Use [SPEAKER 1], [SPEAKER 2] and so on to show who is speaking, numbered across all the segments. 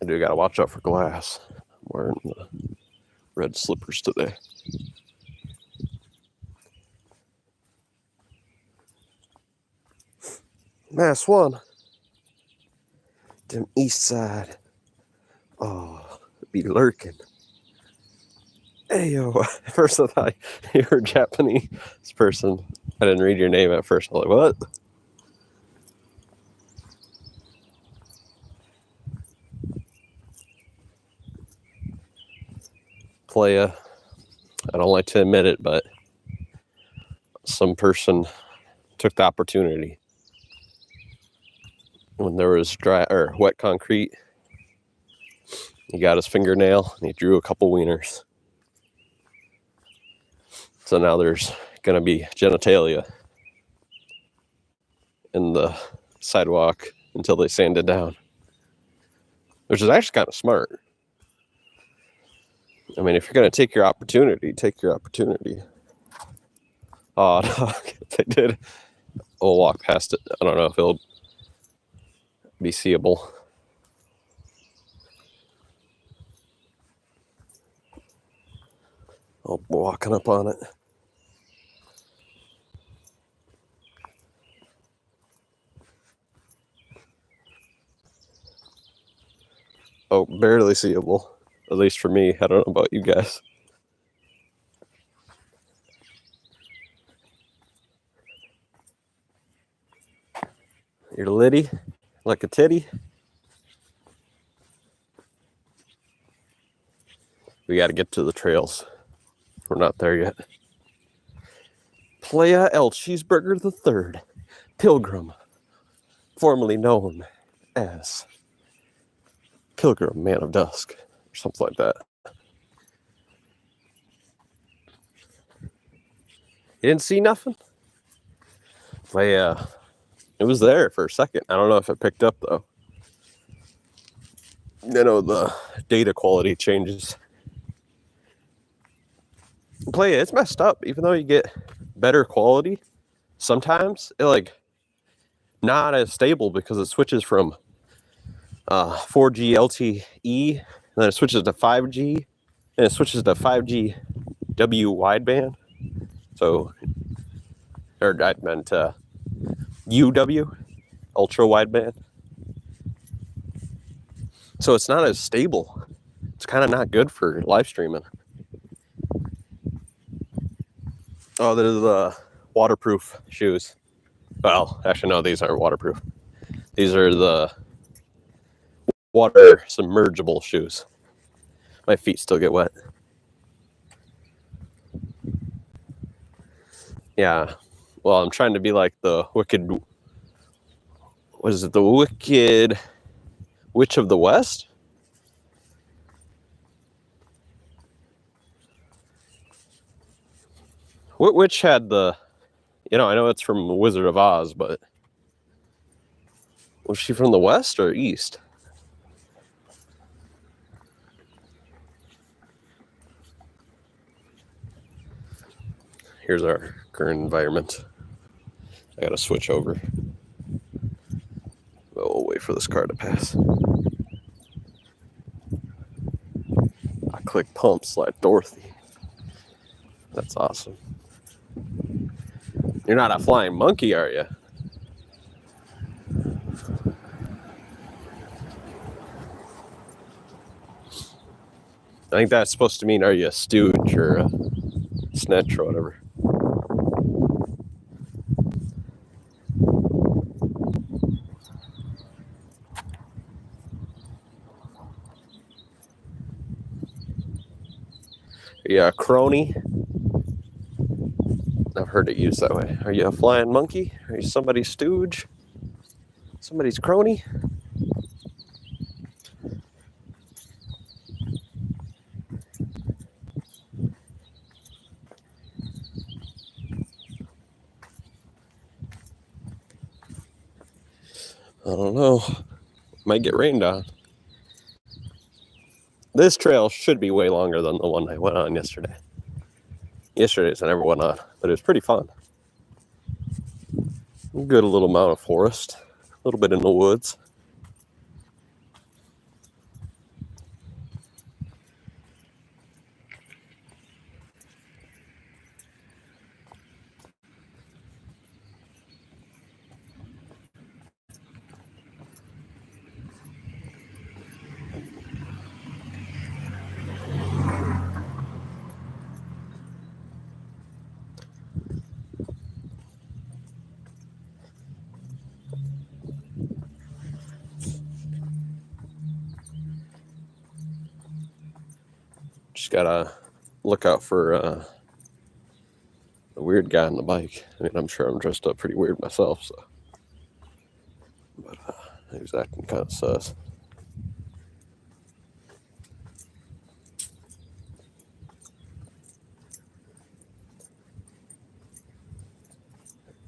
[SPEAKER 1] I do gotta watch out for glass. I'm wearing the red slippers today. Mass one. Them Eastside. Oh, be lurking. Hey yo. At first I thought you were a Japanese person. I didn't read your name at first. I was like, what? Playa. I don't like to admit it, but some person took the opportunity when there was dry or wet concrete. He got his fingernail and he drew a couple wieners. So now there's gonna be genitalia in the sidewalk until they sand it down, which is actually kind of smart. I mean, if you're gonna take your opportunity, take your opportunity. Oh, no, they did. We'll walk past it. I don't know if it'll be seeable. Oh, walking up on it. Oh, barely seeable. At least for me. I don't know about you guys. You're litty, like a titty. We got to get to the trails. We're not there yet. Playa El Cheeseburger III, Pilgrim, formerly known as Pilgrim Man of Dusk, or something like that. You didn't see nothing? Playa. It was there for a second. I don't know if it picked up, though. You know, the data quality changes. Playa, it's messed up. Even though you get better quality, sometimes it, like, not as stable because it switches from 4G LTE, and then it switches to 5G, and it switches to 5G W wideband. So, or I meant UW, ultra wideband. So it's not as stable. It's kind of not good for live streaming. Oh, they're the waterproof shoes. Well, actually, no, these aren't waterproof. These are the water submergible shoes. My feet still get wet. Yeah. Well, I'm trying to be like the wicked... What is it? The Wicked Witch of the West? What witch had the... You know, I know it's from The Wizard of Oz, but... Was she from the West or East? Here's our current environment. I gotta switch over. We'll wait for this car to pass. I click pumps like Dorothy. That's awesome. You're not a flying monkey, are you? I think that's supposed to mean, are you a stooge or a snitch or whatever? Are you a crony? I've heard it used that way. Are you a flying monkey? Are you somebody's stooge? Somebody's crony? I don't know. Might get rained on. This trail should be way longer than the one I went on yesterday. Yesterday's I never went on, but it was pretty fun. Good little amount of forest, a little bit in the woods. Just gotta look out for the weird guy on the bike. I mean, I'm sure I'm dressed up pretty weird myself, so. But he was acting kind of sus.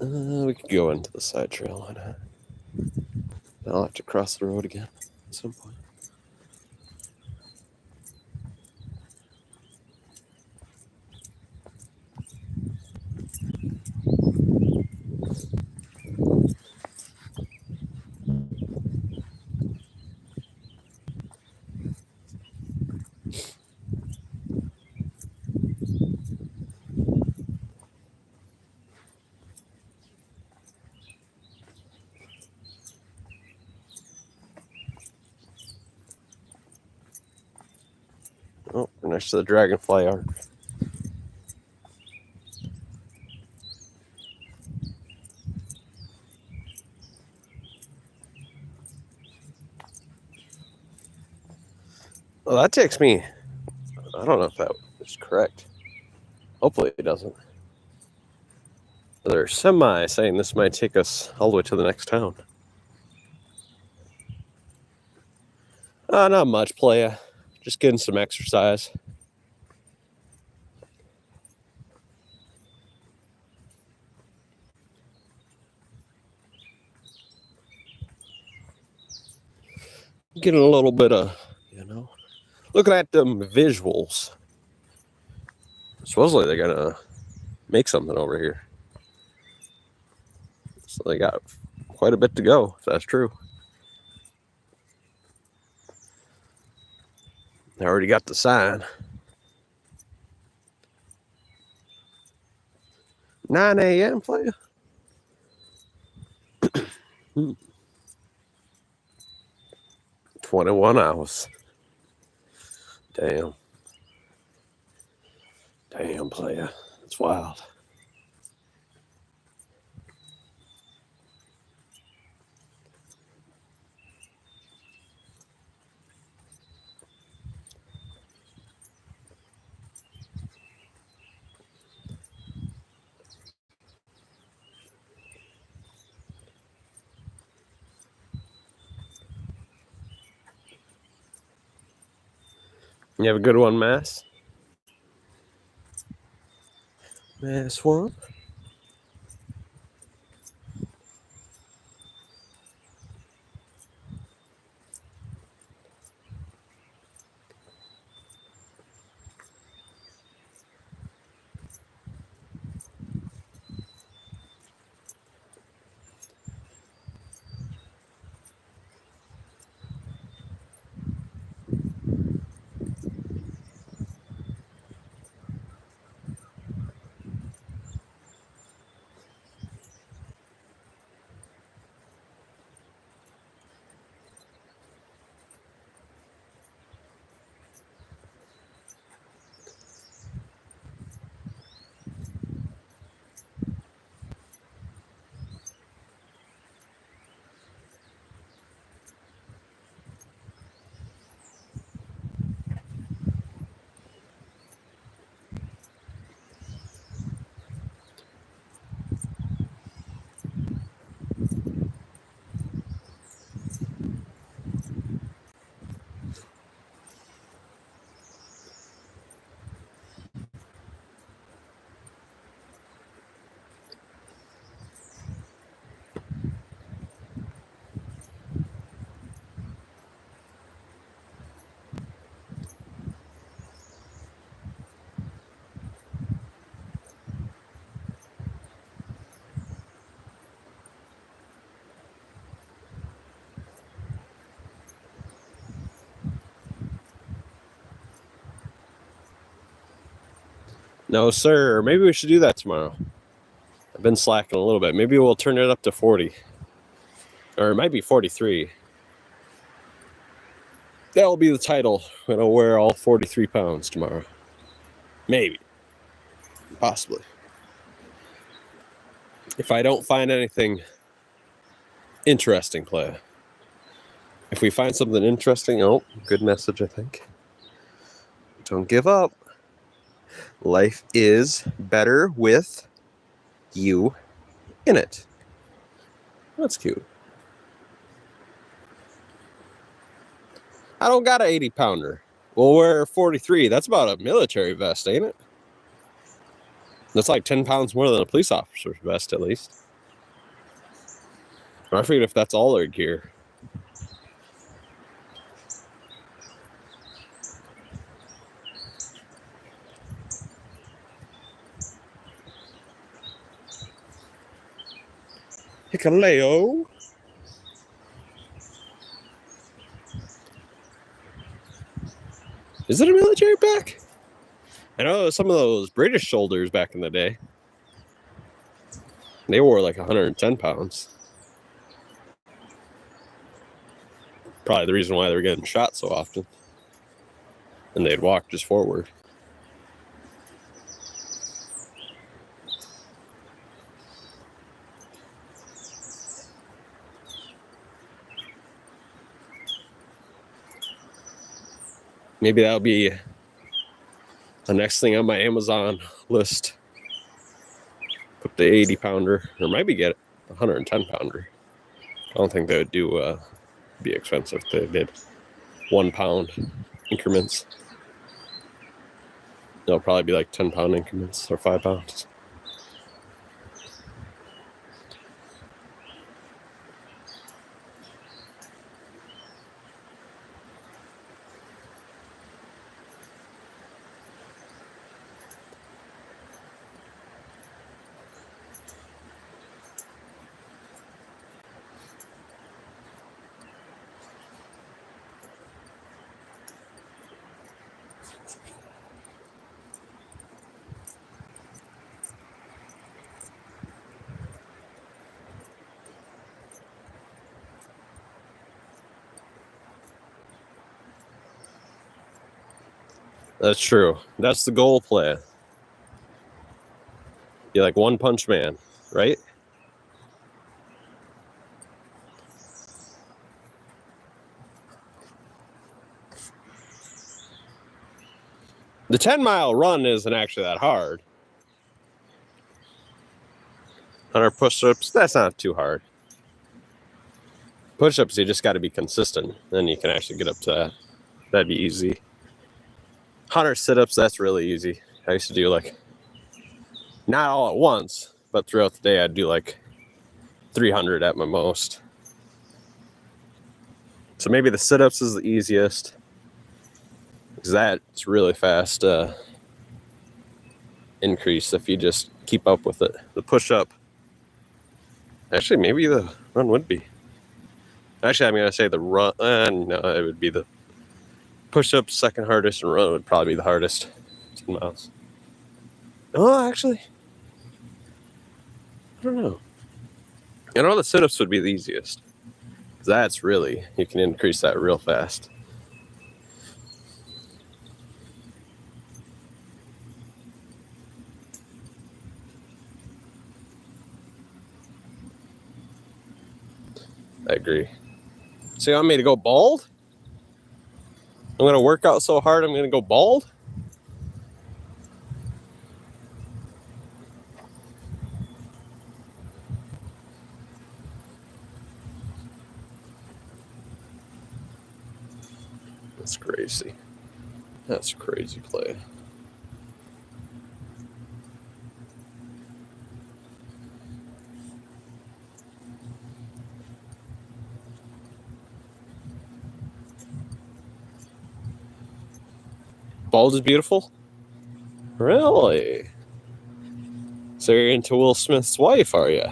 [SPEAKER 1] We could go into the side trail. Why not? I'll have to cross the road again at some point. Oh, we're next to the Dragonfly Arc. Well, that takes me. I don't know if that is correct. Hopefully it doesn't. They're semi saying this might take us all the way to the next town. Not much, playa. Just getting some exercise. Getting a little bit of, looking at them visuals. Supposedly they're gonna make something over here. So they got quite a bit to go, if that's true. They already got the sign. 9 a.m. playa. 21 hours. Damn. Damn, playa. It's wild. You have a good one, Mass? Mass one? No, sir. Maybe we should do that tomorrow. I've been slacking a little bit. Maybe we'll turn it up to 40. Or it might be 43. That'll be the title when I'll wear all 43 pounds tomorrow. Maybe. Possibly. If I don't find anything interesting, play. If we find something interesting, good message, I think. Don't give up. Life is better with you in it. That's cute. I don't got an 80-pounder. We'll wear 43. That's about a military vest, ain't it? That's like 10 pounds more than a police officer's vest, at least. I figured if that's all their gear. Hikaleo. Is it a military pack? I know some of those British soldiers back in the day. They wore like 110 pounds. Probably the reason why they were getting shot so often. And they'd walk just forward. Maybe that'll be the next thing on my Amazon list. Put the 80-pounder, or maybe get a 110-pounder. I don't think they would be expensive if they did 1 pound increments. They'll probably be like 10-pound increments or 5 pounds. That's true. That's the goal plan. You're like One Punch Man, right? The 10-mile run isn't actually that hard. 100 push-ups, that's not too hard. Push-ups, you just got to be consistent. Then you can actually get up to that. That'd be easy. 100 sit-ups, that's really easy. I used to do like, not all at once, but throughout the day I'd do like 300 at my most. So maybe the sit-ups is the easiest, because that's really fast increase if you just keep up with it. The push-up, actually maybe the run would be. Actually, I'm going to say the run, no, it would be the push-up second hardest, and run would probably be the hardest. 10 miles. Oh, actually, I don't know. I know the sit-ups would be the easiest. That's really, you can increase that real fast. I agree. So you want me to go bald? I'm going to work out so hard I'm going to go bald? That's crazy. That's a crazy play. Bald is beautiful? Really? So you're into Will Smith's wife, are you?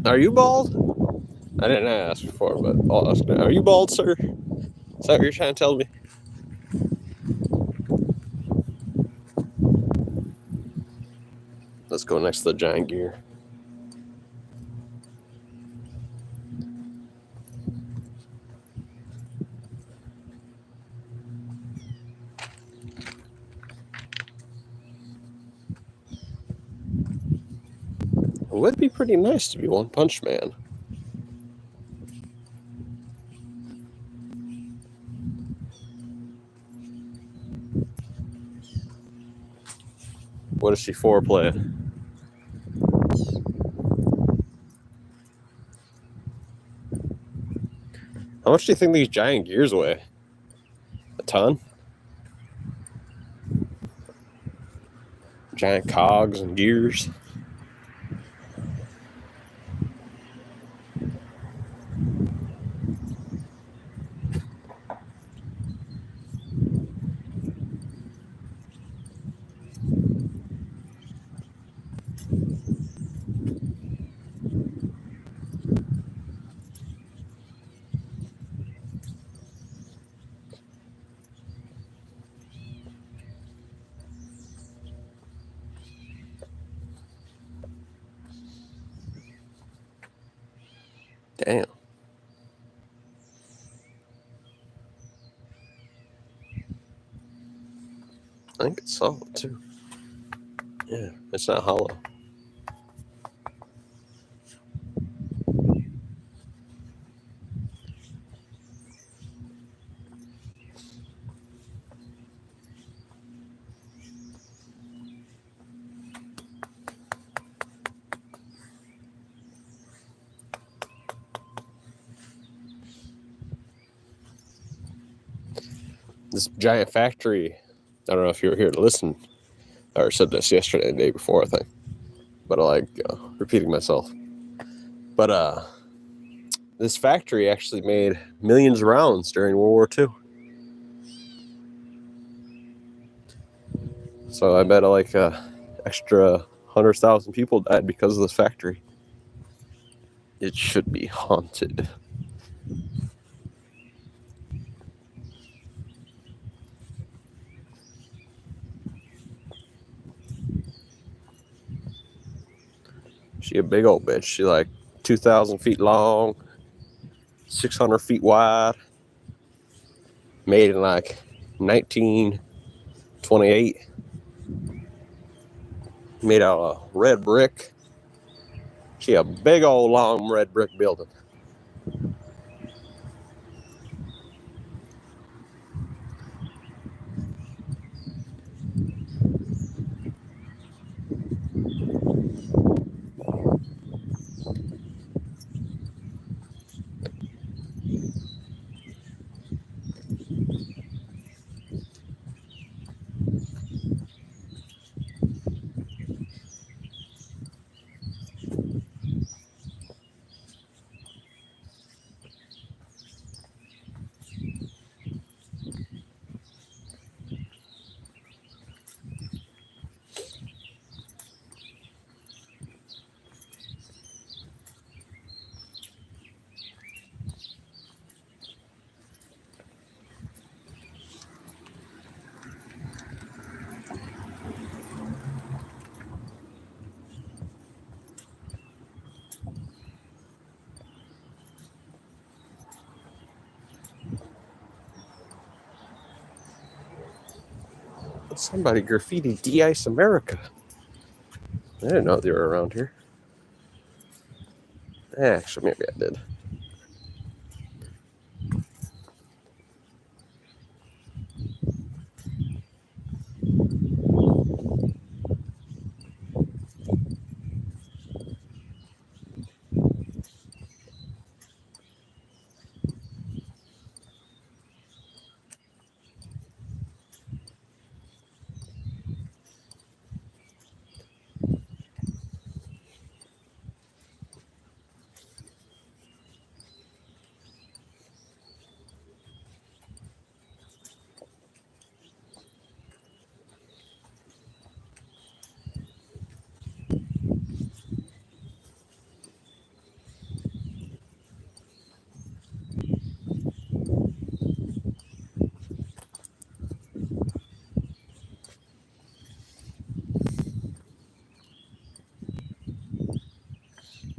[SPEAKER 1] Are you bald? I didn't ask before, but I'll ask now. Are you bald, sir? Is that what you're trying to tell me? Let's go next to the giant gear. would be pretty nice to be One Punch Man. What is she foreplaying? How much do you think these giant gears weigh? A ton? Giant cogs and gears. Damn. I think it's solid too. Yeah, it's not hollow. This giant factory, I don't know if you were here to listen or said this yesterday, the day before, I think, but I like repeating myself. But this factory actually made millions of rounds during World War II. So I bet like extra 100,000 people died because of this factory. It should be haunted. She a big old bitch. She like 2,000 feet long, 600 feet wide. Made in like 1928. Made out of red brick. She a big old long red brick building. Somebody graffiti de-ice America. I didn't know they were around here. Actually, maybe I did.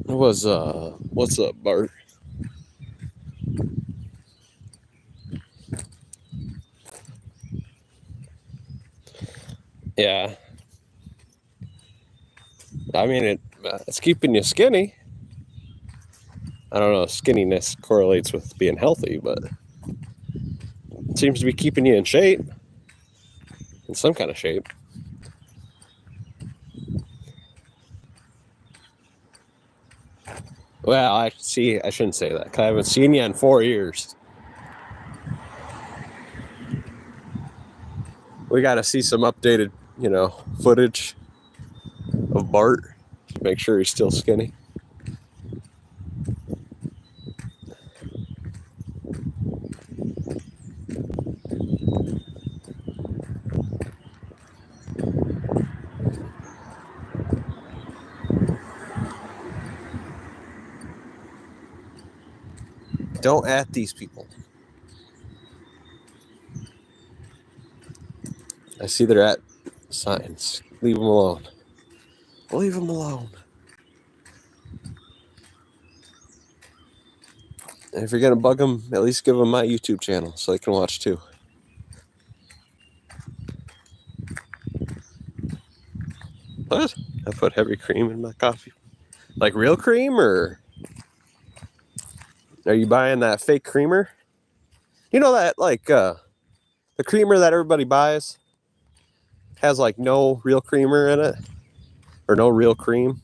[SPEAKER 1] It was what's up, Bart? Yeah. I mean, it's keeping you skinny. I don't know if skinniness correlates with being healthy, but it seems to be keeping you in shape, in some kind of shape. Well, I shouldn't say that, because I haven't seen you in 4 years. We got to see some updated, footage of Bart. Make sure he's still skinny. Don't at these people. I see they're at signs. Leave them alone. Leave them alone. And if you're going to bug them, at least give them my YouTube channel so they can watch too. What? I put heavy cream in my coffee. Like real cream, or are you buying that fake creamer? You know that, like, the creamer that everybody buys has, like, no real creamer in it? Or no real cream?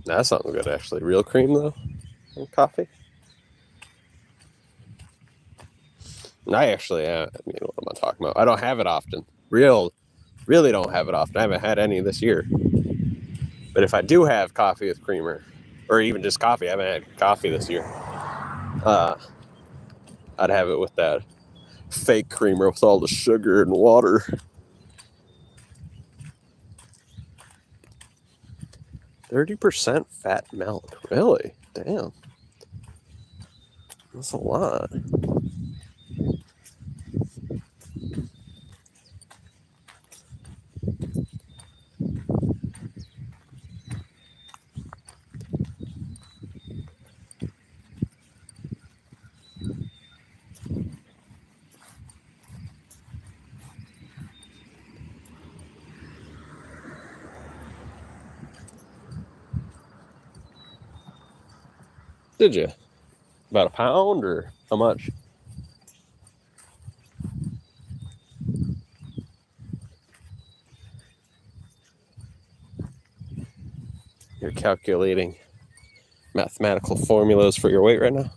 [SPEAKER 1] That sounds good, actually. Real cream, though, in coffee? I actually, what am I talking about? I don't have it often. Really don't have it often. I haven't had any this year. But if I do have coffee with creamer, or even just coffee, I haven't had coffee this year, I'd have it with that fake creamer with all the sugar and water. %, fat milk. Really? Damn. That's a lot. Did you? About a pound, or how much? You're calculating mathematical formulas for your weight right now?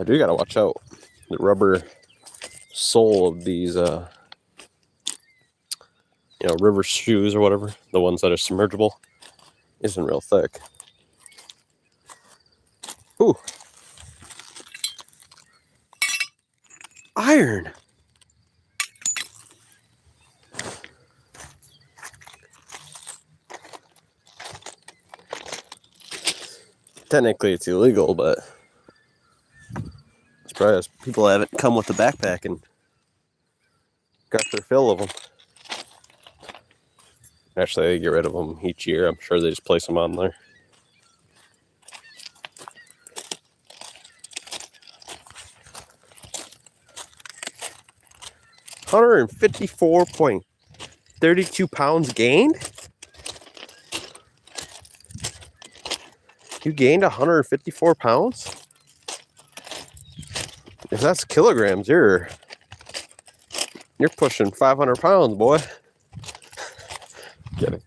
[SPEAKER 1] I do gotta watch out. The rubber sole of these, river shoes or whatever, the ones that are submergible, isn't real thick. Ooh. Iron. Technically it's illegal, but I'm surprised people haven't come with a backpack and got their fill of them. Actually, they get rid of them each year. I'm sure they just place them on there. £154.32 gained? You gained 154 pounds? If that's kilograms, you're pushing 500 pounds, boy. Kidding.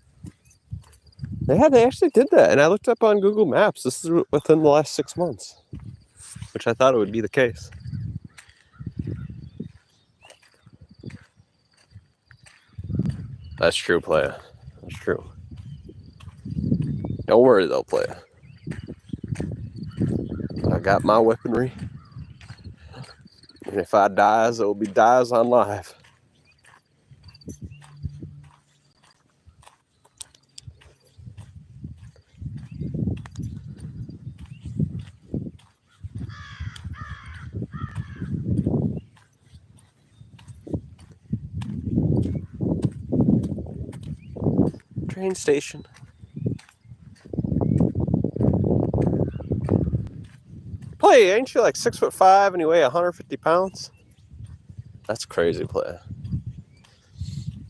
[SPEAKER 1] They actually did that, and I looked up on Google Maps. This is within the last 6 months, which I thought it would be the case. That's true, playa. That's true. Don't worry, though, playa. I got my weaponry, and if I dies, it will be dies on live. Train station. Play, ain't you like 6'5" and you weigh 150 pounds? That's crazy, Playa.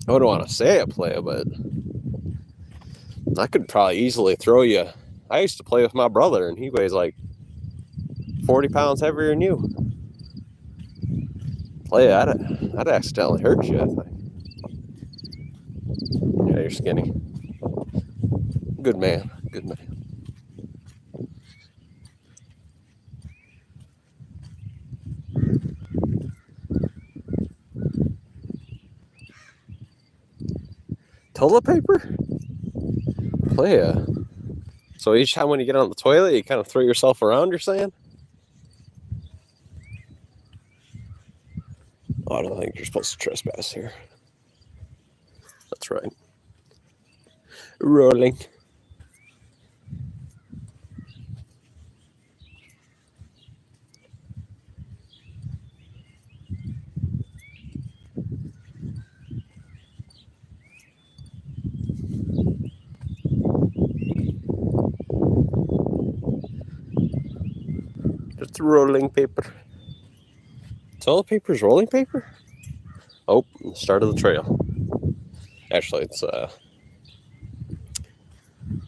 [SPEAKER 1] I wouldn't want to say it, Playa, but I could probably easily throw you. I used to play with my brother, and he weighs like 40 pounds heavier than you. Playa, I'd accidentally hurt you, I think. Yeah, you're skinny. Good man. Good man. Toilet paper? Playa. So each time when you get on the toilet, you kind of throw yourself around, you're saying? Oh, I don't think you're supposed to trespass here. That's right. Rolling. It's rolling paper. Toilet paper is rolling paper? Oh, the start of the trail. Actually, it's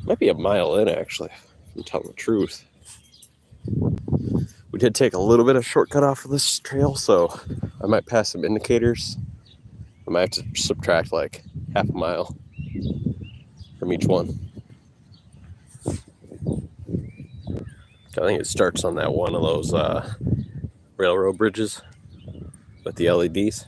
[SPEAKER 1] might be a mile in, actually, if I'm telling the truth. We did take a little bit of shortcut off of this trail, so I might pass some indicators. I might have to subtract like half a mile from each one. I think it starts on that one of those railroad bridges with the LEDs.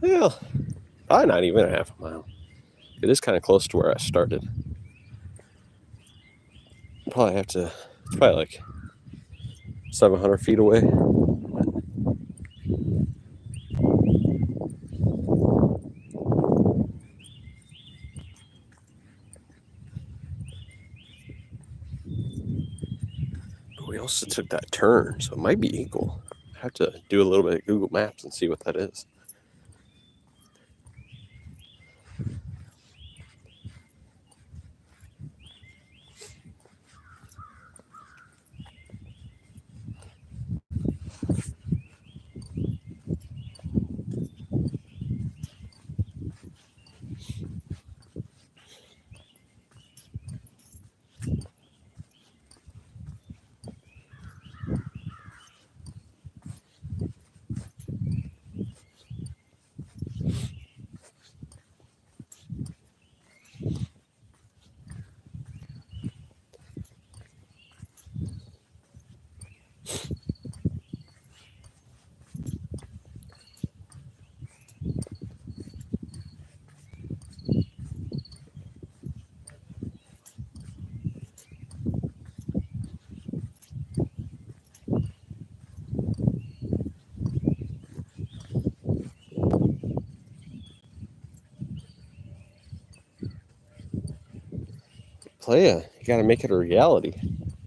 [SPEAKER 1] Well, probably not even a half a mile. It is kind of close to where I started. Probably have to, it's probably like 700 feet away. But we also took that turn, so it might be equal. I have to do a little bit of Google Maps and see what that is. Playa, you gotta make it a reality.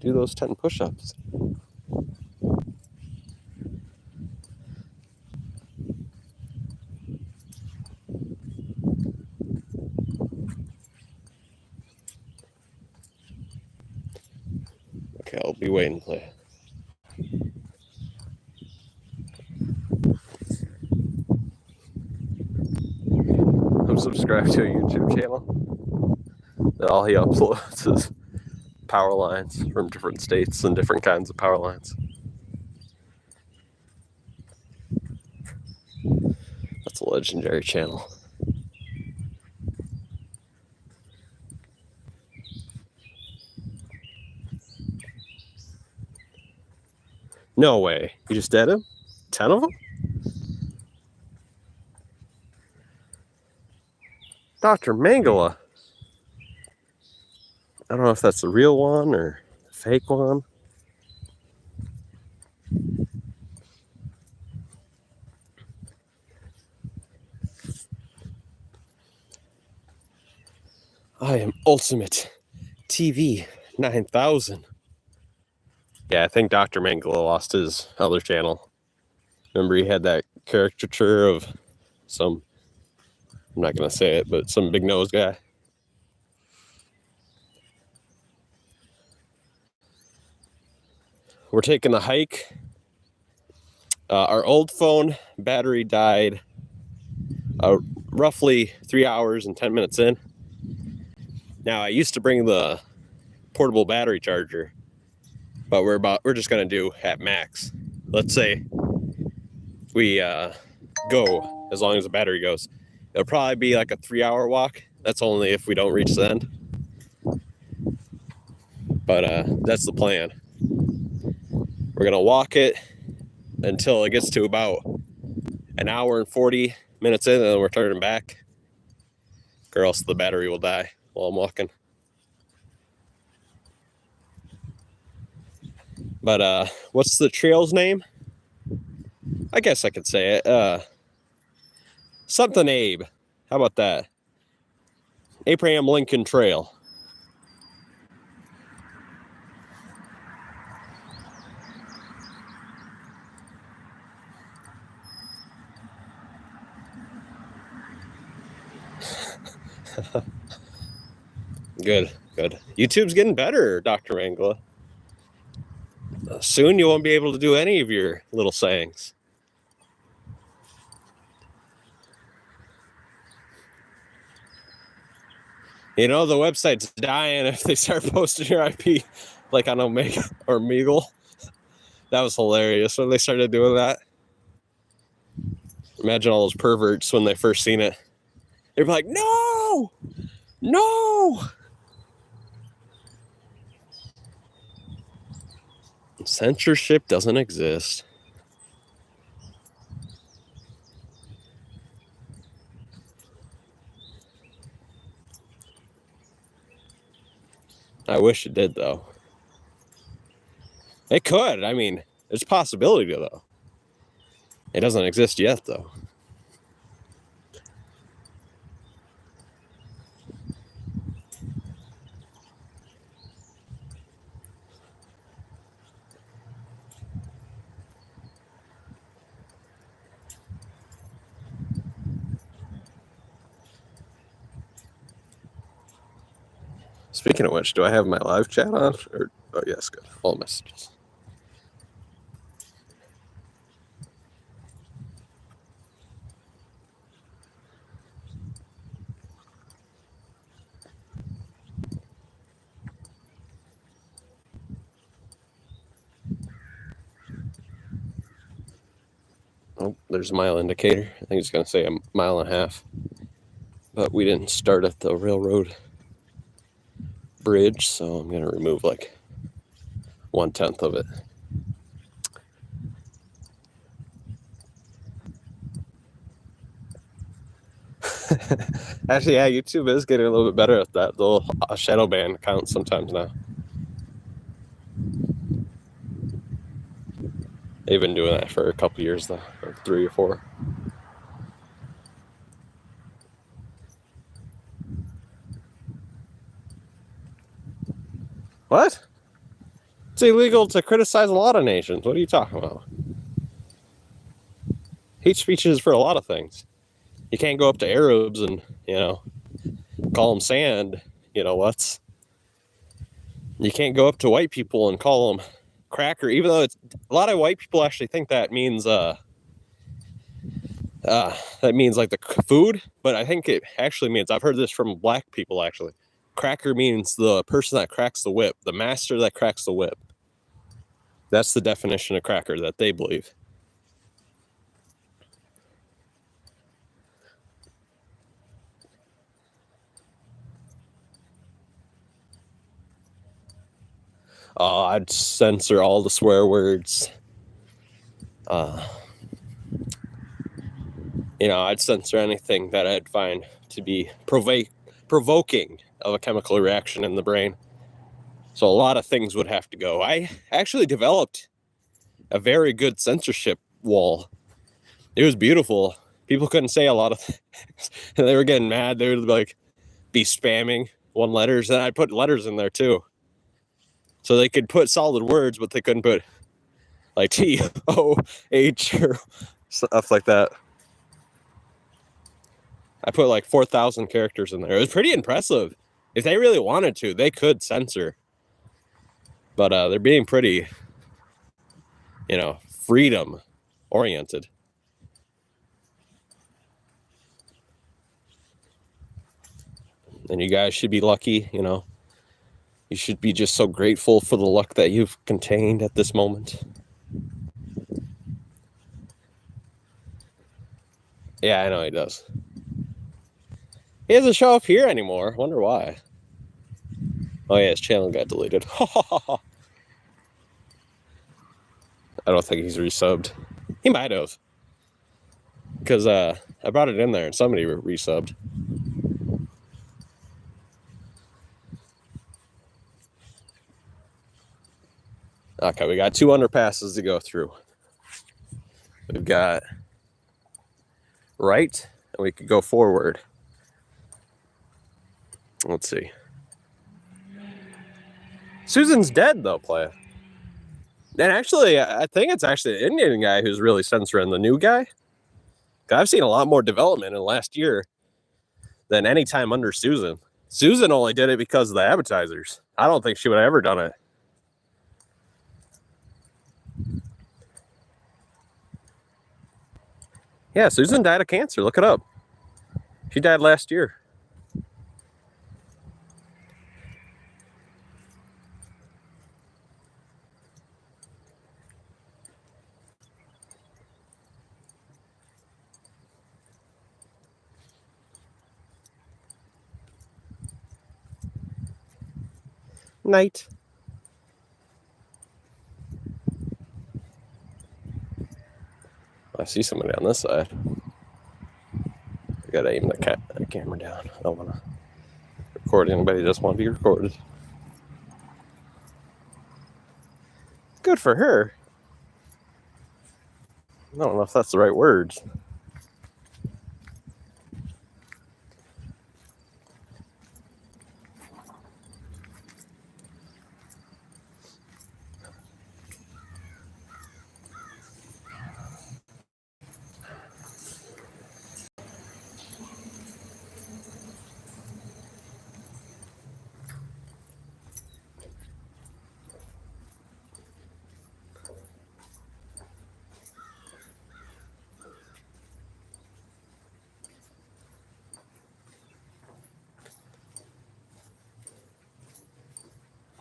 [SPEAKER 1] Do those 10 push-ups. Okay, I'll be waiting, Playa. I'm subscribed to a YouTube channel that all he uploads is power lines from different states and different kinds of power lines. That's a legendary channel. No way. You just did him? 10 of them? Dr. Mangala. I don't know if that's the real one or the fake one. I am ultimate TV 9000. Yeah, I think Dr. Mangala lost his other channel. Remember, he had that caricature of some, I'm not going to say it, but some big nose guy. We're taking the hike. Our old phone battery died roughly 3 hours and 10 minutes in. Now, I used to bring the portable battery charger, but we're just going to do at max. Let's say we go as long as the battery goes. It'll probably be like a 3-hour walk. That's only if we don't reach the end. But that's the plan. We're going to walk it until it gets to about an hour and 40 minutes in, and then we're turning back, or else the battery will die while I'm walking. But what's the trail's name? I guess I could say it. Something Abe. How about that? Abraham Lincoln Trail. Good. YouTube's getting better, Dr. Mangala. Soon you won't be able to do any of your little sayings. You know, the website's dying if they start posting your IP like on Omega or Meagle. That was hilarious when they started doing that. Imagine all those perverts when they first seen it. They'd be like, no! Censorship doesn't exist. I wish it did, though. It could. I mean, there's a possibility, though. It doesn't exist yet, though. Speaking of which, do I have my live chat on? Oh, yes, good. All messages. Oh, there's a mile indicator. I think it's going to say a mile and a half. But we didn't start at the railroad bridge, so I'm going to remove like 1/10 of it. Actually, yeah, YouTube is getting a little bit better at that. They'll shadow ban accounts sometimes now. They've been doing that for a couple years though, or 3 or 4. What? It's illegal to criticize a lot of nations. What are you talking about? Hate speech is for a lot of things. You can't go up to Arabs and, call them sand, what's. You can't go up to white people and call them cracker, even though it's a lot of white people actually think that means like the food, but I think it actually means, I've heard this from black people actually, cracker means the person that cracks the whip, the master that cracks the whip. That's the definition of cracker that they believe. I'd censor all the swear words. I'd censor anything that I'd find to be provoking of a chemical reaction in the brain. So a lot of things would have to go. I actually developed a very good censorship wall. It was beautiful. People couldn't say a lot of things. They were getting mad. They would be spamming one letters, and I put letters in there too. So they could put solid words, but they couldn't put like TOH or stuff like that. I put like 4,000 characters in there. It was pretty impressive. If they really wanted to, they could censor. But they're being pretty, freedom oriented. And you guys should be lucky, You should be just so grateful for the luck that you've contained at this moment. Yeah, I know he does. He doesn't show up here anymore. Wonder why. Oh yeah, his channel got deleted. I don't think he's resubbed. He might have. Because I brought it in there and somebody resubbed. Okay, we got 2 underpasses to go through. We've got right, and we could go forward. Let's see. Susan's dead, though, play. And actually, I think it's actually an Indian guy who's really censoring the new guy. I've seen a lot more development in the last year than any time under Susan. Susan only did it because of the advertisers. I don't think she would have ever done it. Yeah, Susan died of cancer. Look it up. She died last year. Night. I see somebody on this side. I gotta aim the camera down. I don't want to record anybody that doesn't want to be recorded. Good for her. I don't know if that's the right words.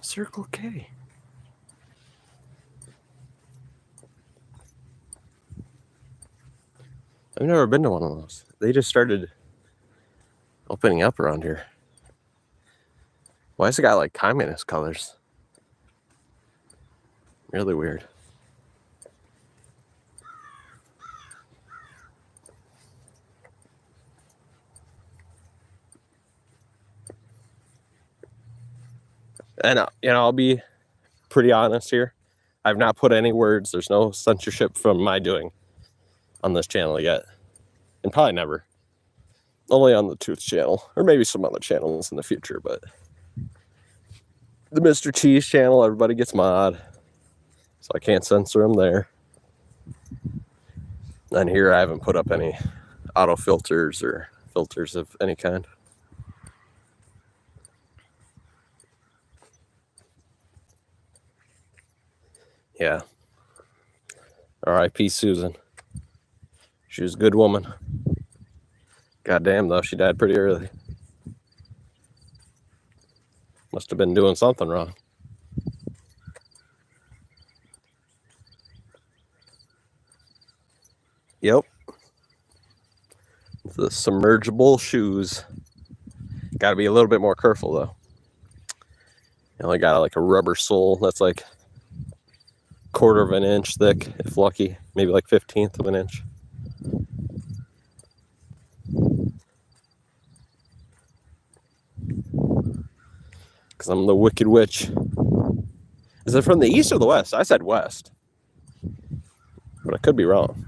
[SPEAKER 1] Circle K. I've never been to one of those. They just started opening up around here. Why has it got like communist colors? Really weird. And, I'll be pretty honest here. I've not put any words. There's no censorship from my doing on this channel yet. And probably never. Only on the Tooth channel. Or maybe some other channels in the future. But the Mr. Cheese channel, everybody gets mod. So I can't censor them there. And here I haven't put up any auto filters or filters of any kind. Yeah. R.I.P. Susan. She was a good woman. Goddamn, though, she died pretty early. Must have been doing something wrong. Yep. The submergible shoes. Got to be a little bit more careful, though. You only got like a rubber sole that's like 1/4 of an inch thick, if lucky, maybe like 1/15 of an inch. Because I'm the Wicked Witch. Is it from the east or the west? I said west, but I could be wrong.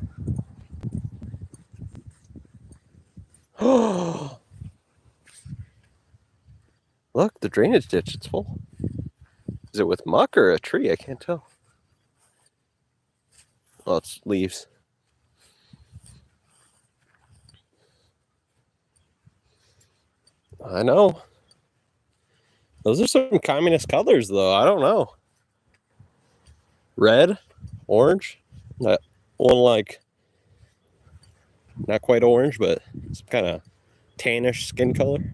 [SPEAKER 1] Look, the drainage ditch, it's full. Is it with muck or a tree? I can't tell. Well, it's leaves. I know. Those are some communist colors, though. I don't know. Red, orange. That one, like, not quite orange, but it's kind of tannish skin color.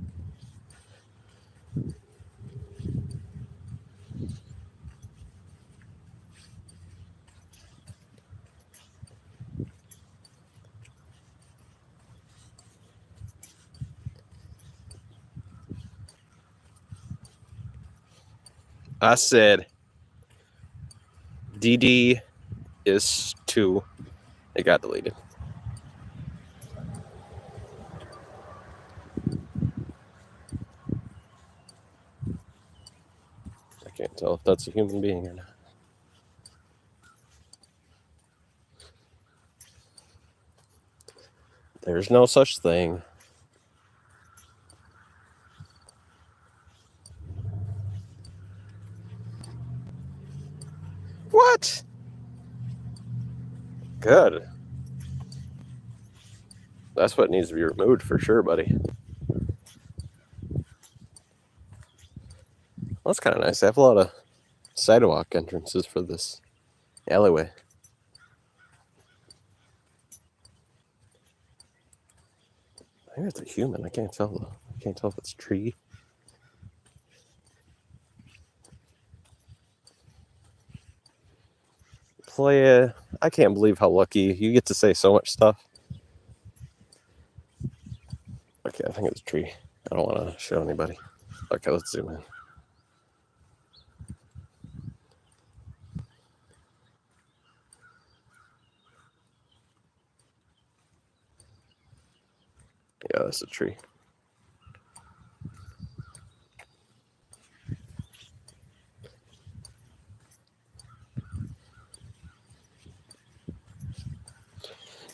[SPEAKER 1] I said DD is 2. It got deleted. I can't tell if that's a human being or not. There's no such thing. What? Good. That's what needs to be removed for sure, buddy. Well, that's kind of nice. I have a lot of sidewalk entrances for this alleyway. I think it's a human. I can't tell though. I can't tell if it's a tree. Playa. I can't believe how lucky you get to say so much stuff. Okay, I think it's a tree. I don't want to show anybody. Okay, let's zoom in. Yeah, that's a tree.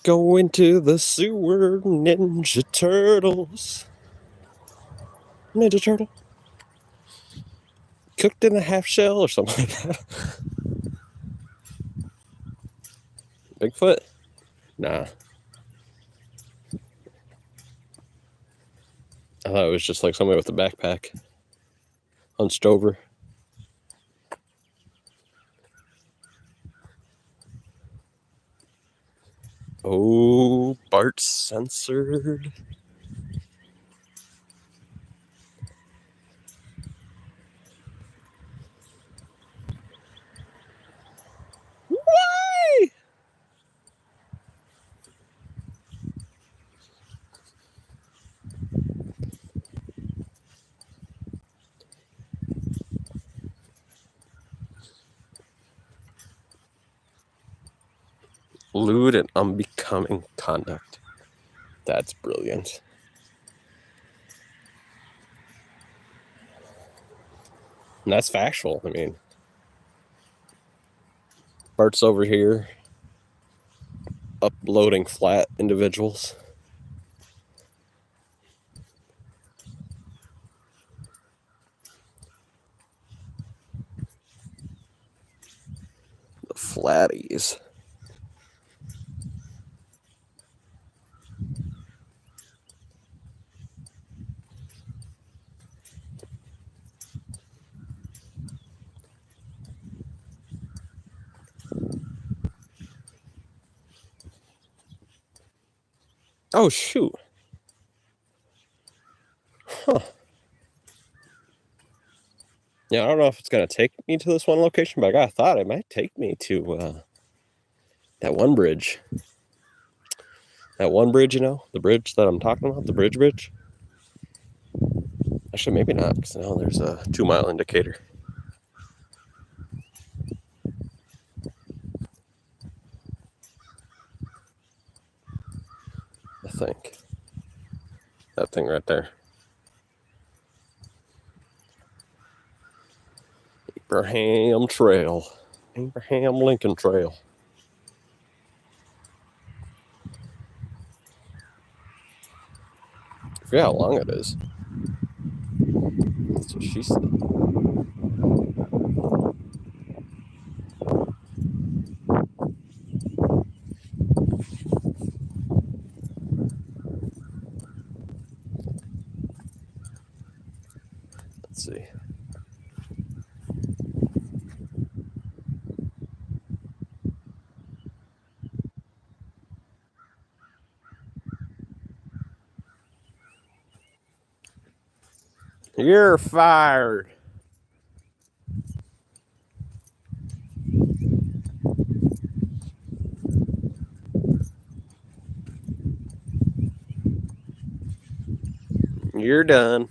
[SPEAKER 1] Go into the sewer, Ninja Turtles. Ninja Turtle. Cooked in a half shell or something like that. Bigfoot? Nah. I thought it was just like somebody with a backpack. Hunched over. Oh, Bart censored. Why? Lewd and unbecoming conduct. That's brilliant. And that's factual. I mean, Bart's over here uploading flat individuals. The flatties. Oh, shoot. Huh. Yeah, I don't know if it's going to take me to this one location, but I thought it might take me to that one bridge. That one bridge, you know? The bridge that I'm talking about? The bridge? Actually, maybe not, because now there's a 2-mile indicator. I think. That thing right there. Abraham Trail. Abraham Lincoln Trail. I forget how long it is. That's what she said. Let's see. You're fired. You're done.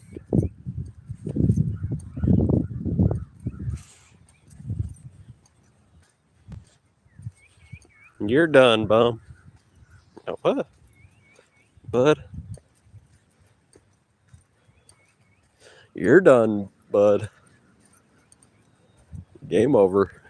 [SPEAKER 1] You're done, bum. Oh, what? Bud. You're done, bud. Game over.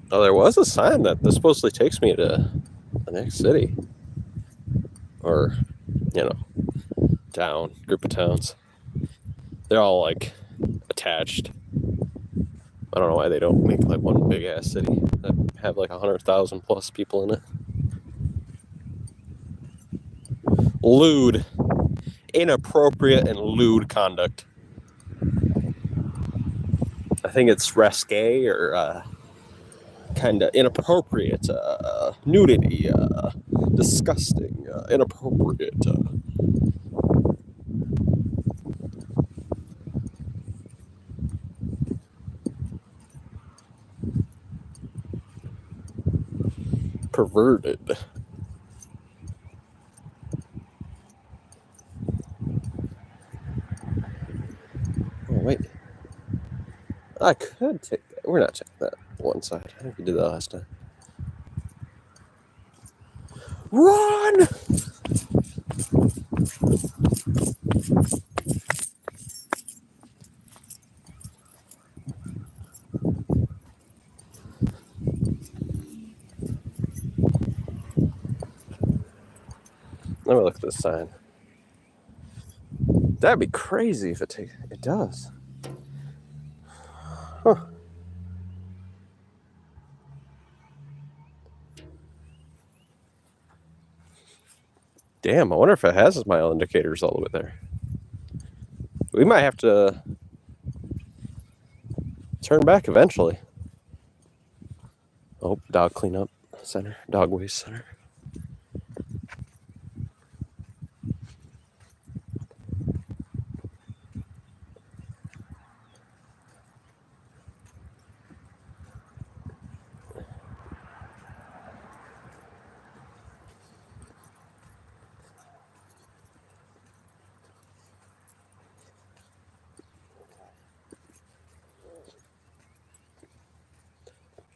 [SPEAKER 1] Oh, there was a sign that this supposedly takes me to the next city. Or, town, group of towns. They're all like attached. I don't know why they don't make like one big ass city that have like 100,000 plus people in it. Lewd. Inappropriate and lewd conduct. I think it's risque or kind of inappropriate, nudity, disgusting, inappropriate. Perverted. Oh, wait. I could take that. We're not checking that one side. I think we did that last time. Run! Let me look at this sign. That'd be crazy if it does. Huh. Damn, I wonder if it has mile indicators all the way there. We might have to turn back eventually. Oh, dog cleanup center, dog waste center.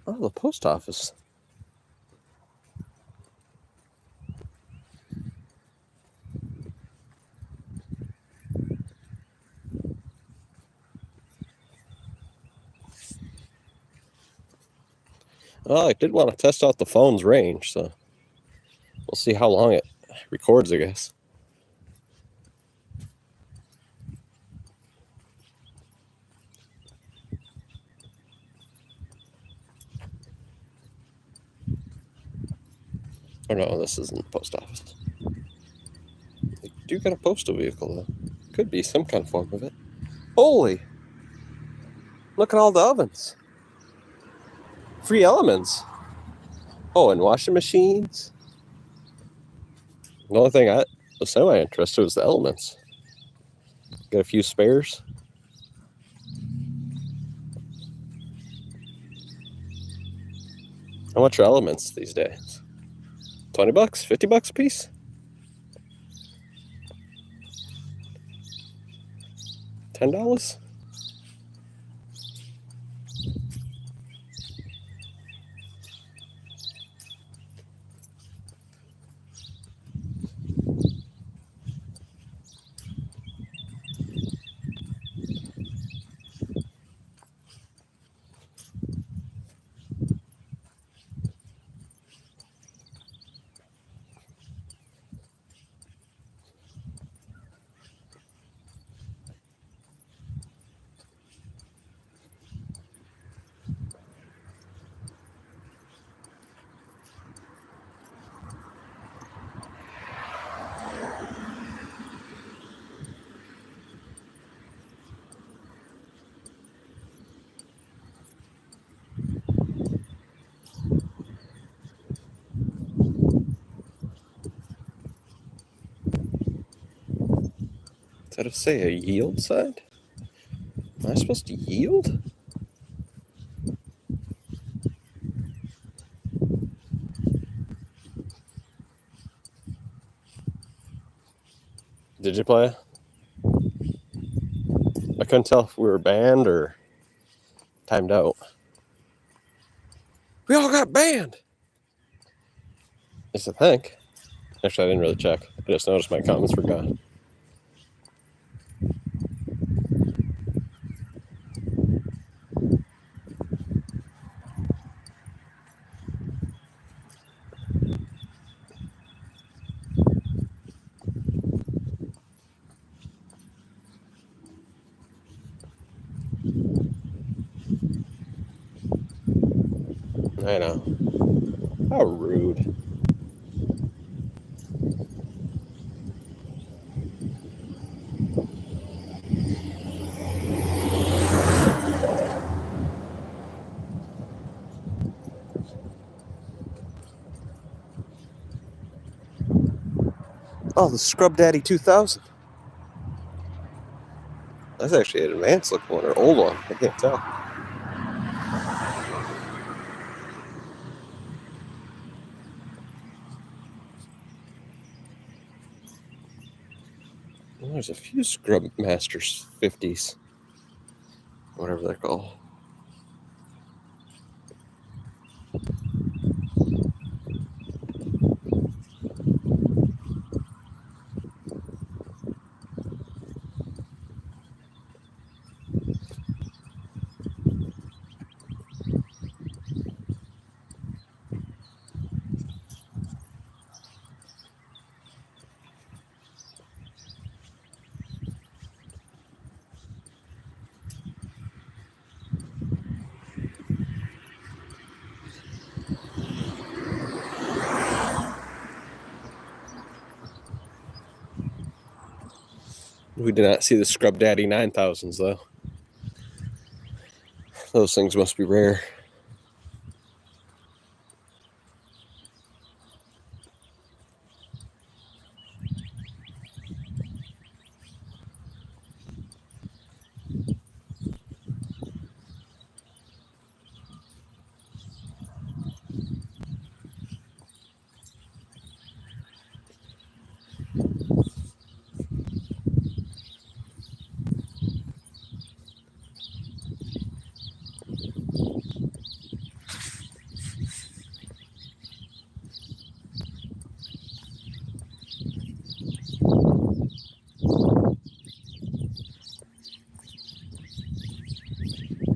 [SPEAKER 1] Oh, the post office. Oh, I did want to test out the phone's range, so we'll see how long it records, I guess. Oh no, this isn't the post office. They do got a postal vehicle, though. Could be some kind of form of it. Holy! Look at all the ovens. Free elements. Oh, and washing machines. The only thing I was semi-interested was the elements. Got a few spares. How much are elements these days? $20? $50 a piece? $10? Did it say a yield side? Am I supposed to yield? Did you play? I couldn't tell if we were banned or timed out. We all got banned. Yes, I think. Actually, I didn't really check. I just noticed my comments were gone. I know. How rude. Oh, the Scrub Daddy 2000. That's actually an advanced looking one or old one. I can't tell. Well, there's a few Scrub Masters 50s. Whatever they're called. We did not see the Scrub Daddy 9000s, though. Those things must be rare.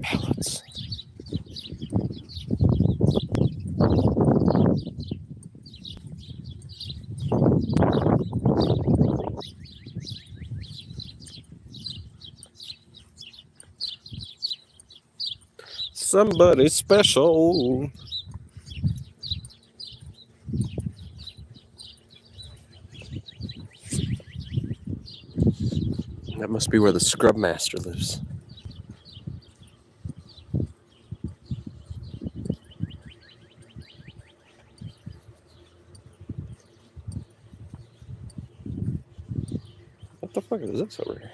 [SPEAKER 1] Pallets. Somebody special. That must be where the Scrub Master lives. What the fuck is this over here?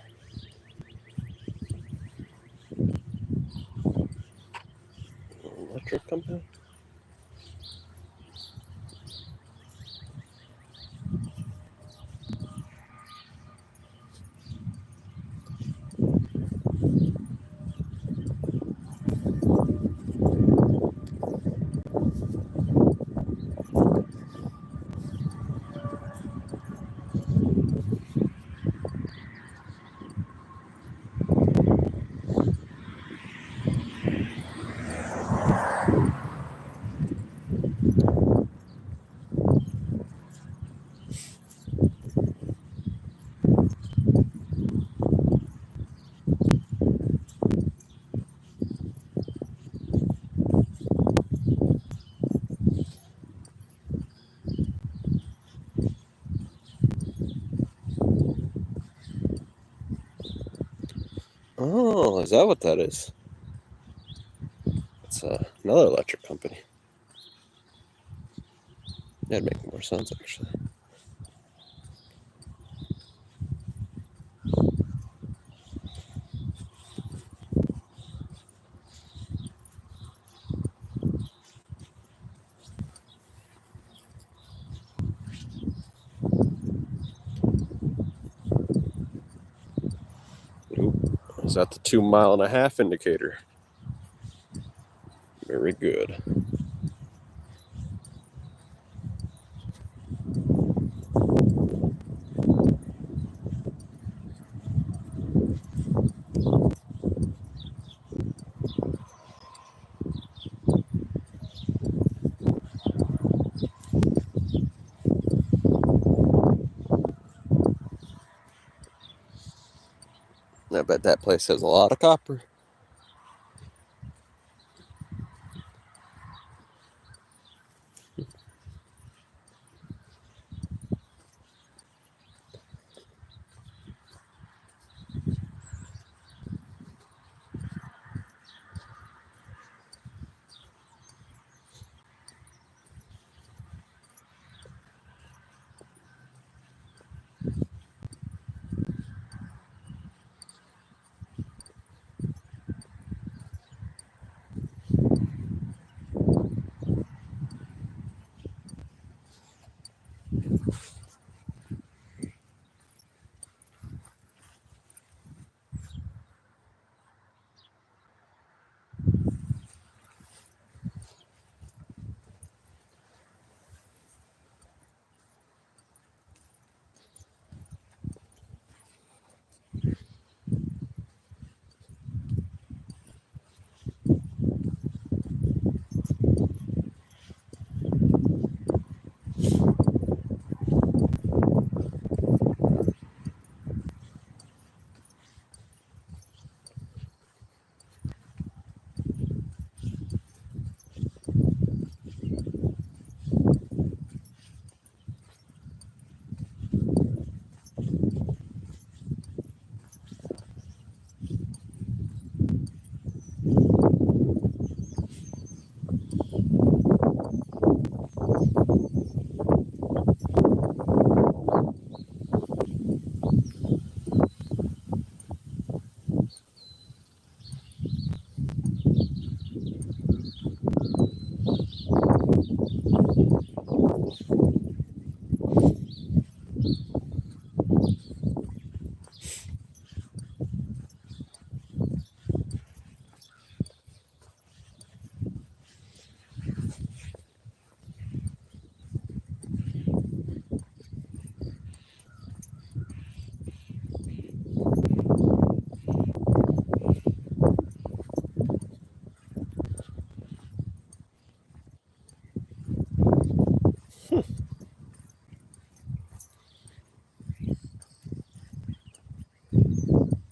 [SPEAKER 1] Electric company? Oh, is that what that is? It's another electric company. That'd make more sense, actually. Is that the 2.5 mile indicator? Very good. I bet that place has a lot of copper.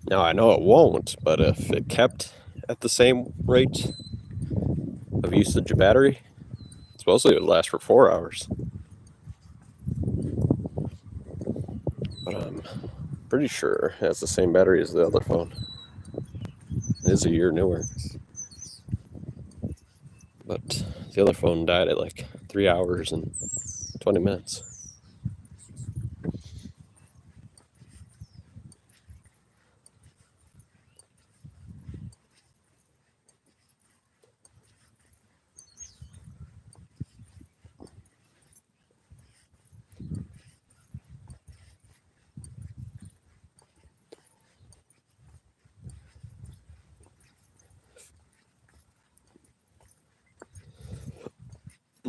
[SPEAKER 1] Now I know it won't, but if it kept at the same rate of usage of battery, supposedly it would last for 4 hours. But I'm pretty sure it has the same battery as the other phone. It is a year newer. But the other phone died at like 3 hours and 20 minutes.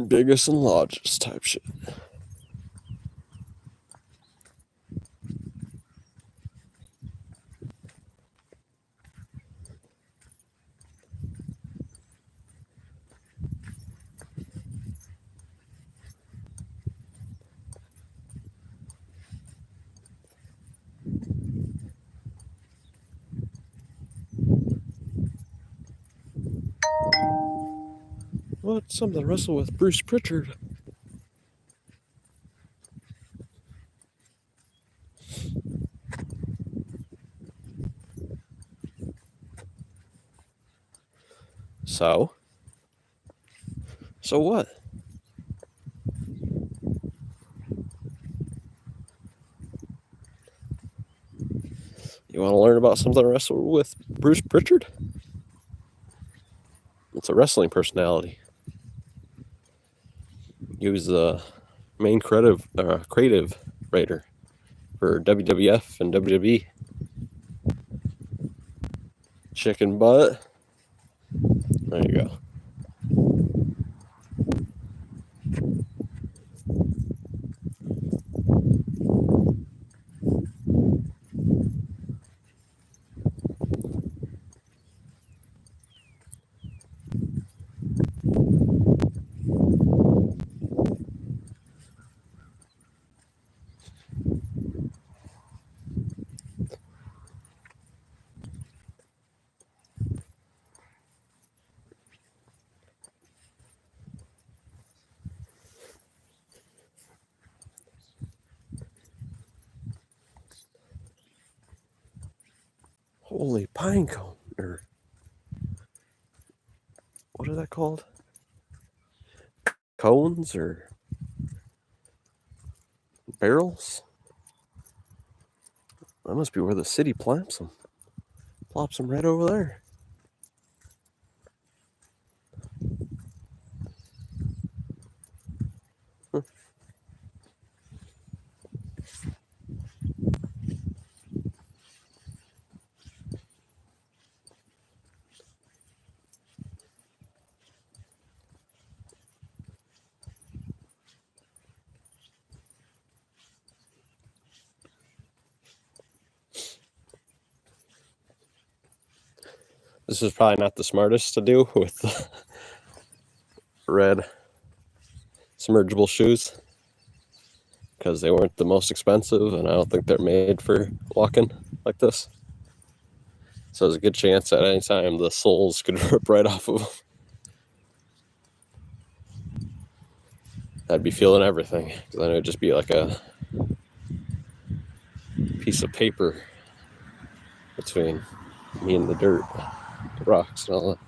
[SPEAKER 1] Biggest and largest type shit. What's something to wrestle with Bruce Pritchard? So what? You want to learn about something to wrestle with Bruce Pritchard? It's a wrestling personality. He was the main creative writer for WWF and WWE. chicken butt. There you go. Holy pine cone, or what are that called? Cones or barrels? That must be where the city plants them. Plops them right over there. Huh. This is probably not the smartest to do with the red submergible shoes, because they weren't the most expensive, and I don't think they're made for walking like this. So there's a good chance at any time the soles could rip right off of them. I'd be feeling everything, because then it would just be like a piece of paper between me and the dirt, the rocks, and all that.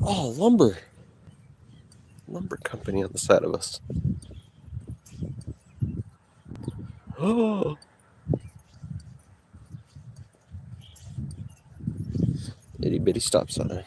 [SPEAKER 1] Oh, lumber company on the side of us. Oh, itty bitty stop sign.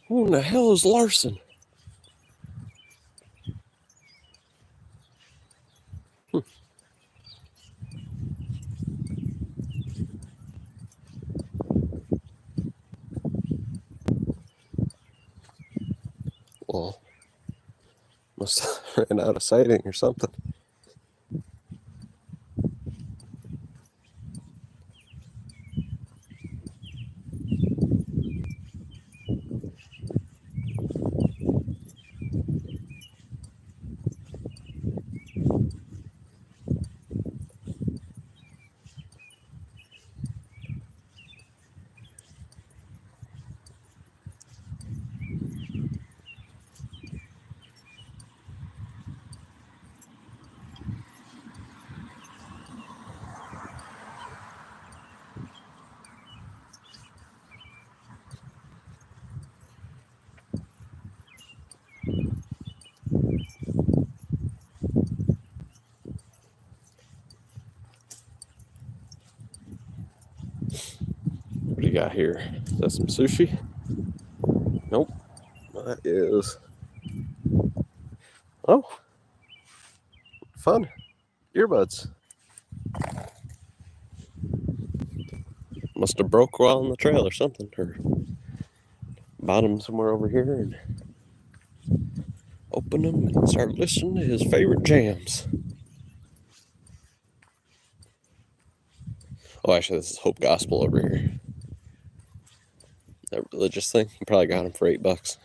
[SPEAKER 1] Who in the hell is Larson? Well, must have ran out of siding or something. What do you got here? Is that some sushi? Nope. That is... Oh. Fun. Earbuds. Must have broke while on the trail or something. Or bottom somewhere over here and open them and start listening to his favorite jams. Oh, actually, this is Hope Gospel over here. That religious thing. You probably got them for $8.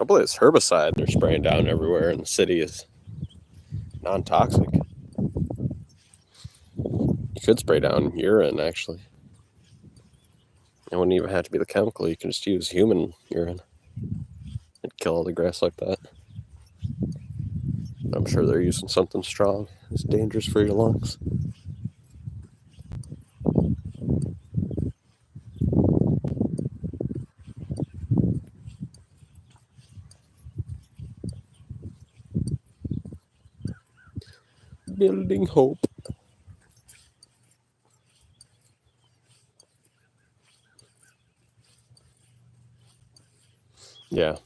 [SPEAKER 1] Hopefully this herbicide they're spraying down everywhere in the city is non-toxic. You could spray down urine, actually. It wouldn't even have to be the chemical. You can just use human urine. It'd kill all the grass like that. I'm sure they're using something strong. It's dangerous for your lungs. Building hope. Yeah.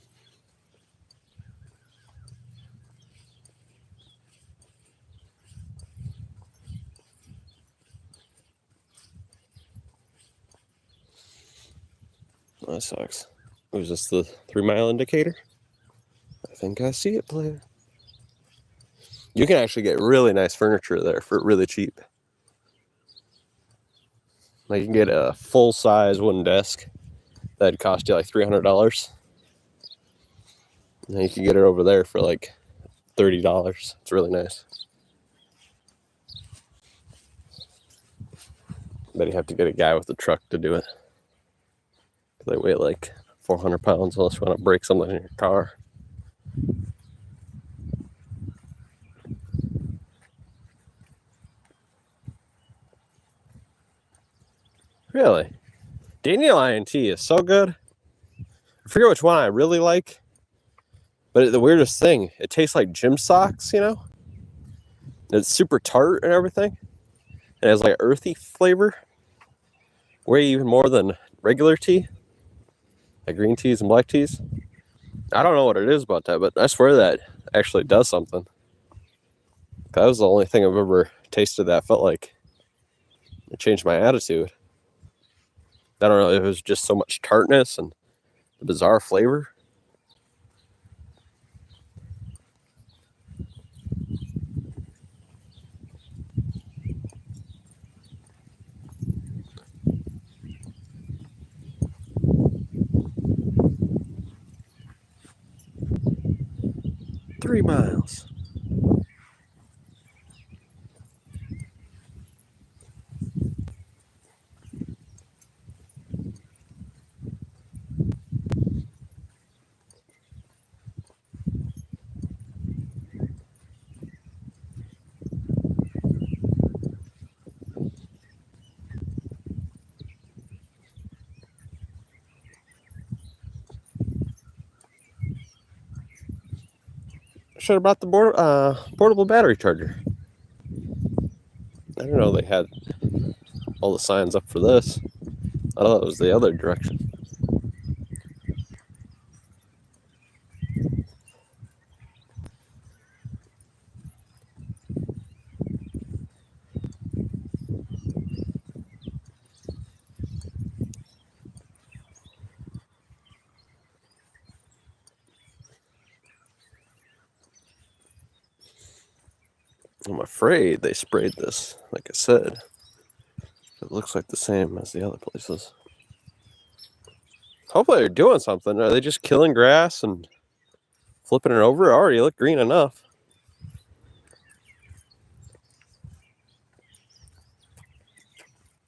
[SPEAKER 1] That sucks. Was this the 3-mile indicator? I think I see it, player. You can actually get really nice furniture there for really cheap. Like you can get a full-size wooden desk that'd cost you like $300. And you can get it over there for like $30. It's really nice. But you have to get a guy with a truck to do it. They weigh like 400 pounds unless you want to break something in your car. Really? Dandelion tea is so good. I forget which one I really like. But the weirdest thing, it tastes like gym socks, you know? It's super tart and everything. It has like earthy flavor. Way even more than regular tea. Like green teas and black teas. I don't know what it is about that, but I swear that actually does something. That was the only thing I've ever tasted that felt like it changed my attitude. I don't know, it was just so much tartness and the bizarre flavor. Three miles. Should have brought the portable battery charger. I didn't know they had all the signs up for this. I thought it was the other direction. I'm afraid they sprayed this, like I said. It looks like the same as the other places. Hopefully they're doing something. Are they just killing grass and flipping it over? It already looked green enough.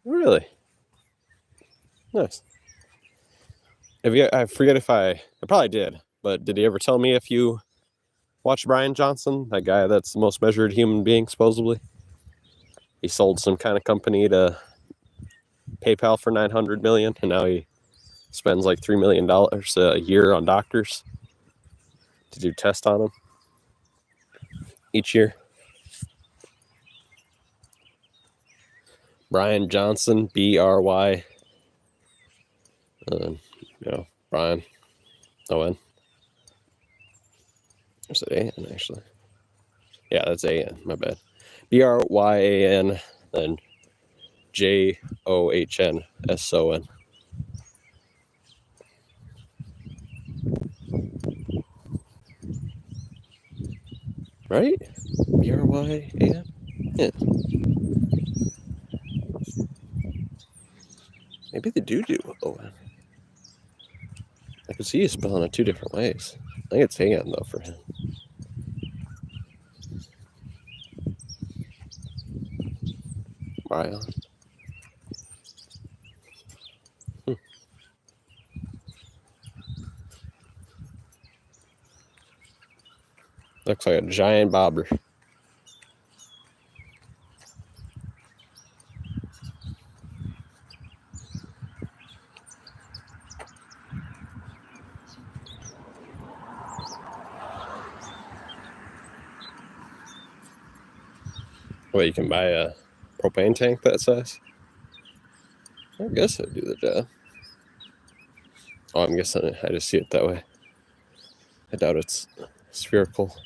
[SPEAKER 1] Really? Nice. I forget if I probably did, but did he ever tell me if you watched Brian Johnson, that guy that's the most measured human being, supposedly? He sold some kind of company to PayPal for $900 million, and now he spends like $3 million a year on doctors to do tests on them each year. Brian Johnson, B-R-Y, Brian, O-N. Is it A-N, actually? Yeah, that's A-N, my bad. B-R-Y-A-N, then J-O-H-N-S-O-N. Right? B-R-Y-A-N? Yeah. Maybe they do O-N. I can see you spelling it two different ways. think it's hand though for him. Ryan. Looks like a giant bobber. Well, you can buy a propane tank that size? I guess it'd do the job. Oh, I'm guessing I just see it that way. I doubt it's spherical.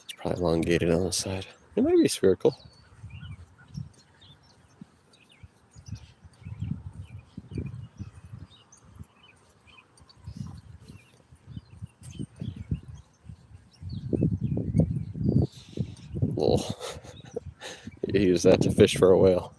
[SPEAKER 1] It's probably elongated on the side. It might be spherical. Well, you use that to fish for a whale.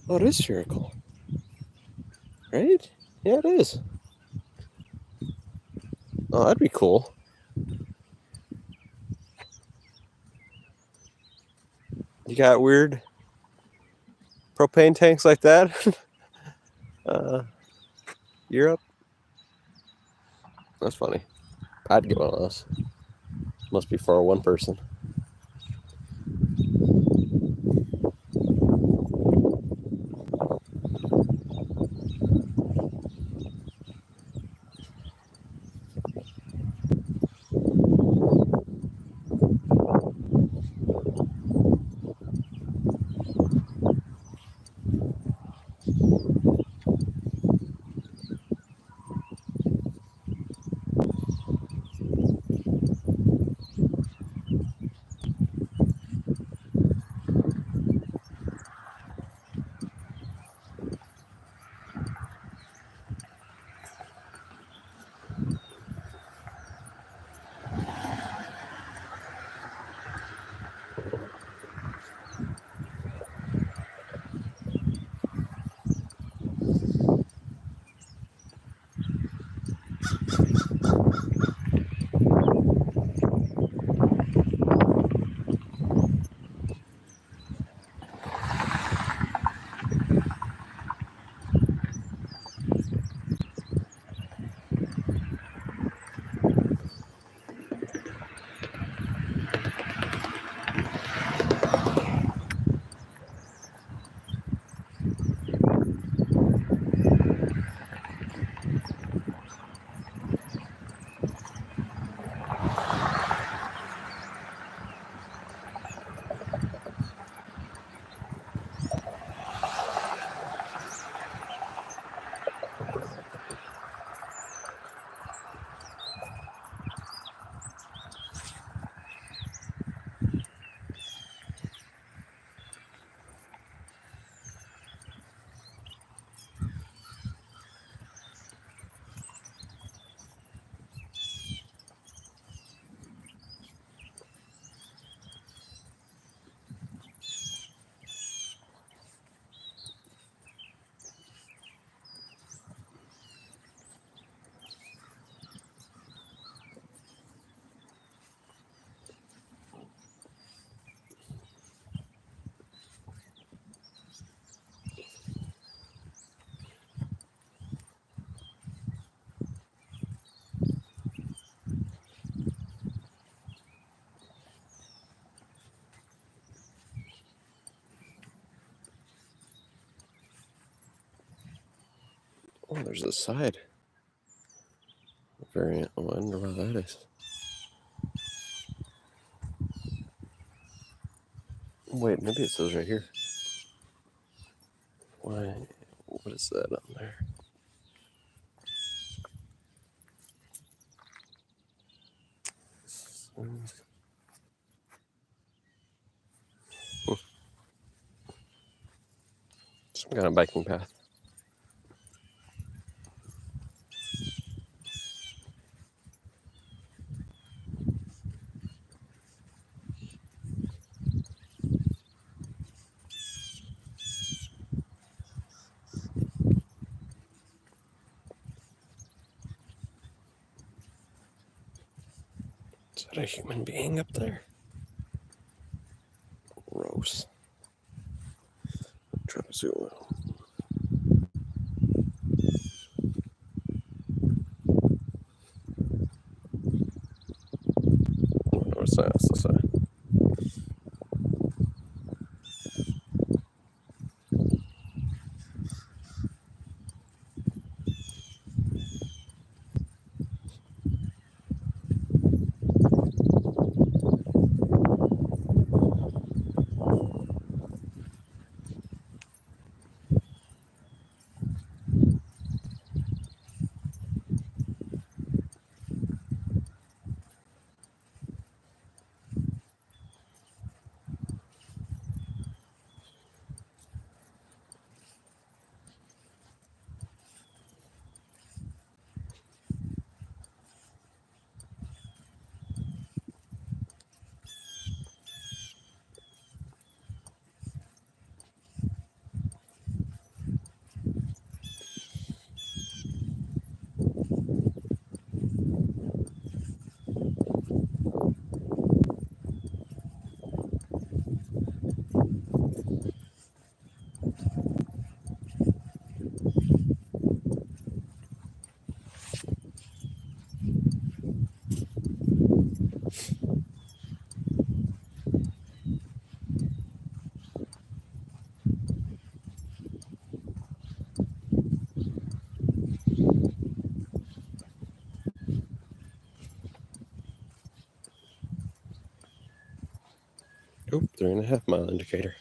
[SPEAKER 1] Oh, it is spherical. Right? Yeah, it is. Oh, that'd be cool. You got weird propane tanks like that? Europe? That's funny. I'd get one of those. Must be for one person. Oh, there's a side variant. Oh, I wonder what that is. Wait, maybe it says right here. Why? What is that on there? Some kind of biking path. Is that a human being up there? Gross. Try to zoom out. What's that? What's that? Oh, 3.5 mile indicator.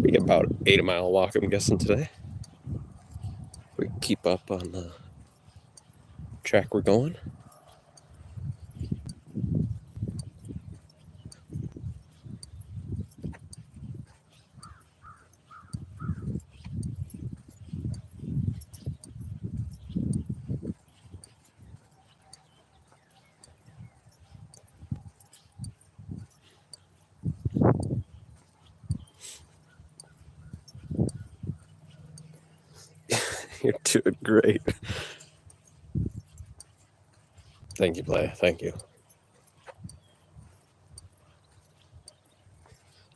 [SPEAKER 1] Be about 8 mile walk, I'm guessing, today. We keep up on the track we're going. You're doing great. Thank you, Blair. Thank you.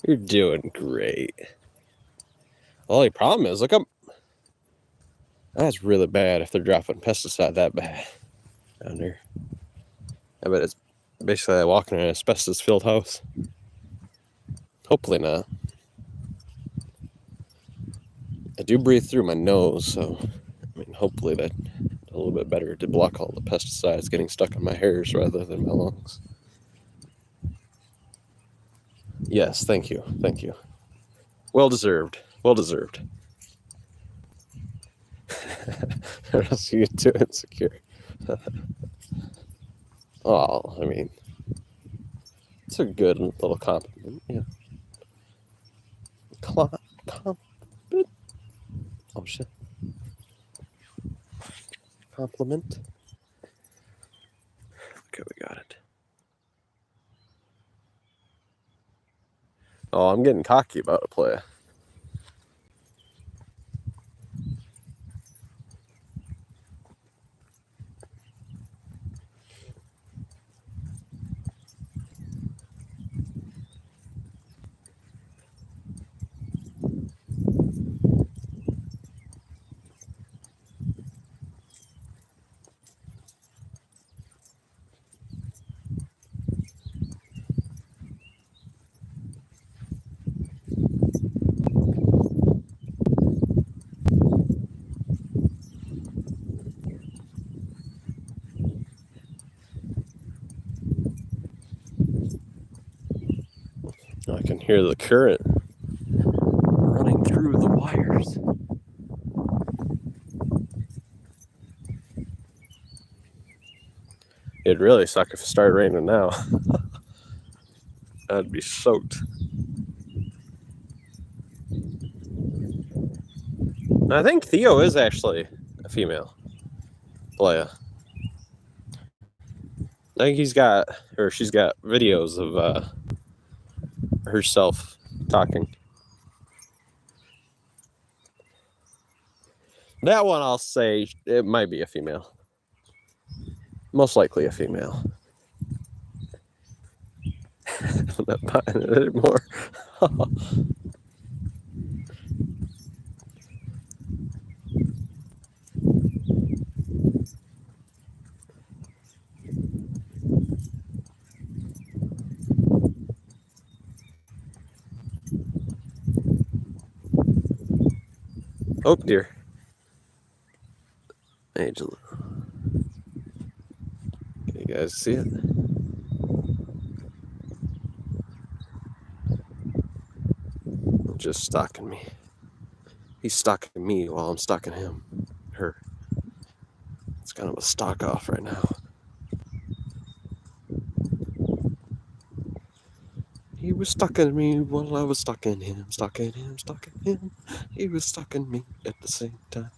[SPEAKER 1] You're doing great. The only problem is, look up. That's really bad if they're dropping pesticide that bad down there. I bet it's basically like walking in an asbestos-filled house. Hopefully not. I do breathe through my nose, so I mean, hopefully that's a little bit better to block all the pesticides getting stuck in my hairs rather than my lungs. Yes, thank you. Thank you. Well deserved. Well deserved. What else are you too insecure? Oh, I mean, it's a good little compliment. Yeah. Compliment? Oh, shit. Compliment? Okay, we got it. Oh, I'm getting cocky about a play. can hear the current running through the wires. It'd really suck if it started raining now. I'd be soaked. I think Theo is actually a female. Leia. I think she's got videos of herself talking. That one I'll say it might be a female. Most likely a female. I'm not buying it anymore. Oh dear. Angela. Can you guys see it? Just stalking me. He's stalking me while I'm stalking him. Her. It's kind of a stalk off right now. He was stalking me while I was stalking him, stalking him, stalking him. He was stalking me at the same time.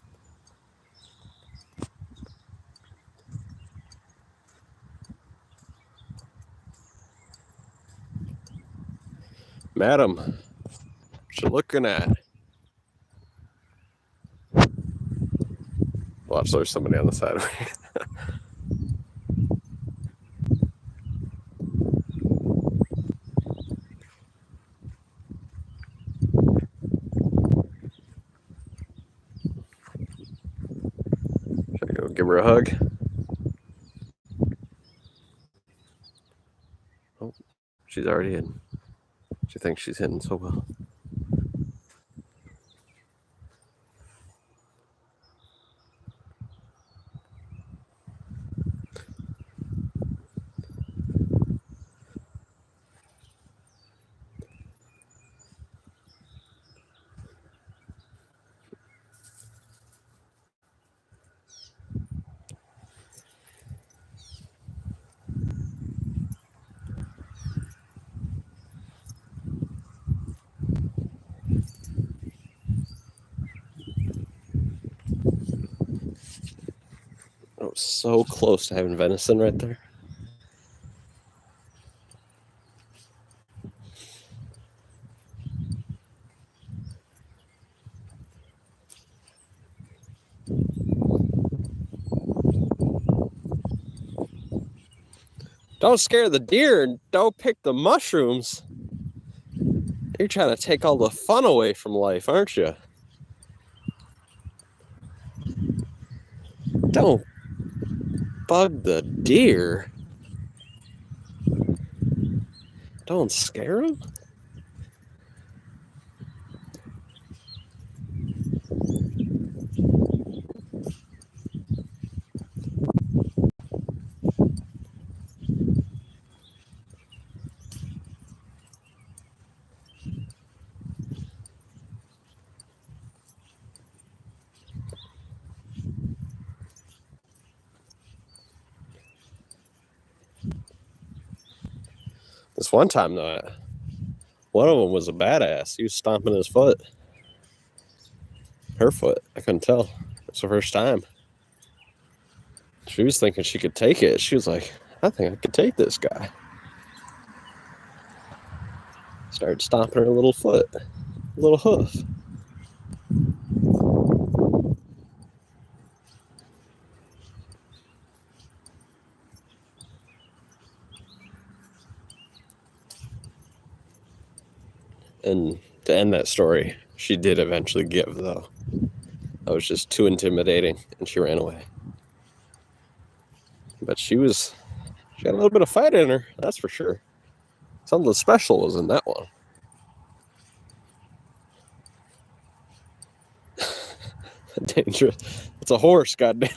[SPEAKER 1] Madam, what you looking at? Watch, there's somebody on the side of me. Should I go give her a hug? Oh, she's already in. She thinks she's hidden so well. I was so close to having venison right there. Don't scare the deer and don't pick the mushrooms. You're trying to take all the fun away from life, aren't you? Don't bug the deer. Don't scare them. This one time, though, one of them was a badass. He was stomping his foot. Her foot. I couldn't tell. It's the first time. She was thinking she could take it. She was like, I think I could take this guy. Started stomping her little foot. Little hoof. And to end that story, she did eventually give, though. I was just too intimidating, and she ran away. But she got a little bit of fight in her, that's for sure. Something special was in that one. Dangerous. It's a horse, goddamn.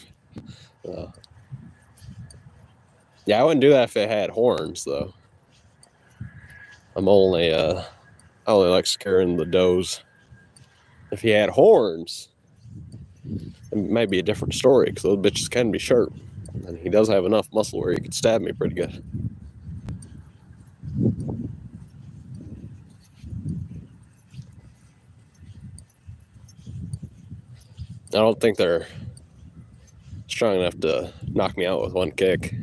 [SPEAKER 1] Yeah, I wouldn't do that if it had horns, though. I'm only I only like scaring the does. If he had horns, it might be a different story because those bitches can be sharp. And he does have enough muscle where he could stab me pretty good. I don't think they're strong enough to knock me out with one kick.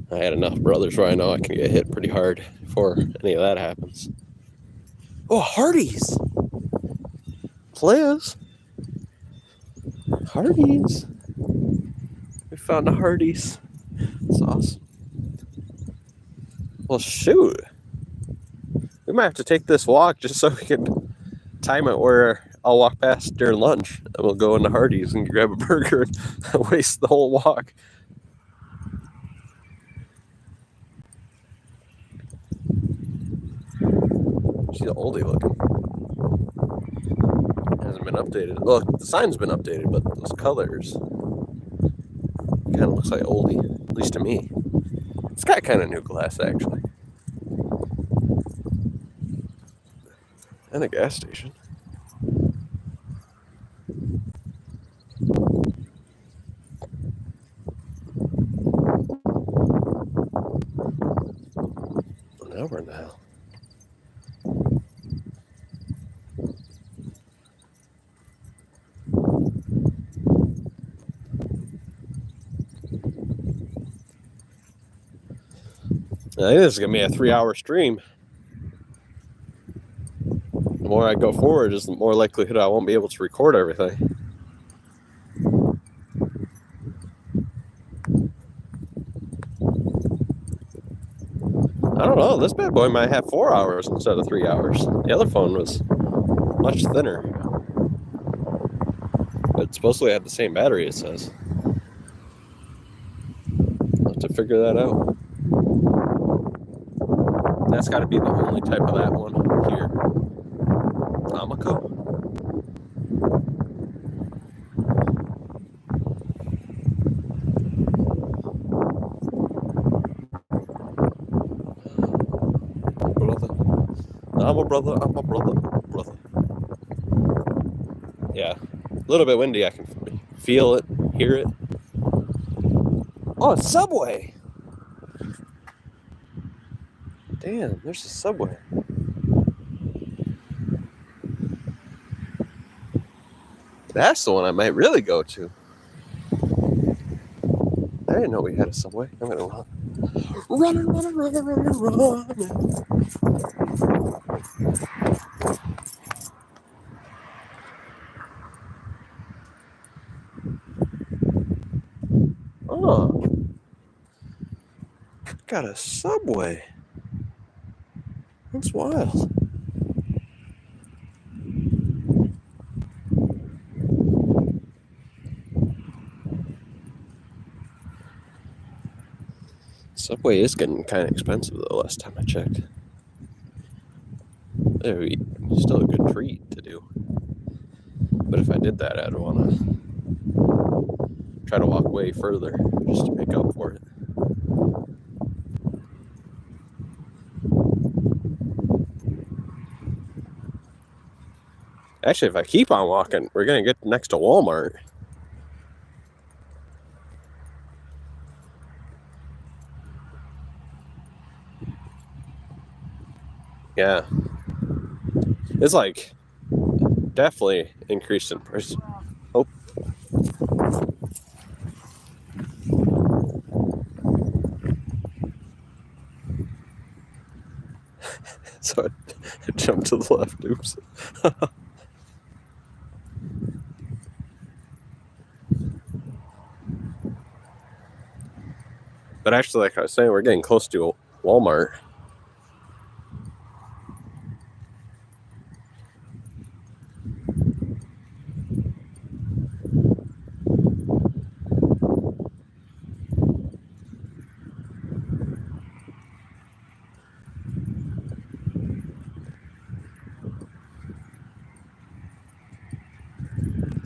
[SPEAKER 1] I had enough brothers where I know I can get hit pretty hard before any of that happens. Oh, Hardee's! Players! Hardee's! We found a Hardee's. That's awesome. Well, shoot. We might have to take this walk just so we can time it where I'll walk past during lunch and we'll go into Hardee's and grab a burger and waste the whole walk. She's oldie looking. Hasn't been updated. Well, the sign's been updated, but those colors kind of looks like oldie, at least to me. It's got kind of new glass, actually. And a gas station. Now we're in the hell. I think this is going to be a 3-hour stream. The more I go forward, is the more likelihood I won't be able to record everything. I don't know. This bad boy might have 4 hours instead of 3 hours. The other phone was much thinner. But supposedly had the same battery, it says. I'll have to figure that out. That's got to be the only type of that one here. Amico? I'm a brother. Yeah, a little bit windy. I can feel it, hear it. Oh, it's Subway. Damn, there's a Subway. That's the one I might really go to. I didn't know we had a Subway. I'm gonna run. Run. Oh, got a Subway. That's wild. Subway is getting kind of expensive though. Last time I checked, it would be still a good treat to do. But if I did that, I'd want to try to walk way further just to make up for it. Actually, if I keep on walking, we're gonna get next to Walmart. Yeah, it's like definitely increased in price. Oh. So I jumped to the left. Oops. But actually, like I was saying, we're getting close to Walmart.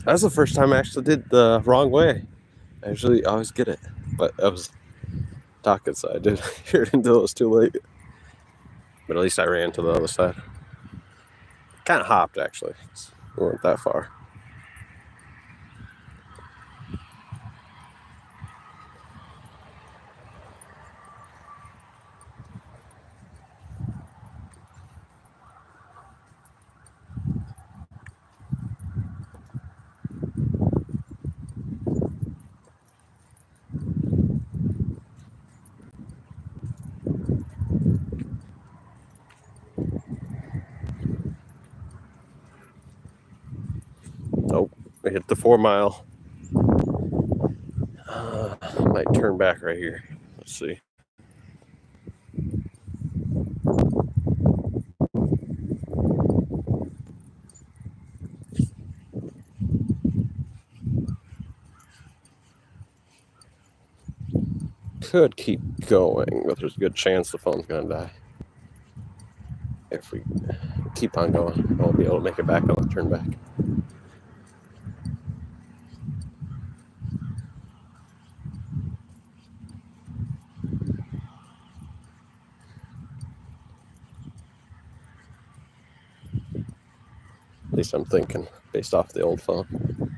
[SPEAKER 1] That's the first time I actually did the wrong way. I usually always get it, but I was talking, so I didn't hear it until it was too late. But at least I ran to the other side. Kind of hopped, actually. We weren't that far. Nope. We hit the 4 mile. Might turn back right here. Let's see. Could keep going, but there's a good chance the phone's gonna die. If we keep on going, I'll be able to make it back on the turn back. At least I'm thinking, based off the old phone.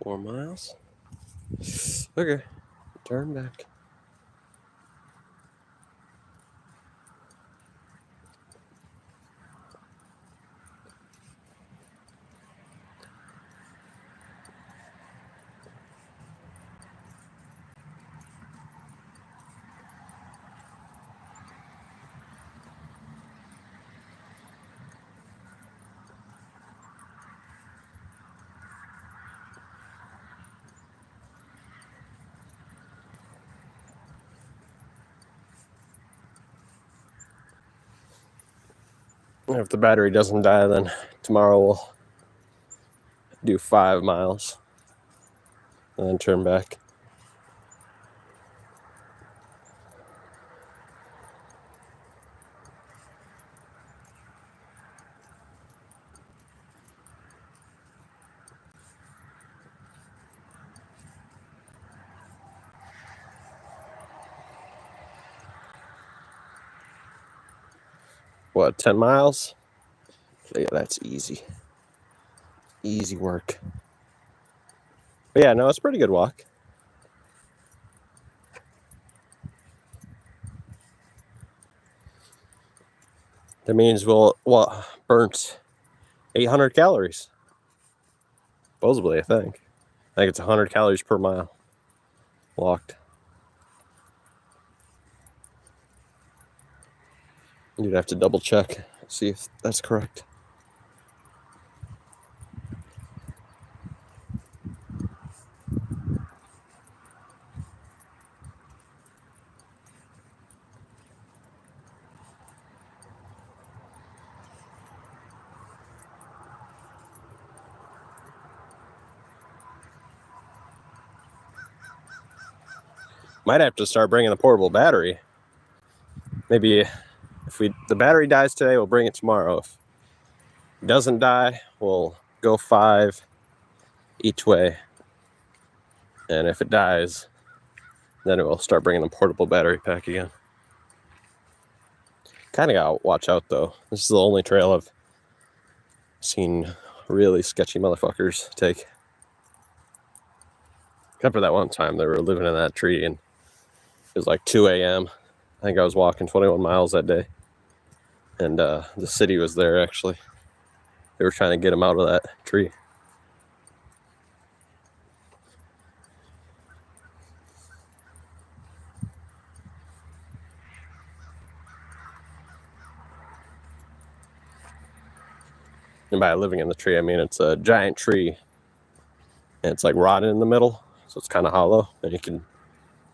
[SPEAKER 1] Four miles. Okay, turn back. If the battery doesn't die, then tomorrow we'll do 5 miles and then turn back. What, 10 miles? Yeah, that's easy. Easy work. But yeah, no, it's a pretty good walk. That means we'll burnt 800 calories. Supposedly, I think it's 100 calories per mile walked. You'd have to double check, see if that's correct. Might have to start bringing the portable battery. Maybe if the battery dies today, we'll bring it tomorrow. If it doesn't die, we'll go 5 each way. And if it dies, then it will start bringing the portable battery pack again. Kind of gotta watch out though. This is the only trail I've seen really sketchy motherfuckers take. Except for that one time they were living in that tree and it was like 2 a.m. I think I was walking 21 miles that day. And the city was there actually. They were trying to get him out of that tree. And by living in the tree, I mean it's a giant tree. And it's like rotted in the middle. So it's kind of hollow. And you can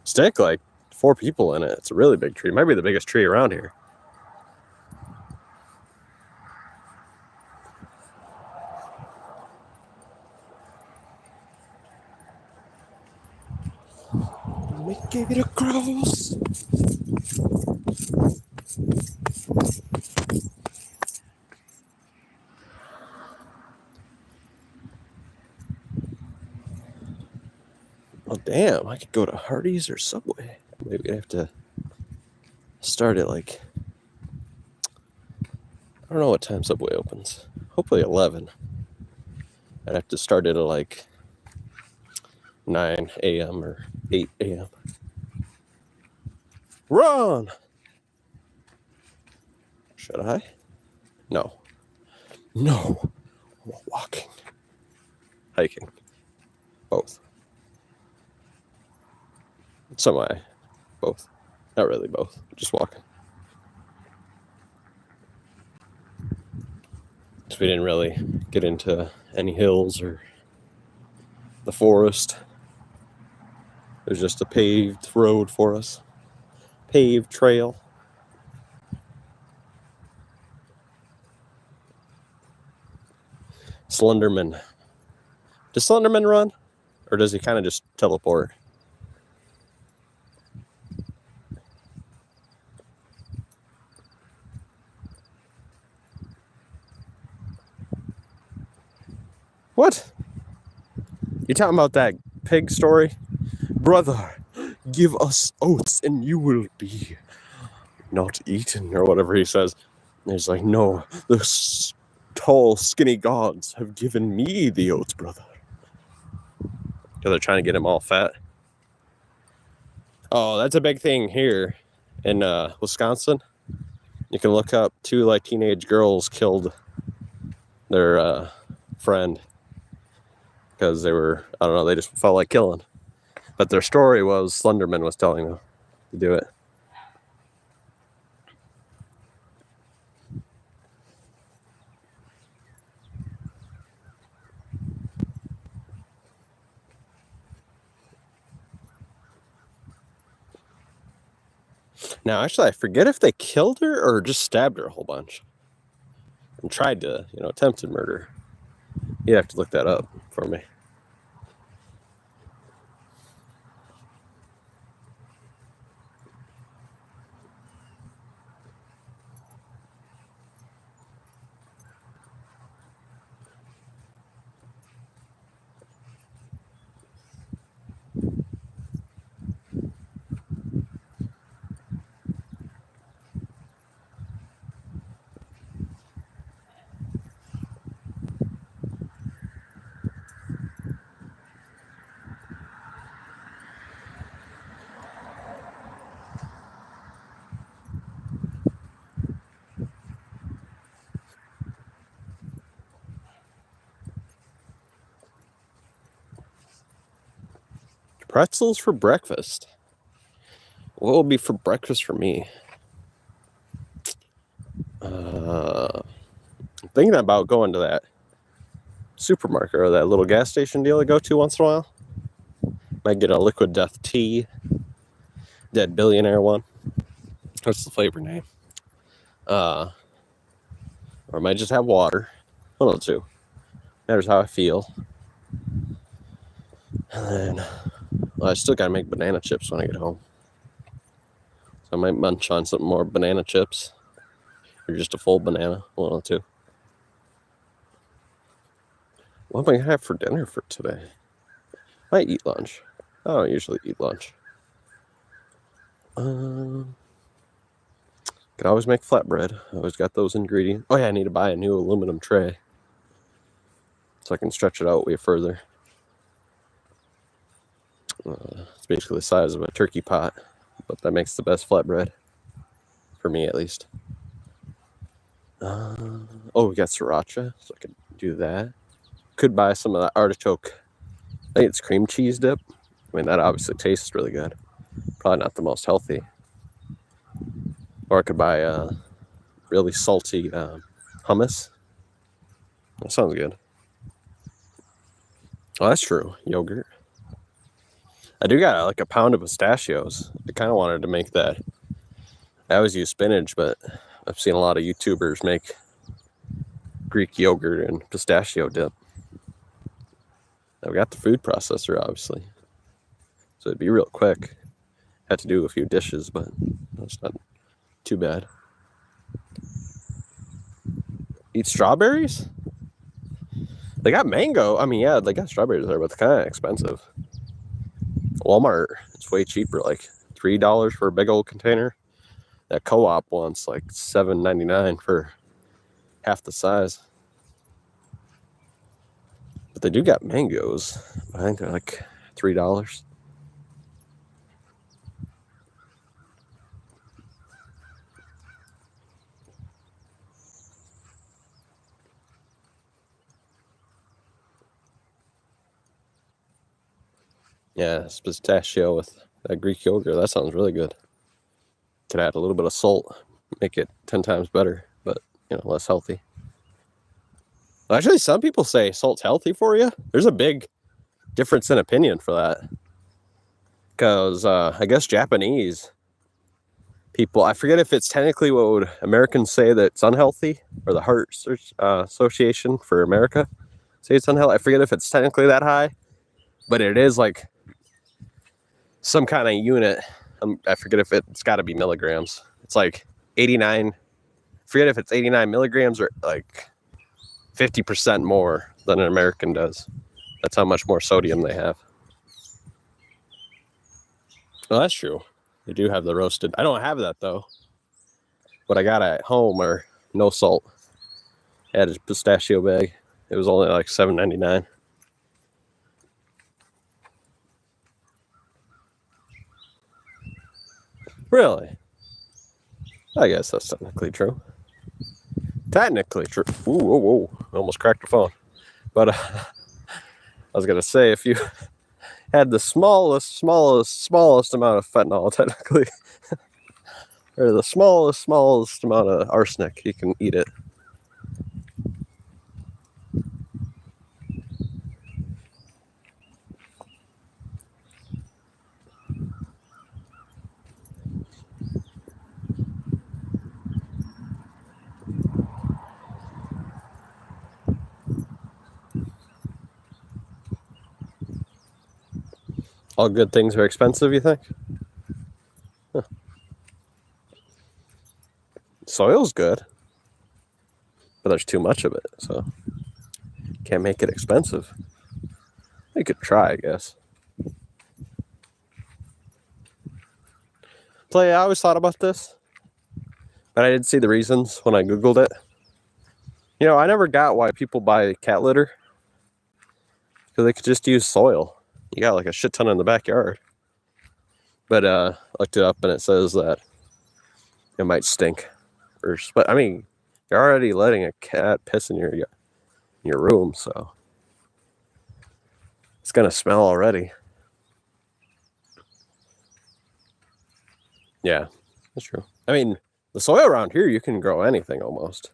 [SPEAKER 1] stick like 4 people in it. It's a really big tree. It might be the biggest tree around here. Make it across. Damn, I could go to Hardee's or Subway. Maybe we have to start at like, I don't know what time Subway opens. Hopefully 11. I'd have to start it at like 9 a.m. or 8 a.m. Run! Should I? No. No. Walking. Hiking. Both. Semi. Both. Not really both. Just walking. So we didn't really get into any hills or the forest. It was just a paved road for us. Paved trail. Slenderman. Does Slenderman run? Or does he kind of just teleport? What? You talking about that pig story? Brother, give us oats and you will be not eaten, or whatever he says. And he's like, no, the tall, skinny gods have given me the oats, brother. Because they're trying to get him all fat. Oh, that's a big thing here in Wisconsin. You can look up 2 like teenage girls killed their friend because they were, I don't know, they just felt like killing. But their story was Slenderman was telling them to do it. Now, actually, I forget if they killed her or just stabbed her a whole bunch and tried to, attempted murder. You'd have to look that up for me. Pretzels for breakfast. What will be for breakfast for me? I'm thinking about going to that supermarket or that little gas station deal I go to once in a while. Might get a Liquid Death tea. Dead Billionaire one. What's the flavor name? Or I might just have water. One of the two. Matters how I feel. And then, I still gotta make banana chips when I get home. So I might munch on some more banana chips. Or just a full banana. One of the two. What am I gonna have for dinner for today? I might eat lunch. I don't usually eat lunch. Could always make flatbread. I always got those ingredients. Oh yeah, I need to buy a new aluminum tray so I can stretch it out way further. It's basically the size of a turkey pot, but that makes the best flatbread for me, at least. Oh, we got sriracha, so I could do that. Could buy some of that artichoke. I think it's cream cheese dip. I mean, that obviously tastes really good. Probably not the most healthy. Or I could buy really salty hummus. That sounds good. Oh, that's true. Yogurt. I do got like a pound of pistachios. I kind of wanted to make that. I always use spinach, but I've seen a lot of YouTubers make Greek yogurt and pistachio dip. I've got the food processor, obviously. So it'd be real quick. Had to do a few dishes, but that's not too bad. Eat strawberries? They got mango. I mean, yeah, they got strawberries there, but they're kind of expensive. Walmart, it's way cheaper, like $3 for a big old container. That co-op one's like $7.99 for half the size. But they do got mangoes. I think they're like $3. Yeah, it's pistachio with that Greek yogurt. That sounds really good. Could add a little bit of salt, make it 10 times better, but less healthy. Actually, some people say salt's healthy for you. There's a big difference in opinion for that. Because I guess Japanese people, I forget if it's technically what would Americans say that it's unhealthy, or the Heart Association for America say it's unhealthy. I forget if it's technically that high, but it is like some kind of unit. I forget if it's got to be milligrams. It's like 89. Forget if it's 89 milligrams or like 50% more than an American does. That's how much more sodium they have. Well, that's true. They do have the roasted. I don't have that though. What I got at home are no salt. I had a pistachio bag. It was only like $7.99. Really? I guess that's technically true. Technically true. Ooh, whoa, whoa. Almost cracked the phone. But I was going to say, if you had the smallest amount of fentanyl, technically, or the smallest amount of arsenic, you can eat it. All good things are expensive, you think? Huh. Soil's good, but there's too much of it, so can't make it expensive. You could try, I guess. I always thought about this, but I didn't see the reasons when I Googled it. I never got why people buy cat litter, because they could just use soil. You got like a shit ton in the backyard. But I looked it up and it says that it might stink first. But I mean, you're already letting a cat piss in your room, so it's gonna smell already. Yeah, that's true. I mean, the soil around here, you can grow anything almost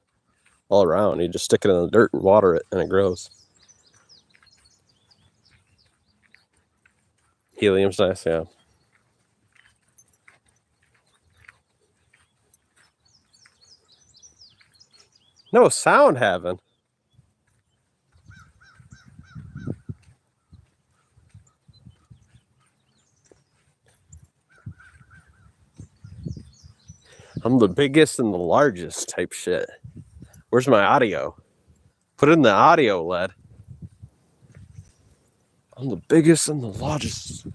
[SPEAKER 1] all around. You just stick it in the dirt and water it, and it grows. Helium's nice, yeah. No sound having. I'm the biggest and the largest type shit. Where's my audio? Put in the audio, lad. I'm the biggest and the largest.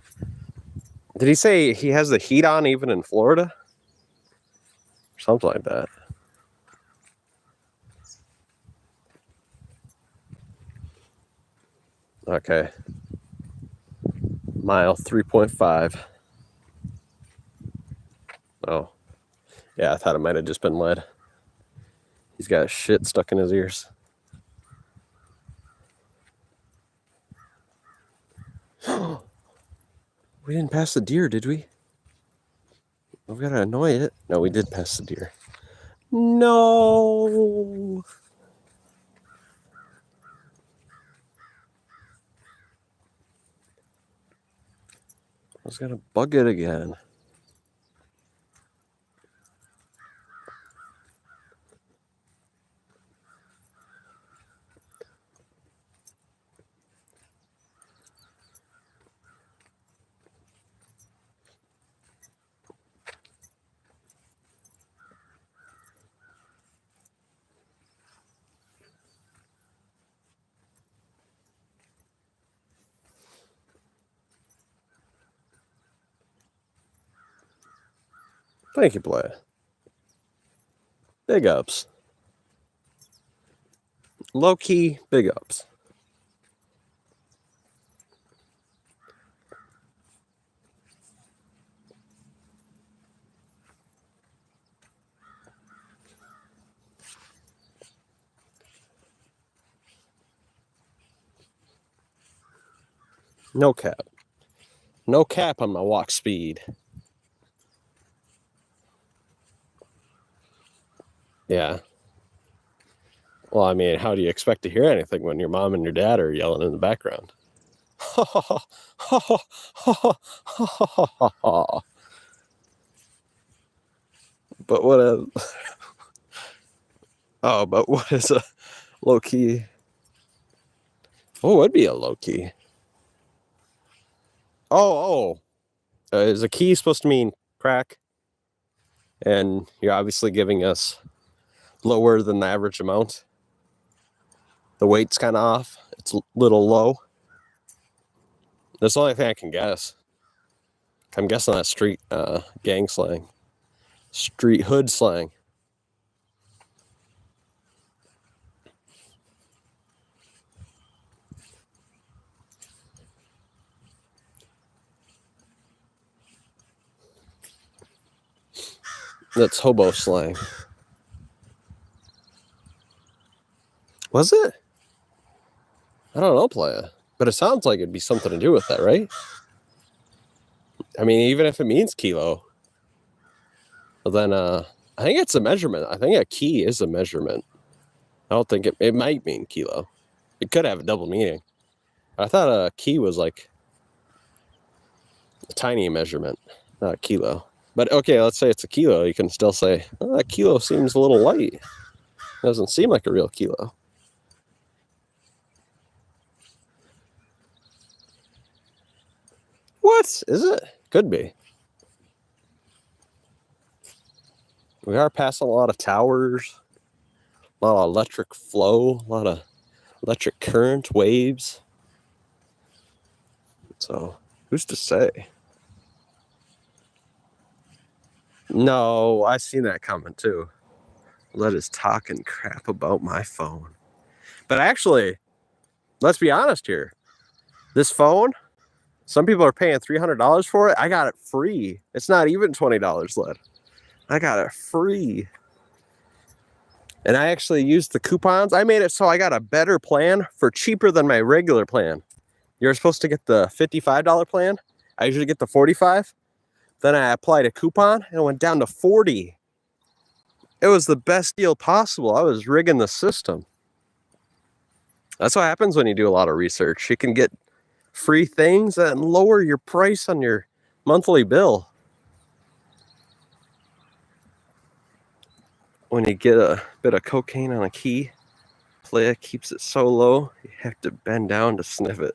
[SPEAKER 1] Did he say he has the heat on even in Florida? Something like that. Okay. Mile 3.5. Oh. Yeah, I thought it might have just been lead. He's got shit stuck in his ears. We didn't pass the deer, did we? We've got to annoy it. No, we did pass the deer. No. I was going to bug it again. Thank you, Blair. Big ups. Low key, big ups. No cap. No cap on my walk speed. Yeah. Well, I mean, how do you expect to hear anything when your mom and your dad are yelling in the background? But what a but what is a low key? What would be a low key? Is a key supposed to mean crack? And you're obviously giving us lower than the average amount. The weight's kind of off. It's a little low. That's the only thing I can guess. I'm guessing that street gang slang. Street hood slang. That's hobo slang. Was it? I don't know, playa. But it sounds like it'd be something to do with that, right? I mean, even if it means kilo, well then I think it's a measurement. I think a key is a measurement. I don't think it might mean kilo. It could have a double meaning. I thought a key was like a tiny measurement, not a kilo. But okay, let's say it's a kilo. You can still say, oh, that kilo seems a little light. It doesn't seem like a real kilo. What? Is it? Could be. We are passing a lot of towers, a lot of electric flow, a lot of electric current waves. So, who's to say? No, I've seen that comment too. Let us talking crap about my phone. But actually, let's be honest here. This phone, some people are paying $300 for it. I got it free. It's not even $20 left. I got it free. And I actually used the coupons. I made it so I got a better plan for cheaper than my regular plan. You're supposed to get the $55 plan. I usually get the $45. Then I applied a coupon and it went down to $40. It was the best deal possible. I was rigging the system. That's what happens when you do a lot of research. You can get free things and lower your price on your monthly bill. When you get a bit of cocaine on a key, playa keeps it so low, you have to bend down to sniff it.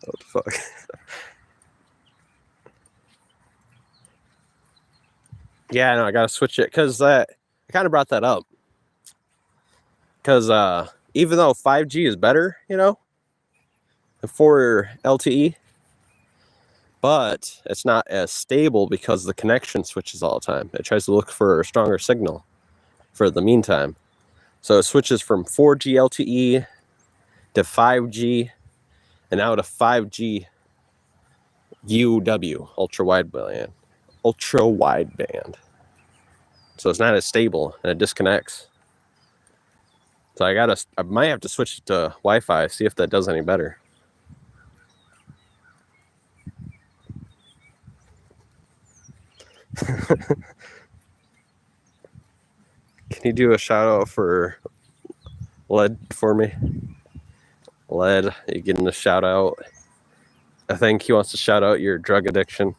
[SPEAKER 1] What the fuck? Yeah, no, I gotta switch it because I kind of brought that up. Because even though 5G is better, for LTE, but it's not as stable because the connection switches all the time. It tries to look for a stronger signal for the meantime. So it switches from 4G LTE to 5G and now to 5G UW, ultra wideband. So it's not as stable and it disconnects. So I might have to switch it to Wi-Fi, see if that does any better. Can you do a shout out for Lead for me? Lead, you getting a shout out? I think he wants to shout out your drug addiction.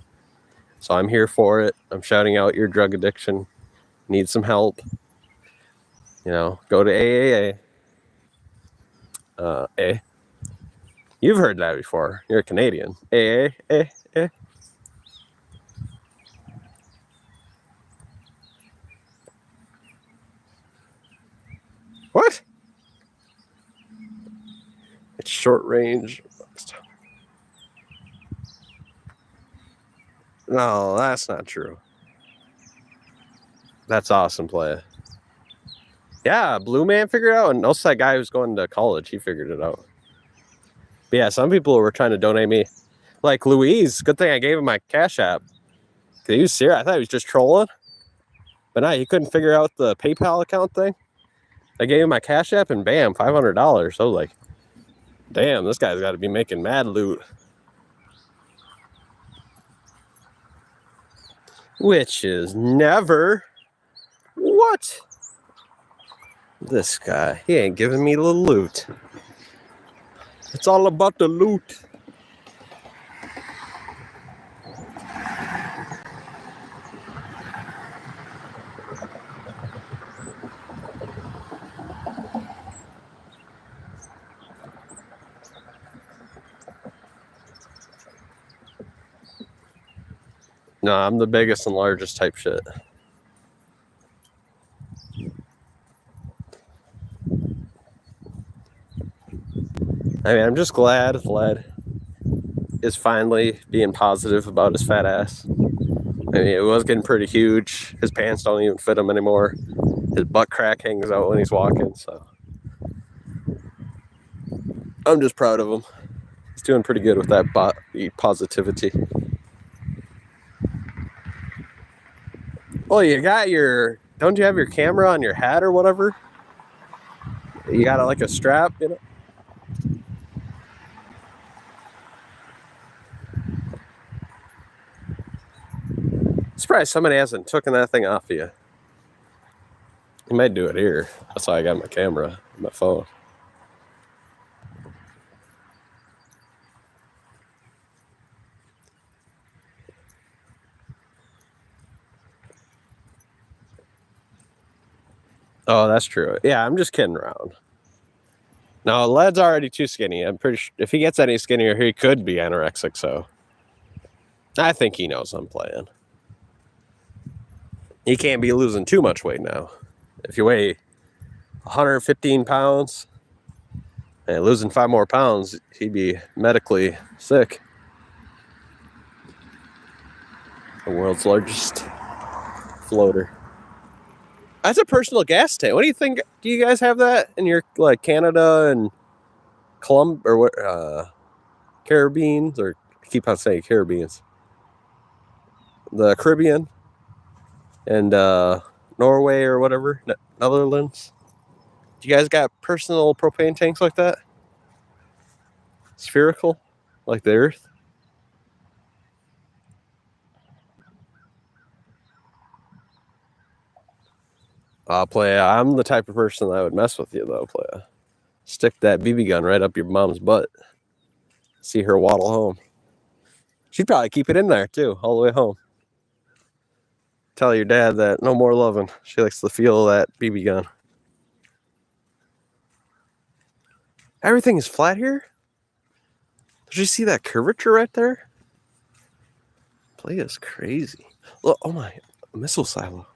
[SPEAKER 1] So I'm here for it. I'm shouting out your drug addiction. Need some help. Go to AAA. A. You've heard that before. You're a Canadian. AA. What? It's short range. No, that's not true. That's awesome play. Yeah, Blue Man figured it out, and also that guy who's going to college, he figured it out. But yeah, some people were trying to donate me. Like Louise, good thing I gave him my Cash App. He was serious. I thought he was just trolling. But no, he couldn't figure out the PayPal account thing. I gave him my Cash App, and bam, $500. I was like, damn, this guy's got to be making mad loot. Which is never. What? This guy, he ain't giving me the loot. It's all about the loot. No, I'm the biggest and largest type shit. I mean, I'm just glad Vlad is finally being positive about his fat ass. I mean, it was getting pretty huge. His pants don't even fit him anymore. His butt crack hangs out when he's walking, so I'm just proud of him. He's doing pretty good with that body positivity. Well, you got your... Don't you have your camera on your hat or whatever? You got like a strap, you know? Surprised somebody hasn't taken that thing off of you. You might do it here. That's why I got my camera, my phone. Oh, that's true. Yeah, I'm just kidding around. No, Led's already too skinny. I'm pretty sure if he gets any skinnier, he could be anorexic. So I think he knows I'm playing. He can't be losing too much weight now. If you weigh 115 pounds and losing 5 more pounds, he'd be medically sick. The world's largest floater. That's a personal gas tank. What do you think? Do you guys have that in your like Canada and Columbia or what? Caribbeans, or I keep on saying Caribbeans. The Caribbean and Norway or whatever, Netherlands. Do you guys got personal propane tanks like that? Spherical, like the Earth? Playa, I'm the type of person that would mess with you, though, Playa. Stick that BB gun right up your mom's butt. See her waddle home. She'd probably keep it in there, too, all the way home. Tell your dad that no more loving. She likes the feel of that BB gun. Everything is flat here? Did you see that curvature right there? Playa's crazy. Look, oh my, missile silo.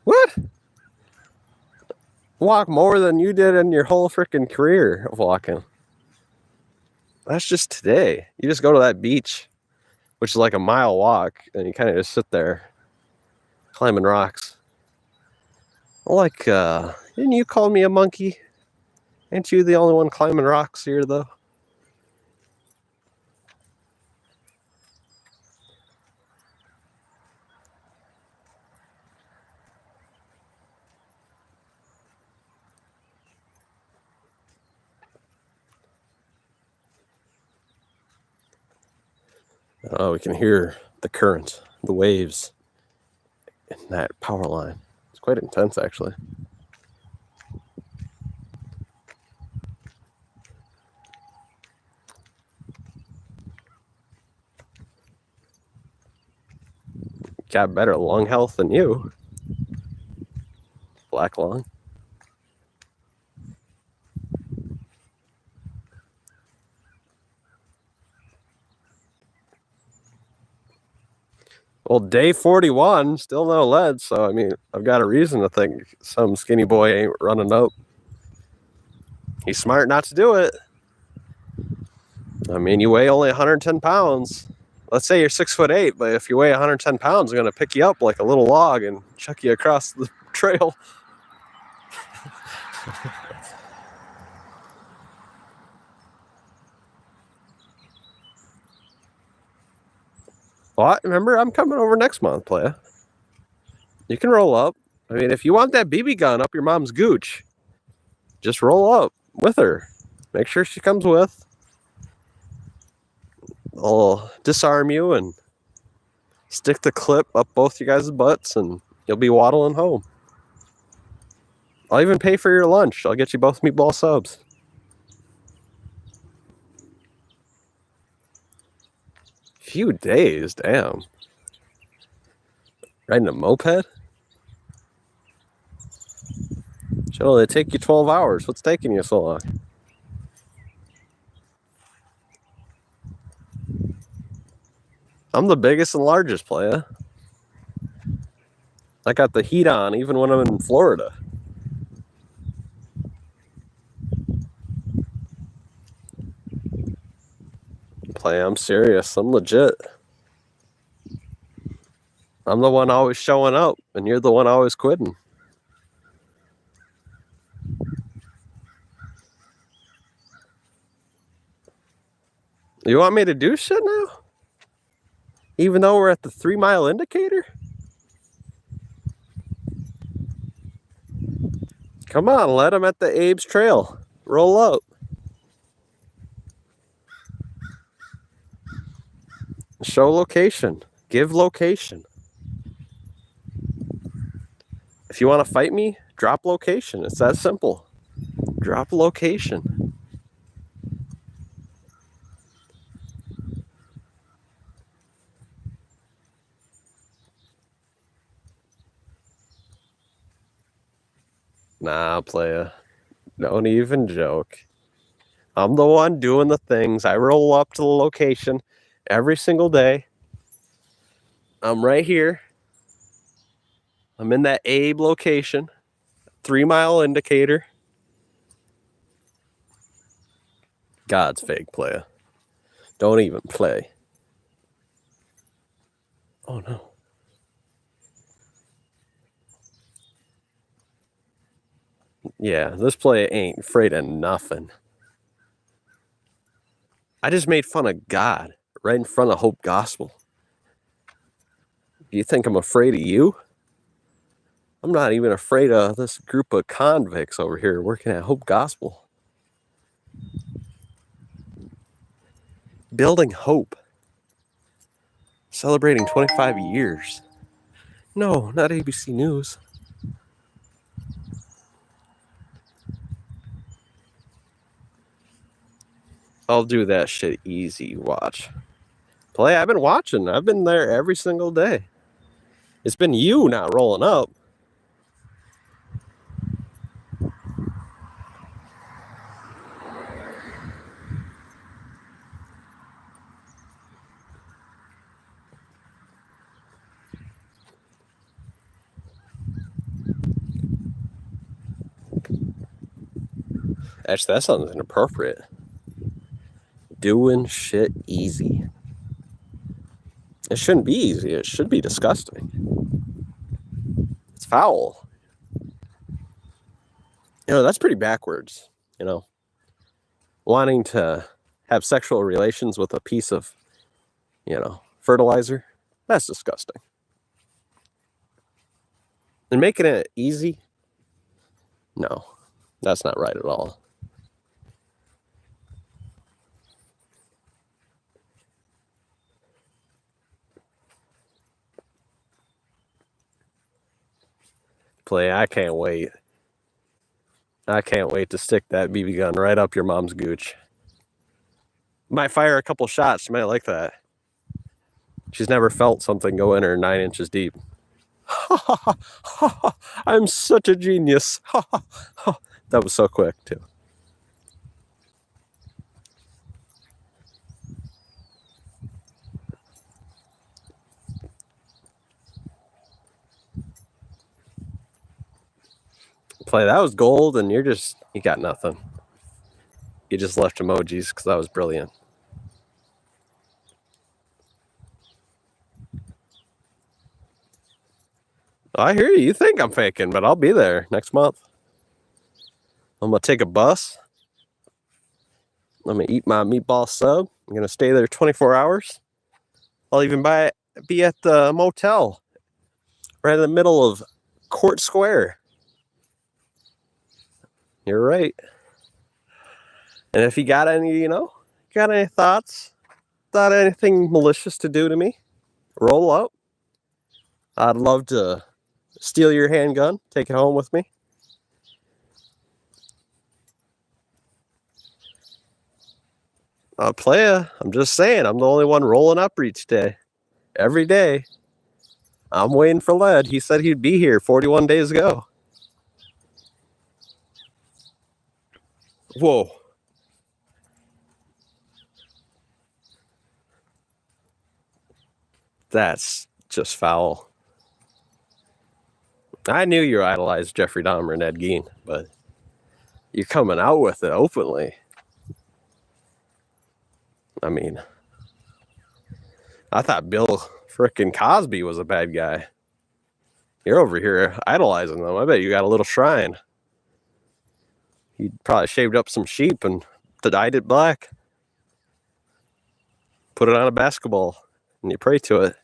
[SPEAKER 1] What? Walk more than you did in your whole freaking career of walking. That's just today. You just go to that beach, which is like a mile walk, and you kind of just sit there climbing rocks. Like, didn't you call me a monkey? Ain't you the only one climbing rocks here, though? Oh, we can hear the current, the waves in that power line. It's quite intense, actually. Got better lung health than you. Black lung. Well, day 41, still no lead, so I mean, I've got a reason to think some skinny boy ain't running up. He's smart not to do it. I mean, you weigh only 110 pounds. Let's say you're 6'8", but if you weigh 110 pounds, they're going to pick you up like a little log and chuck you across the trail. Well, remember, I'm coming over next month, playa. You can roll up. I mean, if you want that BB gun up your mom's gooch, just roll up with her. Make sure she comes with. I'll disarm you and stick the clip up both you guys' butts, and you'll be waddling home. I'll even pay for your lunch. I'll get you both meatball subs. Few days, damn. Riding a moped? Should only take you 12 hours. What's taking you so long? I'm the biggest and largest, playa. I got the heat on even when I'm in Florida. Playa, I'm serious. I'm legit. I'm the one always showing up, and you're the one always quitting. You want me to do shit now? Even though we're at the 3-mile indicator? Come on, let him at the Abe's Trail. Roll up. Show location. Give location. If you want to fight me, drop location. It's that simple. Drop location. Nah, playa. Don't even joke. I'm the one doing the things. I roll up to the location every single day. I'm right here. I'm in that Abe location. 3-mile indicator. God's fake, playa. Don't even play. Oh, no. Yeah, this playa ain't afraid of nothing. I just made fun of God right in front of Hope Gospel. You think I'm afraid of you? I'm not even afraid of this group of convicts over here working at Hope Gospel. Building hope. Celebrating 25 years. No, not ABC News. I'll do that shit easy. Watch. Play, I've been watching. I've been there every single day. It's been you not rolling up. Actually, that sounds inappropriate. Doing shit easy. It shouldn't be easy. It should be disgusting. It's foul. That's pretty backwards, Wanting to have sexual relations with a piece of, fertilizer. That's disgusting. And making it easy? No, that's not right at all. Play, I can't wait. I can't wait to stick that BB gun right up your mom's gooch. Might fire a couple shots. She might like that. She's never felt something go in her 9 inches deep. I'm such a genius. That was so quick, too. Play, that was gold, and you got nothing. He just left emojis because that was brilliant. I hear you. You think I'm faking, but I'll be there next month. I'm going to take a bus. I'm going to eat my meatball sub. I'm going to stay there 24 hours. I'll even be at the motel right in the middle of Court Square. You're right. And if you got any, got any thoughts, thought anything malicious to do to me, roll up. I'd love to steal your handgun, take it home with me. Playa, I'm just saying, I'm the only one rolling up each day. Every day. I'm waiting for Led. He said he'd be here 41 days ago. Whoa. That's just foul. I knew you idolized Jeffrey Dahmer and Ed Gein, but you're coming out with it openly. I mean, I thought Bill frickin' Cosby was a bad guy. You're over here idolizing them. I bet you got a little shrine. He probably shaved up some sheep and dyed it black. Put it on a basketball and you pray to it.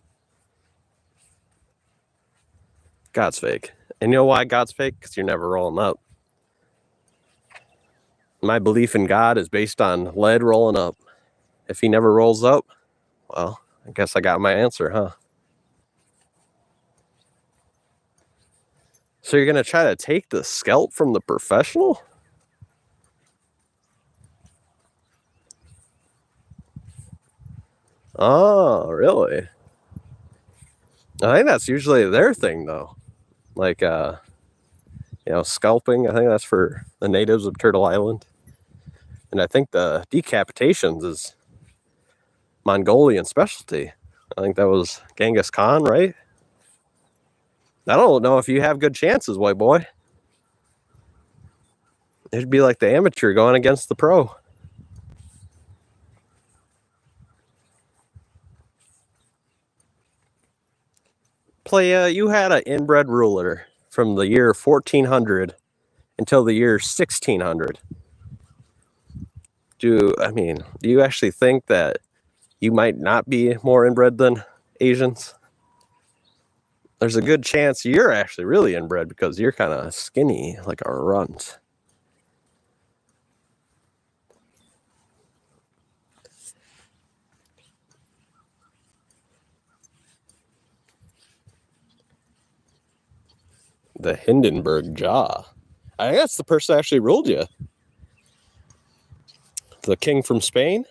[SPEAKER 1] God's fake. And you know why God's fake? Because you're never rolling up. My belief in God is based on Led rolling up. If he never rolls up, well, I guess I got my answer, huh? So you're going to try to take the scalp from the professional? Oh, really? I think that's usually their thing, though. Like, scalping. I think that's for the natives of Turtle Island. And I think the decapitations is Mongolian specialty. I think that was Genghis Khan, right? I don't know if you have good chances, white boy. It'd be like the amateur going against the pro. Playa, you had an inbred ruler from the year 1400 until the year 1600. Do you actually think that you might not be more inbred than Asians? There's a good chance you're actually really inbred because you're kind of skinny, like a runt. The Hindenburg jaw. I guess the person that actually ruled you. The king from Spain?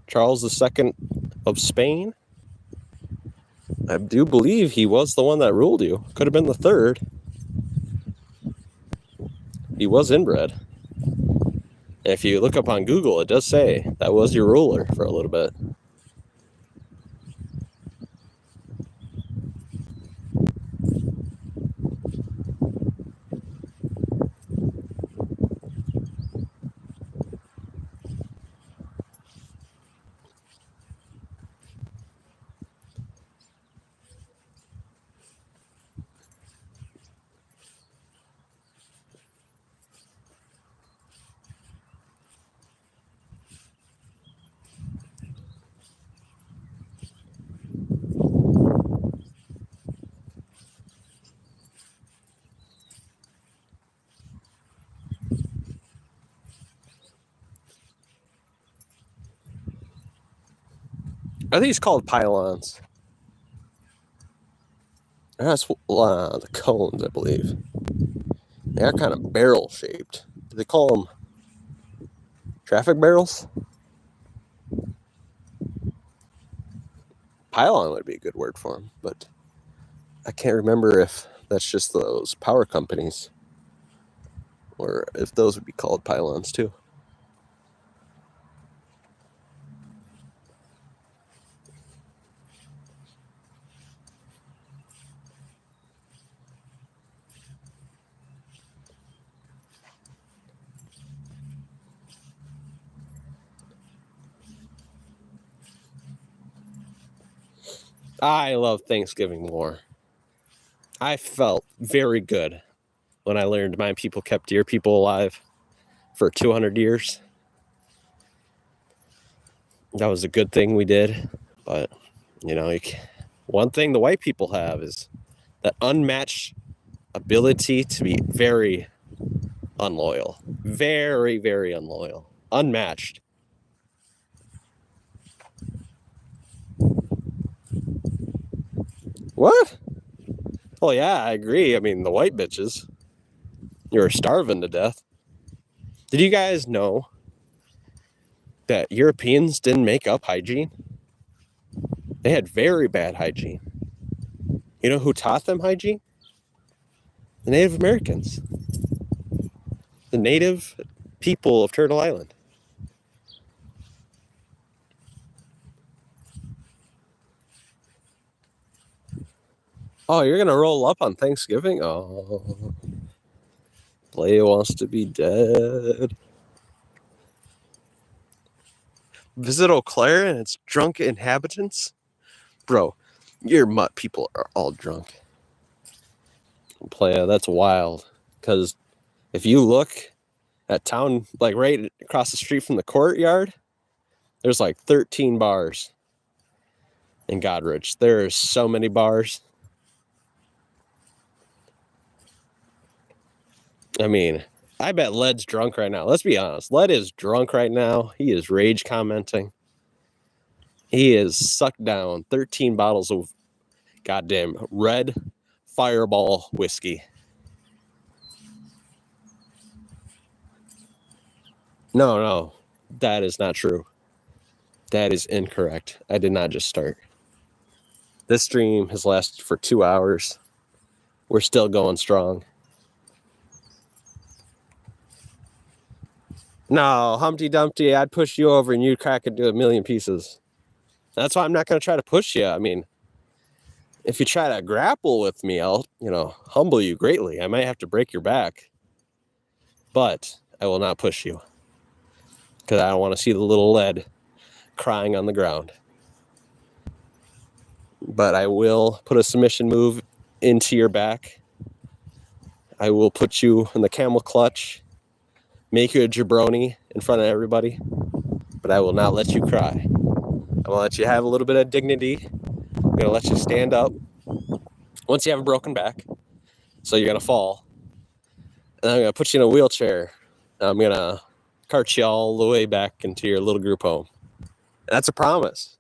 [SPEAKER 1] Charles II of Spain? I do believe he was the one that ruled you. Could have been the third. He was inbred. And if you look up on Google, it does say that was your ruler for a little bit. Are these called pylons? That's the cones, I believe. They are kind of barrel shaped. Do they call them traffic barrels? Pylon would be a good word for them, but I can't remember if that's just those power companies or if those would be called pylons too. I love Thanksgiving more. I felt very good when I learned my people kept your people alive for 200 years. That was a good thing we did. But, one thing the white people have is that unmatched ability to be very unloyal. Very, very unloyal. Unmatched. What? Oh, yeah, I agree. I mean, the white bitches, you were starving to death. Did you guys know that Europeans didn't make up hygiene? They had very bad hygiene. You know who taught them hygiene? The Native Americans. The native people of Turtle Island. Oh, you're going to roll up on Thanksgiving? Oh, Blay wants to be dead. Visit Eau Claire and its drunk inhabitants? Bro, your mutt people are all drunk. Playa, that's wild. Because if you look at town, like right across the street from the courtyard, there's like 13 bars in Godrich. There are so many bars. I mean, I bet Led's drunk right now. Let's be honest. Led is drunk right now. He is rage commenting. He has sucked down 13 bottles of goddamn red Fireball whiskey. No, that is not true. That is incorrect. I did not just start. This stream has lasted for 2 hours. We're still going strong. No, Humpty Dumpty, I'd push you over and you'd crack into a million pieces. That's why I'm not going to try to push you. I mean, if you try to grapple with me, I'll, humble you greatly. I might have to break your back. But I will not push you. Because I don't want to see the little lead crying on the ground. But I will put a submission move into your back. I will put you in the camel clutch. Make you a jabroni in front of everybody. But I will not let you cry. I'm going to let you have a little bit of dignity. I'm going to let you stand up. Once you have a broken back. So you're going to fall. And I'm going to put you in a wheelchair. And I'm going to cart you all the way back into your little group home. And that's a promise.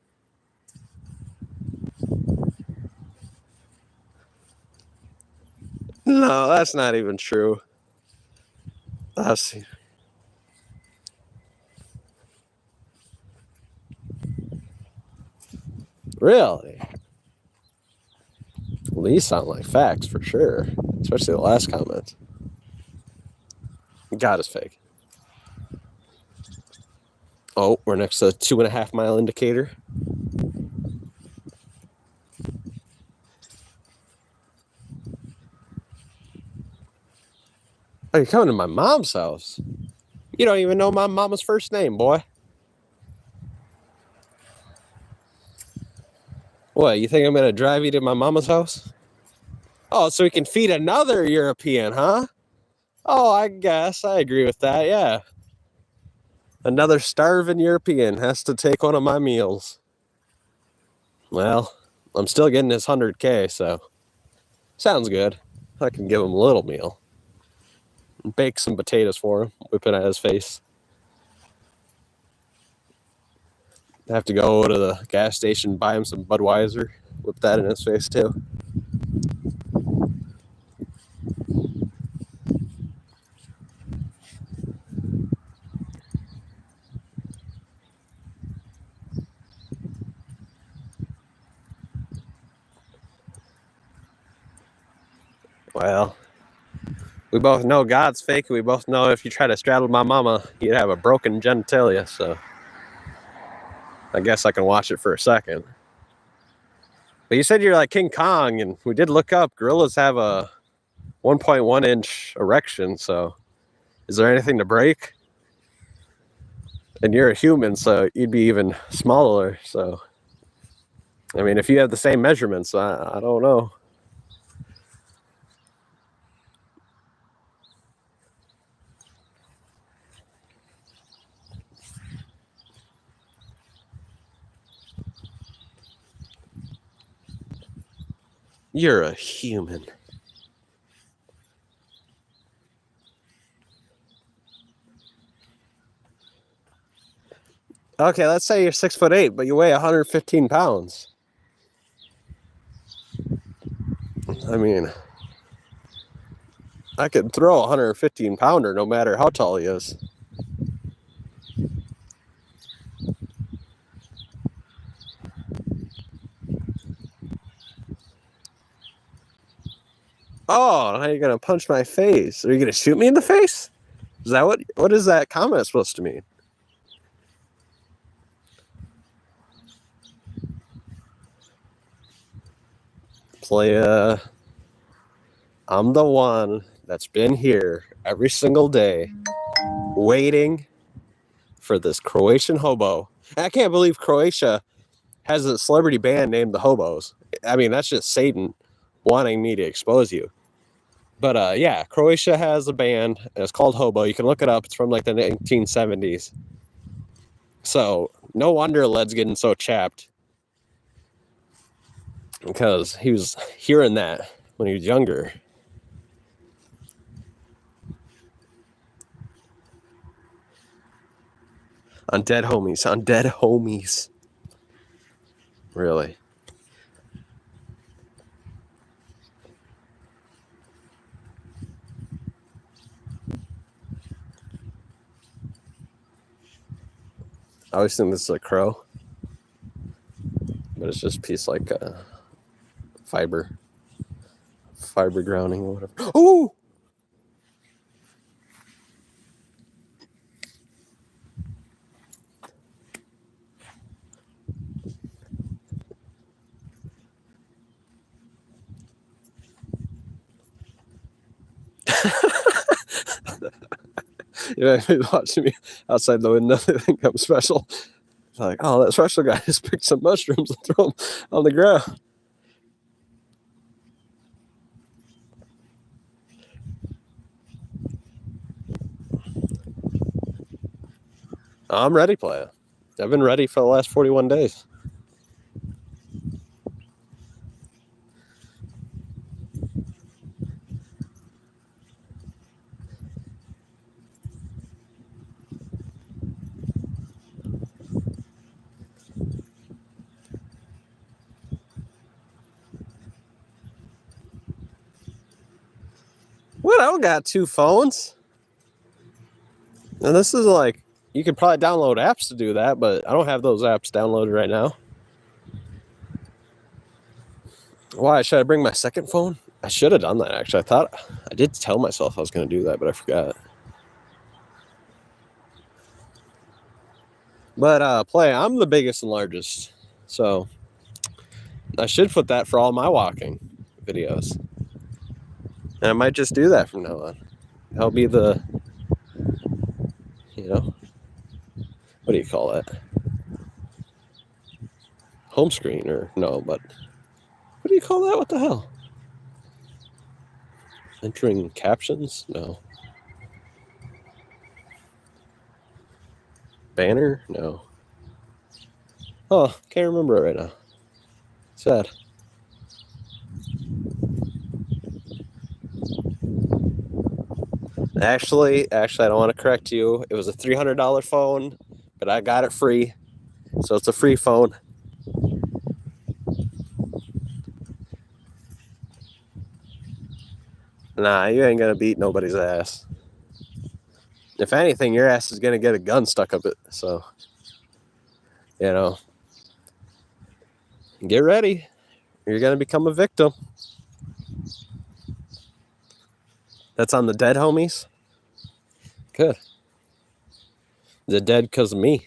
[SPEAKER 1] No, that's not even true. That's... Really? Well, these sound like facts for sure. Especially the last comment. God is fake. Oh, we're next to the 2.5 mile indicator. Oh, you're coming to my mom's house? You don't even know my mama's first name, boy. What, you think I'm going to drive you to my mama's house? Oh, so we can feed another European, huh? Oh, I guess. I agree with that, yeah. Another starving European has to take one of my meals. Well, I'm still getting his 100K, so sounds good. I can give him a little meal. Bake some potatoes for him, whip it at his face. I have to go to the gas station, buy him some Budweiser, whip that in his face too. Well, we both know God's fake, and we both know if you try to straddle my mama, you'd have a broken genitalia, so I guess I can watch it for a second. But you said you're like King Kong, and we did look up. Gorillas have a 1.1 inch erection, so is there anything to break? And you're a human, so you'd be even smaller, so I mean, if you have the same measurements, I don't know. You're a human. Okay, let's say you're 6'8", but you weigh 115 pounds. I mean, I could throw a 115 pounder no matter how tall he is. Oh, now you're gonna punch my face. Are you gonna shoot me in the face? Is that what is that comment supposed to mean? Playa, I'm the one that's been here every single day waiting for this Croatian hobo. And I can't believe Croatia has a celebrity band named the Hobos. I mean, that's just Satan wanting me to expose you. But yeah, Croatia has a band, and it's called Hobo. You can look it up. It's from like the 1970s. So no wonder Led's getting so chapped, because he was hearing that when he was younger. On dead homies. Really. I always think this is a crow, but it's just a piece like fiber grounding or whatever. Oh! You know, watching me outside the window, they think I'm special. Like, oh, that special guy just picked some mushrooms and throw them on the ground. I'm ready, playa. I've been ready for the last 41 days. What? I don't got two phones. And this is like, you could probably download apps to do that, but I don't have those apps downloaded right now. Why? Should I bring my second phone? I should have done that, actually. I did tell myself I was going to do that, but I forgot. But play, I'm the biggest and largest, so I should put that for all my walking videos. And I might just do that from now on. I'll be the, what do you call that? Home screen, or no, but what do you call that? What the hell? Entering captions? No. Banner? No. Oh, can't remember it right now. Sad. Actually, I don't want to correct you. It was a $300 phone, but I got it free. So it's a free phone. Nah, you ain't going to beat nobody's ass. If anything, your ass is going to get a gun stuck up it. So, get ready. You're going to become a victim. That's on the dead homies? Good. They're dead because of me.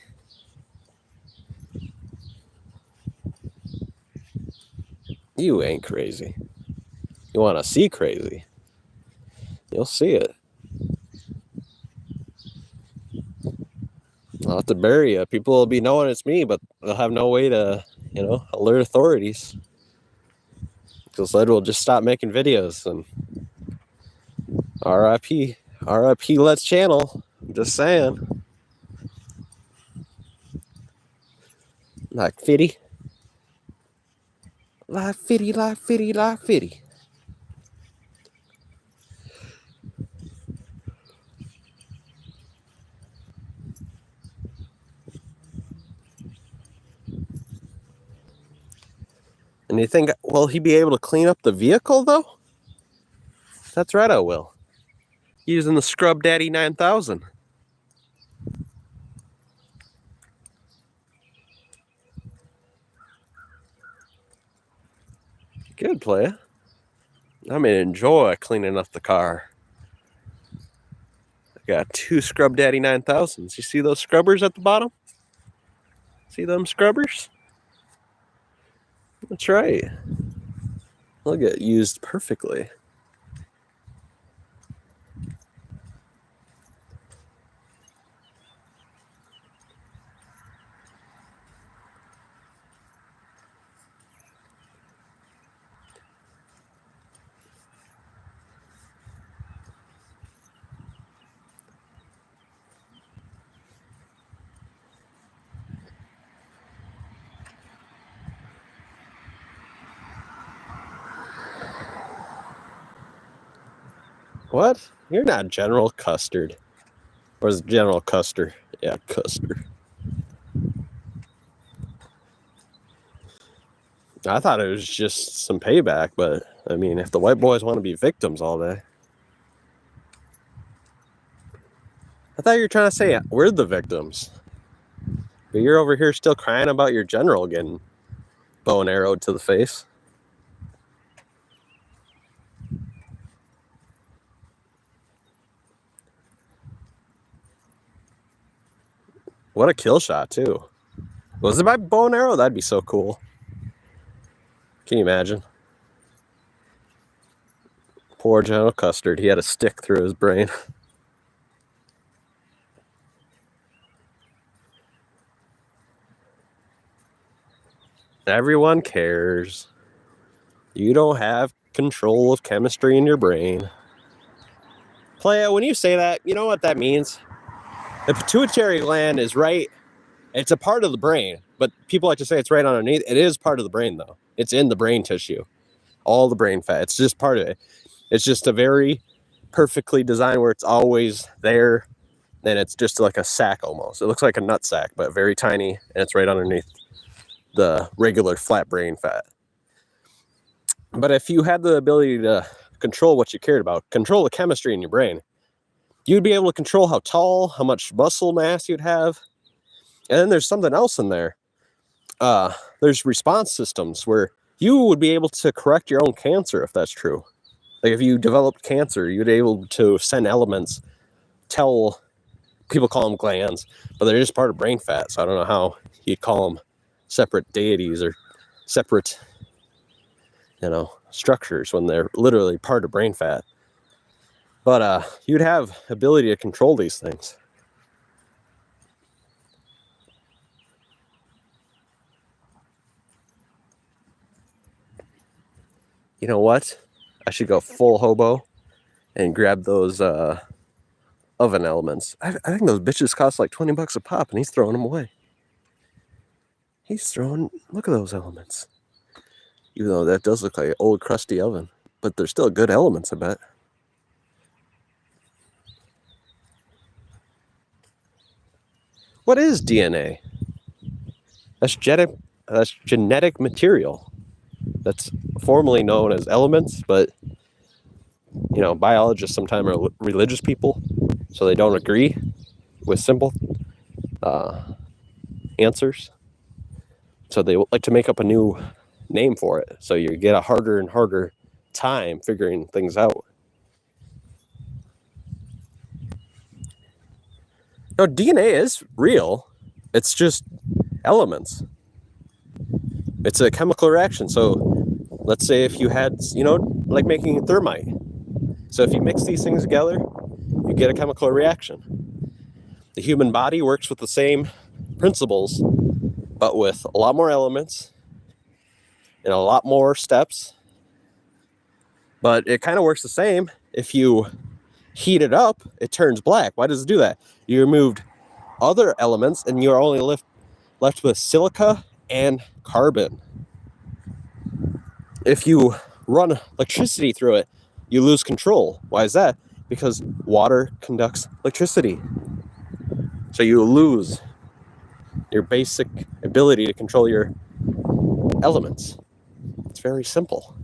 [SPEAKER 1] You ain't crazy. You want to see crazy? You'll see it. I'll have to bury you. People will be knowing it's me, but they'll have no way to alert authorities. Because Led will just stop making videos and RIP Let's channel. I'm just saying. Like Fitty. Like Fitty, like Fitty, like Fitty. And you think, will he be able to clean up the vehicle, though? That's right, I will. Using the Scrub Daddy 9000. Good, player. I mean, enjoy cleaning up the car. I got 2 Scrub Daddy 9000s. You see those scrubbers at the bottom? See them scrubbers? That's right. They'll get used perfectly. What? You're not General Custard. Or is it General Custer? Yeah, Custer. I thought it was just some payback, but I mean, if the white boys want to be victims all day. I thought you were trying to say we're the victims. But you're over here still crying about your general getting bow and arrowed to the face. What a kill shot, too. Was it by bow and arrow? That'd be so cool. Can you imagine? Poor General Custard. He had a stick through his brain. Everyone cares. You don't have control of chemistry in your brain. Playa, when you say that, you know what that means? The pituitary gland is right. It's a part of the brain, but people like to say it's right underneath. It is part of the brain, though. It's in the brain tissue. All the brain fat. It's just part of it. It's just a very perfectly designed where it's always there. And it's just like a sack almost. It looks like a nut sack, but very tiny. And it's right underneath the regular flat brain fat. But if you had the ability to control what you cared about, control the chemistry in your brain, you'd be able to control how tall, how much muscle mass you'd have. And then there's something else in there. There's response systems where you would be able to correct your own cancer if that's true. Like if you developed cancer, you'd be able to send elements, tell, people call them glands, but they're just part of brain fat. So I don't know how you'd call them separate deities or separate, structures when they're literally part of brain fat. But you'd have ability to control these things. You know what? I should go full hobo and grab those oven elements. I think those bitches cost like $20 a pop, and he's throwing them away. Look at those elements. Even though that does look like an old crusty oven, but they're still good elements, I bet. What is DNA? That's genetic material. That's formally known as elements, but biologists sometimes are religious people, so they don't agree with simple answers. So they like to make up a new name for it. So you get a harder and harder time figuring things out. No, DNA is real. It's just elements. It's a chemical reaction. So let's say if you had, like making thermite. So if you mix these things together, you get a chemical reaction. The human body works with the same principles, but with a lot more elements and a lot more steps. But it kind of works the same. If you heat it up, it turns black. Why does it do that? You removed other elements and you're only left with silica and carbon. If you run electricity through it, you lose control. Why is that? Because water conducts electricity. So you lose your basic ability to control your elements. It's very simple.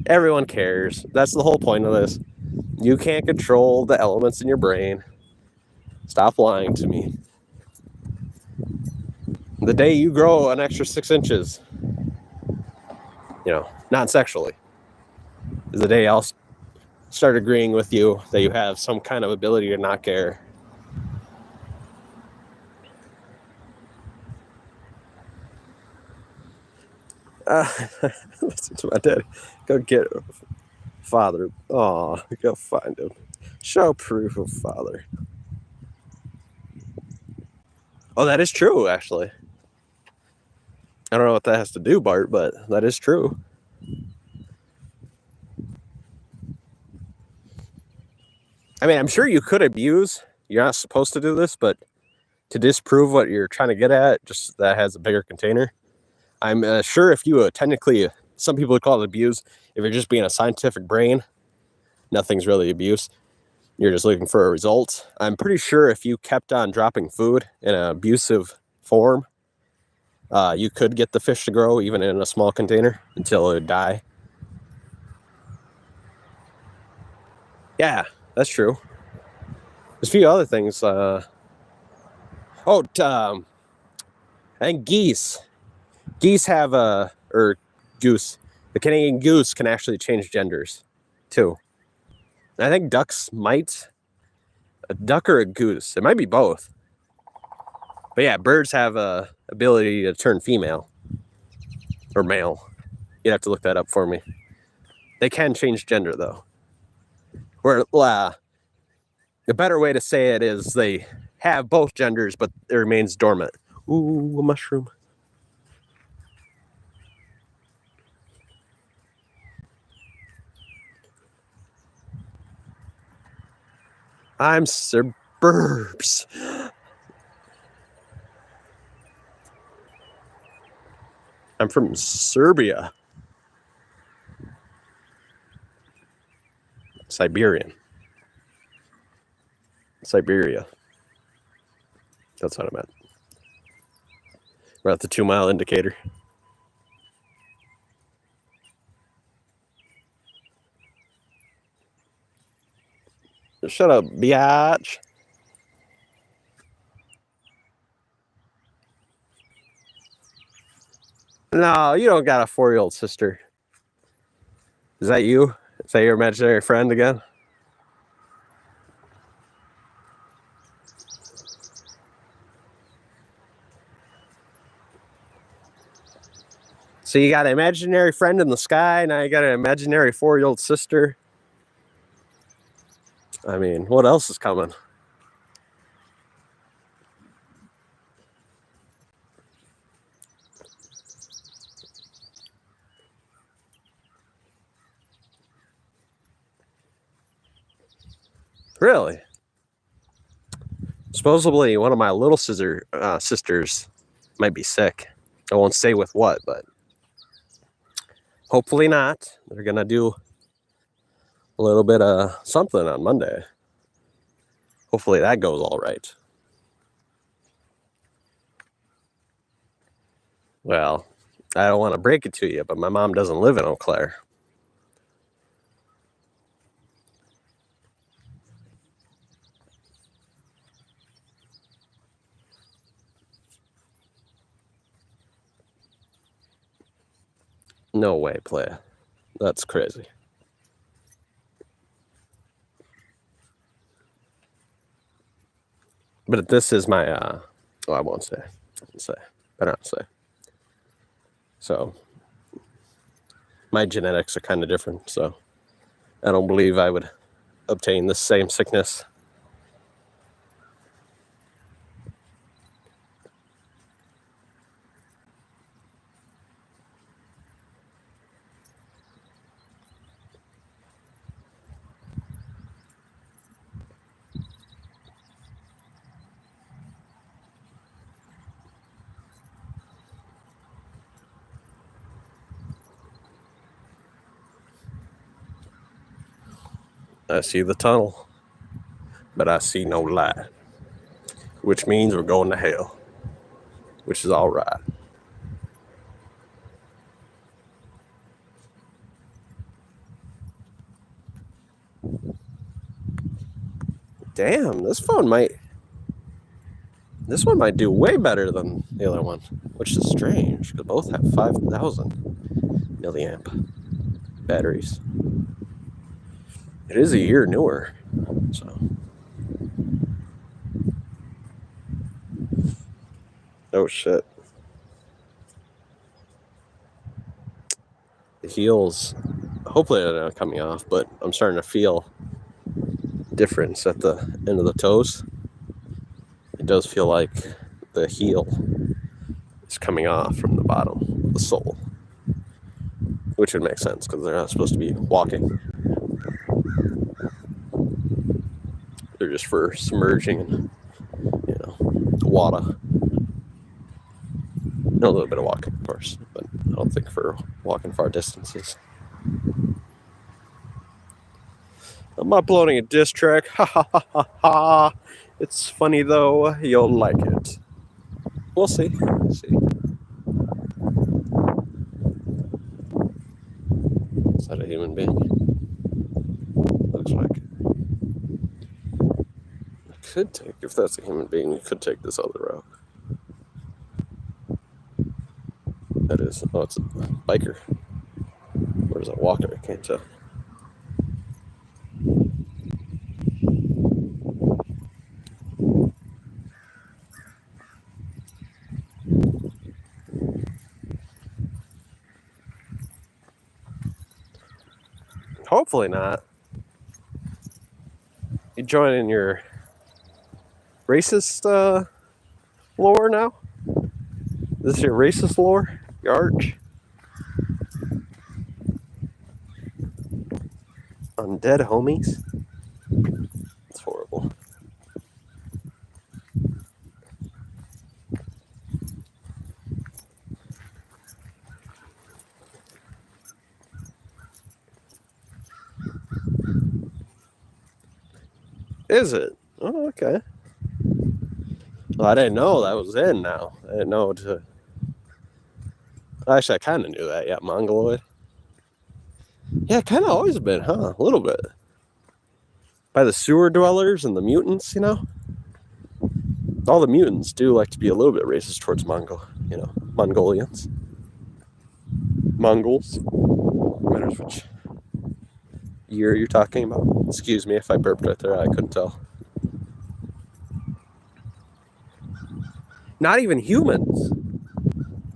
[SPEAKER 1] Everyone cares. That's the whole point of this. You can't control the elements in your brain. Stop lying to me. The day you grow an extra 6 inches, non-sexually, is the day I'll start agreeing with you that you have some kind of ability to not care. Listen to my daddy. Go get father. Oh, go find him. Show proof of father. Oh, that is true, actually. I don't know what that has to do, Bart, but that is true. I mean, I'm sure you could abuse. You're not supposed to do this, but to disprove what you're trying to get at, just that has a bigger container. I'm sure if you technically, some people would call it abuse. If you're just being a scientific brain, nothing's really abuse. You're just looking for a result. I'm pretty sure if you kept on dropping food in an abusive form, you could get the fish to grow even in a small container until it would die. Yeah, that's true. There's a few other things. I think geese. Geese have or goose. The Canadian goose can actually change genders, too. I think ducks might. A duck or a goose. It might be both. But yeah, birds have a ability to turn female or male. You'd have to look that up for me. They can change gender, though. Where the better way to say it is they have both genders, but it remains dormant. Ooh, a mushroom. I'm suburbs. I'm from Serbia. Siberia. That's what I meant. We're at the 2-mile indicator. Shut up, biatch. No, you don't got a 4-year-old sister. Is that you? Is that your imaginary friend again? So you got an imaginary friend in the sky, now you got an imaginary 4-year-old sister. I mean, what else is coming? Really? Supposedly, one of my little sisters might be sick. I won't say with what, but hopefully not. They're going to do a little bit of something on Monday. Hopefully that goes all right. Well, I don't want to break it to you, but my mom doesn't live in Eau Claire. No way, playa. That's crazy. But this is my, I won't say. Better not say. So, my genetics are kind of different, so I don't believe I would obtain the same sickness. I see the tunnel, but I see no light, which means we're going to hell, which is all right. Damn, this one might do way better than the other one, which is strange because both have 5,000 milliamp batteries. It is a year newer, so oh shit. The heels, hopefully they're not coming off, but I'm starting to feel difference at the end of the toes. It does feel like the heel is coming off from the bottom of the sole, which would make sense because they're not supposed to be walking. They're just for submerging in, water. And a little bit of walking, of course, but I don't think for walking far distances. I'm uploading a diss track. Ha ha ha ha ha. It's funny though. You'll like it. We'll see. Is that a human being? Looks like it. I could take, if that's a human being, you could take this other route. That is, oh, it's a biker. Or is it a walker? I can't tell. Hopefully not. You joining your racist lore now? This is your racist lore? Your arch? Undead homies? It's horrible. Is it? Oh, okay. Well, I didn't know that was in now. I didn't know to... Actually, I kind of knew that, yeah, Mongoloid. Yeah, kind of always been, huh? A little bit. By the sewer dwellers and the mutants, All the mutants do like to be a little bit racist towards Mongolians. Mongols. No matters which year you're talking about. Excuse me if I burped right there, I couldn't tell. Not even humans.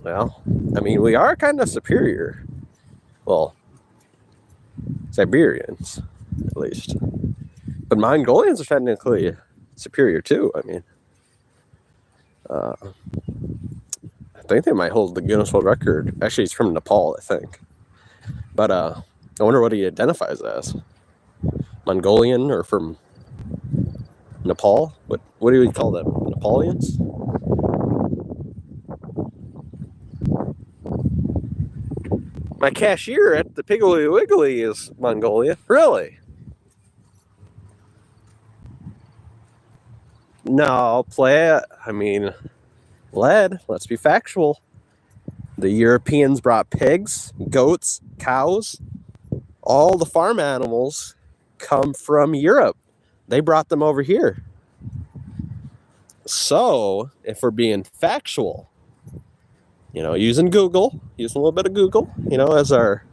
[SPEAKER 1] Well, I mean, we are kind of superior. Well, Siberians, at least. But Mongolians are technically superior too. I mean, I think they might hold the Guinness World Record. Actually, he's from Nepal, I think. But I wonder what he identifies as. Mongolian or from Nepal? What do we call them? Nepalians? My cashier at the Piggly Wiggly is Mongolian. Really? No, play it. I mean, let's be factual. The Europeans brought pigs, goats, cows. All the farm animals come from Europe. They brought them over here. So, if we're being factual, using Google, using a little bit of Google, as our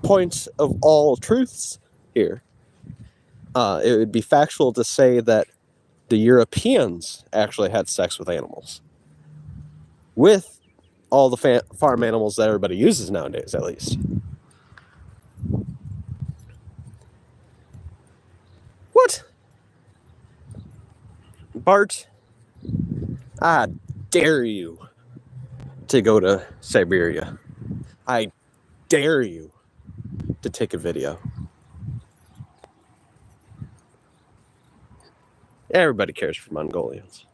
[SPEAKER 1] point of all truths here, it would be factual to say that the Europeans actually had sex with animals. With all the farm animals that everybody uses nowadays, at least. What? Bart, I dare you to go to Siberia. I dare you to take a video. Everybody cares for Mongolians.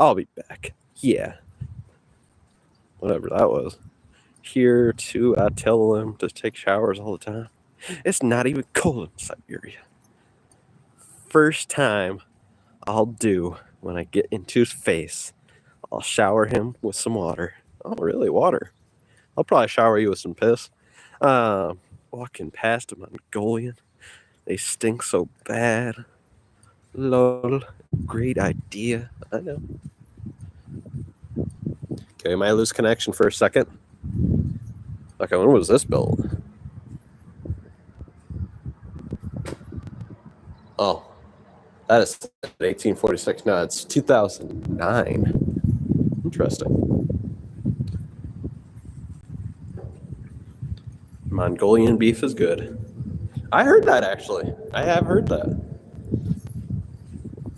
[SPEAKER 1] I'll be back. Yeah. Whatever that was. Here too, I tell them to take showers all the time. It's not even cold in Siberia. First time I'll do when I get into his face, I'll shower him with some water. Oh, really? Water? I'll probably shower you with some piss. Walking past a Mongolian. They stink so bad. Lol. Great idea. I know. Okay, might lose connection for a second. Okay, when was this built? Oh, that is 1846. No, it's 2009. Interesting. Mongolian beef is good. I heard that actually. I have heard that.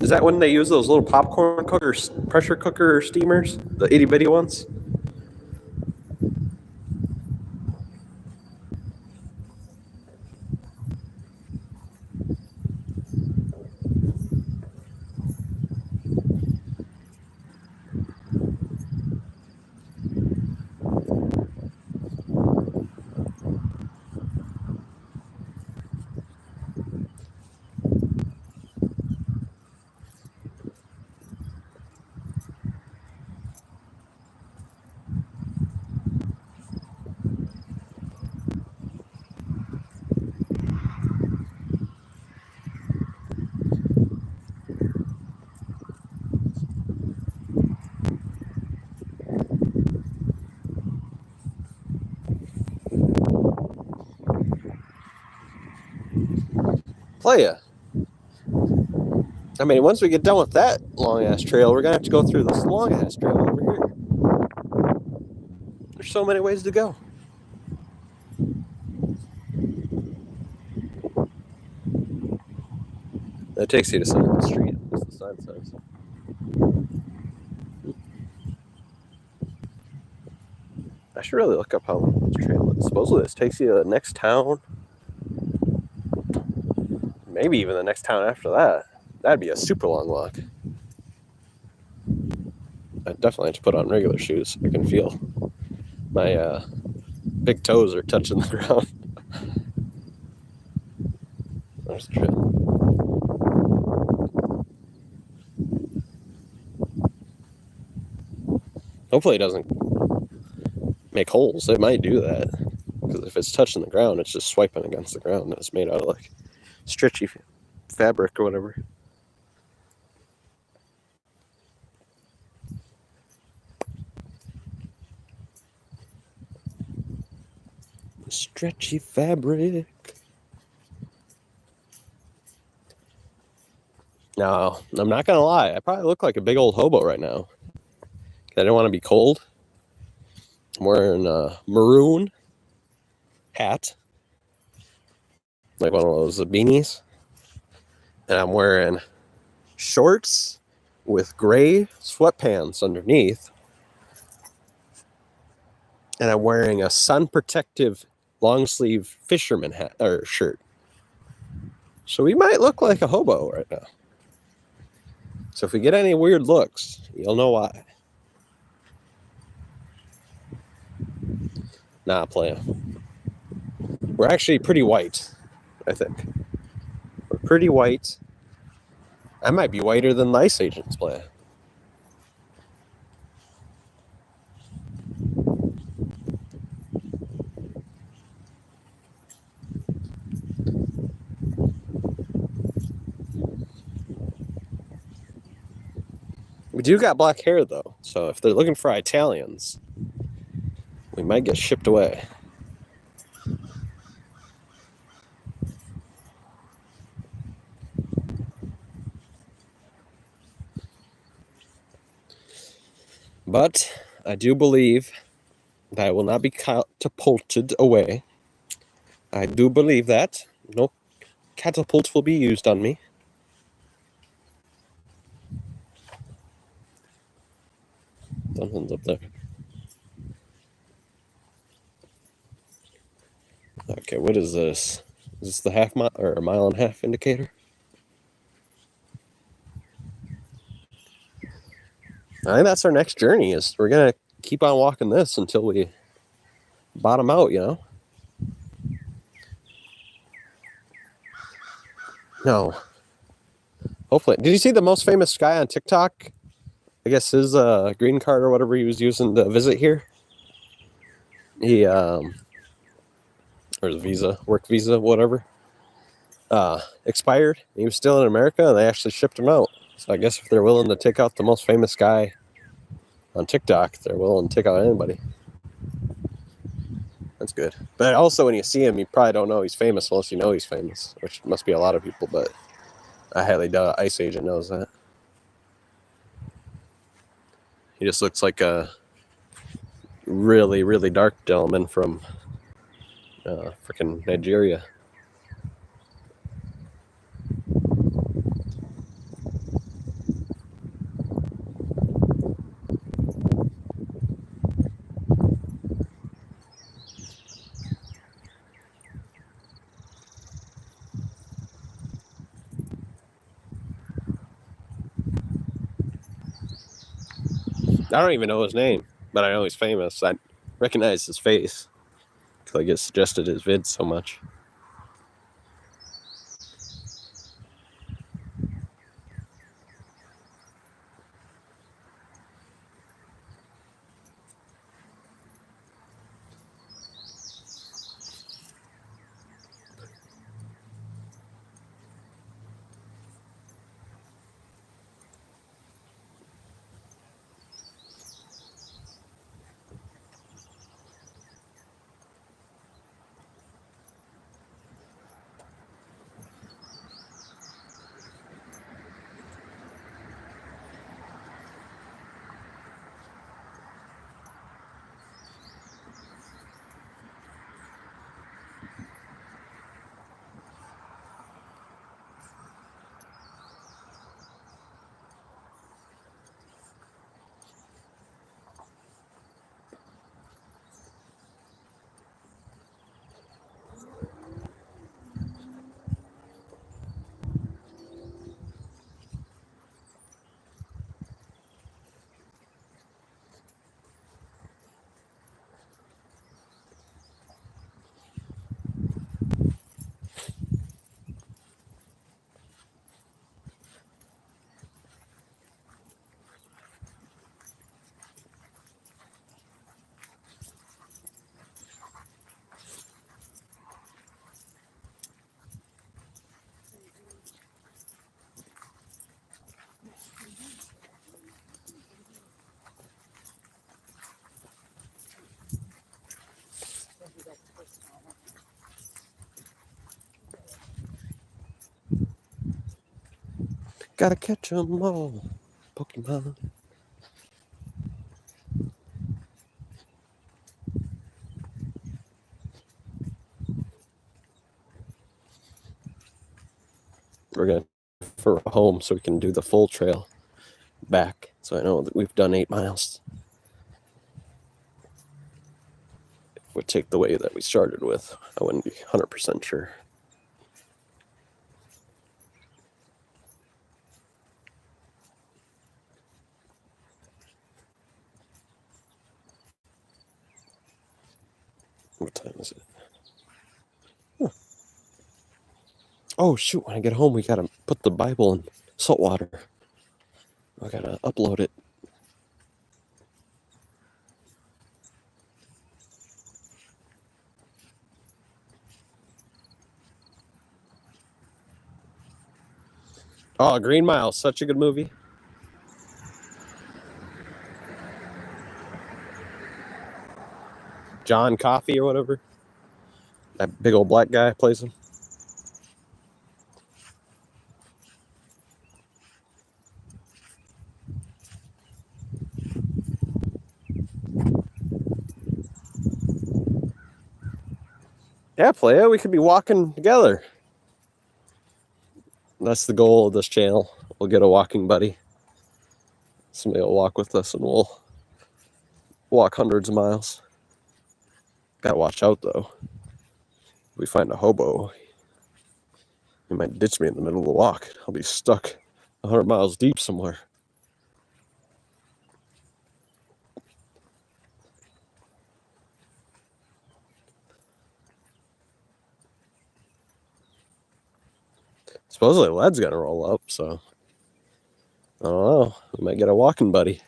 [SPEAKER 1] Is that when they use those little popcorn cookers, pressure cooker steamers, the itty bitty ones? Playa. I mean, once we get done with that long ass trail, we're gonna have to go through this long ass trail over here. There's so many ways to go. That takes you to some street. That's the sign says. I should really look up how long this trail is. Supposedly this takes you to the next town. Maybe even the next town after that. That'd be a super long walk. I definitely have to put on regular shoes. I can feel my big toes are touching the ground. There's the trail. Hopefully it doesn't make holes. It might do that. Because if it's touching the ground, it's just swiping against the ground. It's made out of like stretchy fabric or whatever. Stretchy fabric. Now, I'm not gonna lie. I probably look like a big old hobo right now. I didn't want to be cold. I'm wearing a maroon hat, like one of those beanies, and I'm wearing shorts with gray sweatpants underneath, and I'm wearing a sun protective long sleeve fisherman hat or shirt. So we might look like a hobo right now. So if we get any weird looks, you'll know why. Nah, playing. We're actually pretty white, I think. We're pretty white. I might be whiter than the Ice Agents play. We do got black hair, though. So if they're looking for Italians, we might get shipped away. But I do believe that I will not be catapulted away. I do believe that. No catapults will be used on me. Something's up there. Okay, what is this? Is this the half mile or a mile and a half indicator? I think that's our next journey. Is we're gonna keep on walking this until we bottom out, you know. No. Hopefully. Did you see the most famous guy on TikTok? I guess his green card or whatever he was using to visit here. He or his visa, work visa, whatever, expired. He was still in America, and they actually shipped him out. So I guess if they're willing to take out the most famous guy on TikTok, they're willing to take out anybody. That's good. But also, when you see him, you probably don't know he's famous unless you know he's famous, which must be a lot of people. But I highly doubt an ICE agent knows that. He just looks like a really, really dark gentleman from freaking Nigeria. I don't even know his name, but I know he's famous. I recognize his face because I get suggested his vids so much. Gotta catch 'em all, Pokemon. We're gonna for home so we can do the full trail back. So I know that we've done 8 miles. If we take the way that we started with, I wouldn't be 100% sure. What time is it? Huh. Oh shoot! When I get home, we gotta put the Bible in salt water. I gotta upload it. Oh, Green Mile, such a good movie. John Coffey or whatever. That big old black guy plays him. Yeah, play it. We could be walking together. That's the goal of this channel. We'll get a walking buddy. Somebody will walk with us and we'll walk hundreds of miles. Gotta watch out though. If we find a hobo, he might ditch me in the middle of the walk. I'll be stuck 100 miles deep somewhere. Supposedly lead's gonna roll up, so I don't know. We might get a walking buddy.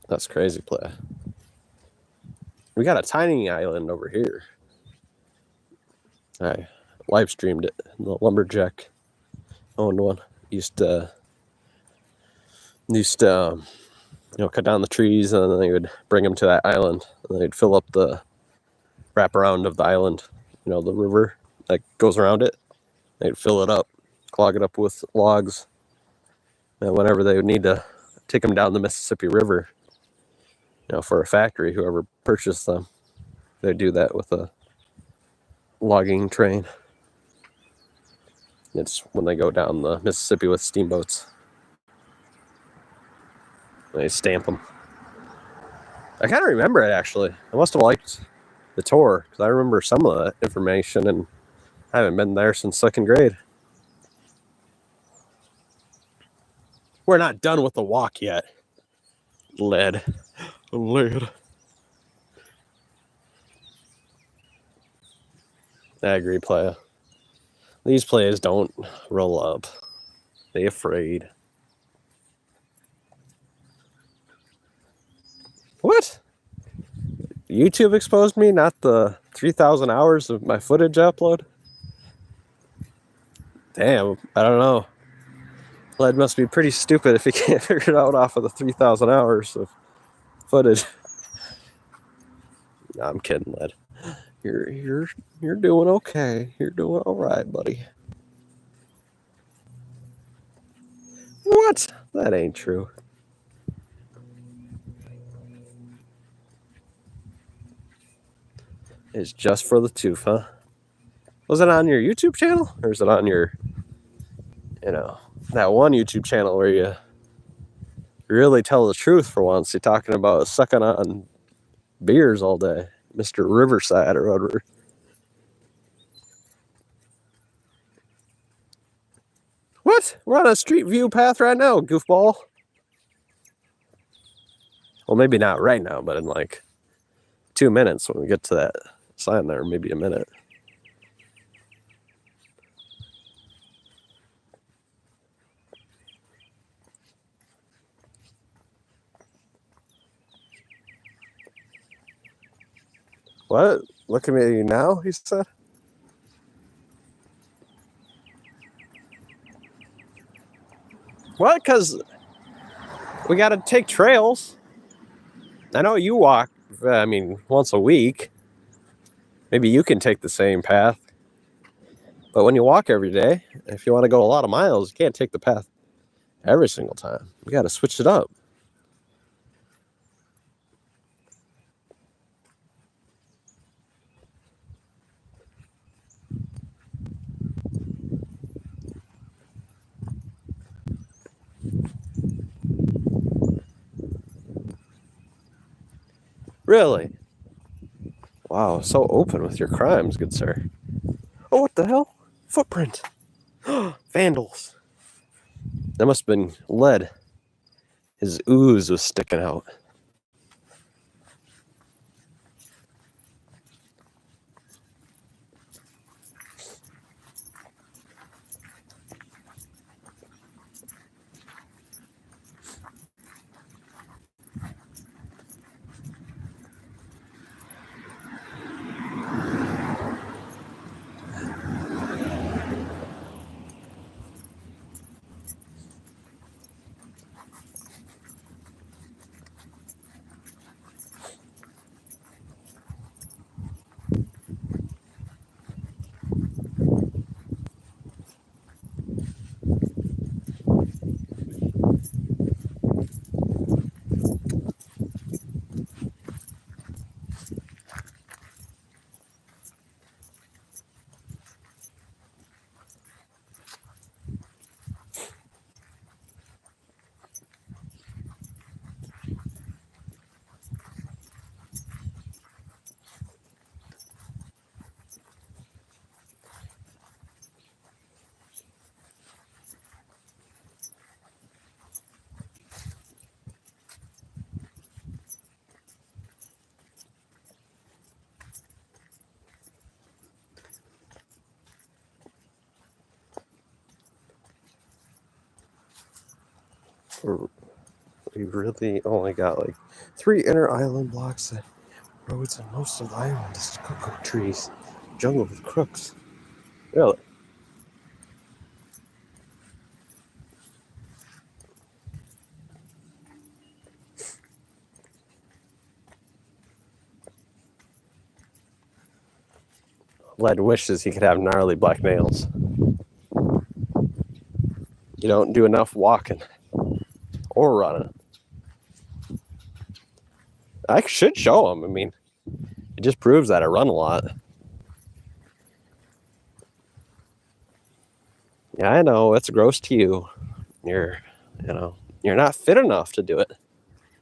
[SPEAKER 1] That's crazy play. We got a tiny island over here. I live streamed it. The lumberjack owned one. Used to cut down the trees, and then they would bring them to that island, and they'd fill up the wraparound of the island. The river that goes around it. They'd fill it up, clog it up with logs, and whenever they would need to take them down the Mississippi River, for a factory, whoever purchased them, they'd do that with a logging train. It's when they go down the Mississippi with steamboats. They stamp them. I kind of remember it, actually. I must have liked the tour, because I remember some of that information, and I haven't been there since second grade. We're not done with the walk yet. Lead. I agree, playa. These players don't roll up. They afraid. What? YouTube exposed me, not the 3,000 hours of my footage upload? Damn, I don't know. Led must be pretty stupid if he can't figure it out off of the 3,000 hours of footage. No, I'm kidding, Led. You're doing okay. You're doing all right, buddy. What? That ain't true. It's just for the tooth, huh? Was it on your YouTube channel? Or is it on your, that one YouTube channel where you really tell the truth for once? You're talking about sucking on beers all day. Mr. Riverside or whatever. What? We're on a street view path right now, goofball. Well, maybe not right now, but in like 2 minutes when we get to that sign there, maybe a minute. What? Look at me now, he said. What? Because we got to take trails. I know you walk, once a week. Maybe you can take the same path. But when you walk every day, if you want to go a lot of miles, you can't take the path every single time. You got to switch it up. Really? Wow, so open with your crimes, good sir. Oh, what the hell? Footprint. Vandals. That must have been lead. His ooze was sticking out. We really only got like 3 inner island blocks that roads and most of the island is cocoa trees, jungle with crooks. Really? Led wishes he could have gnarly black nails. You don't do enough walking or running. I should show him. I mean, it just proves that I run a lot. Yeah, I know it's gross to you. You're not fit enough to do it.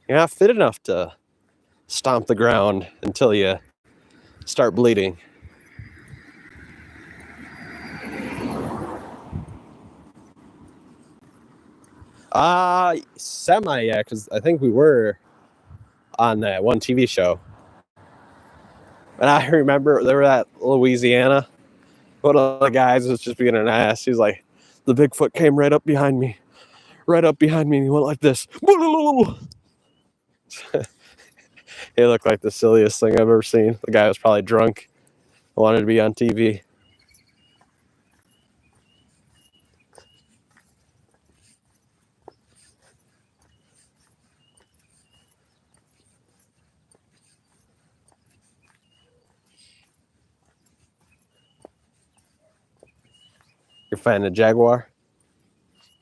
[SPEAKER 1] You're not fit enough to stomp the ground until you start bleeding. Semi, yeah, because I think we were on that one TV show. And I remember they were at Louisiana. One of the guys was just being an ass. He's like, the Bigfoot came right up behind me, and he went like this. It looked like the silliest thing I've ever seen. The guy was probably drunk, wanted to be on TV. You're finding a jaguar?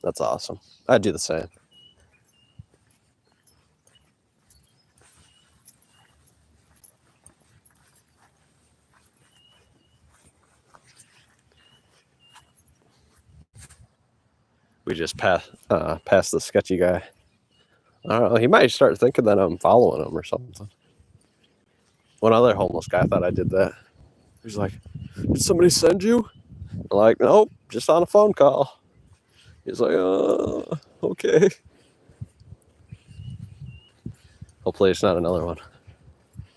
[SPEAKER 1] That's awesome. I'd do the same. We just passed the sketchy guy. I don't know. He might start thinking that I'm following him or something. One other homeless guy thought I did that. He's like, "Did somebody send you?" I'm like, "Nope, just on a phone call." He's like, "Okay." Hopefully it's not another one.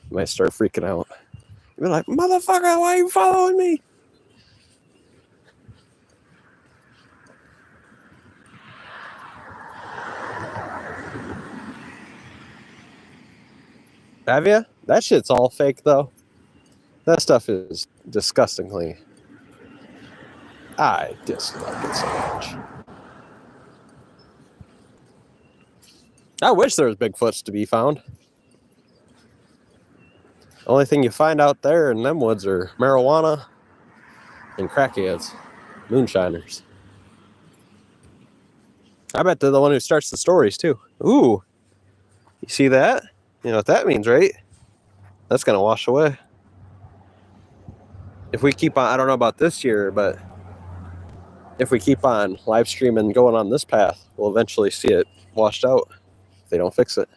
[SPEAKER 1] He might start freaking out. He'll be like, "Motherfucker, why are you following me?" Have you? That shit's all fake, though. That stuff is disgustingly. I dislike it so much. I wish there was Bigfoots to be found. The only thing you find out there in them woods are marijuana and crackheads, moonshiners. I bet they're the one who starts the stories, too. Ooh, you see that? You know what that means, right? That's going to wash away. If we keep on, I don't know about this year, but if we keep on live streaming going on this path, we'll eventually see it washed out if they don't fix it.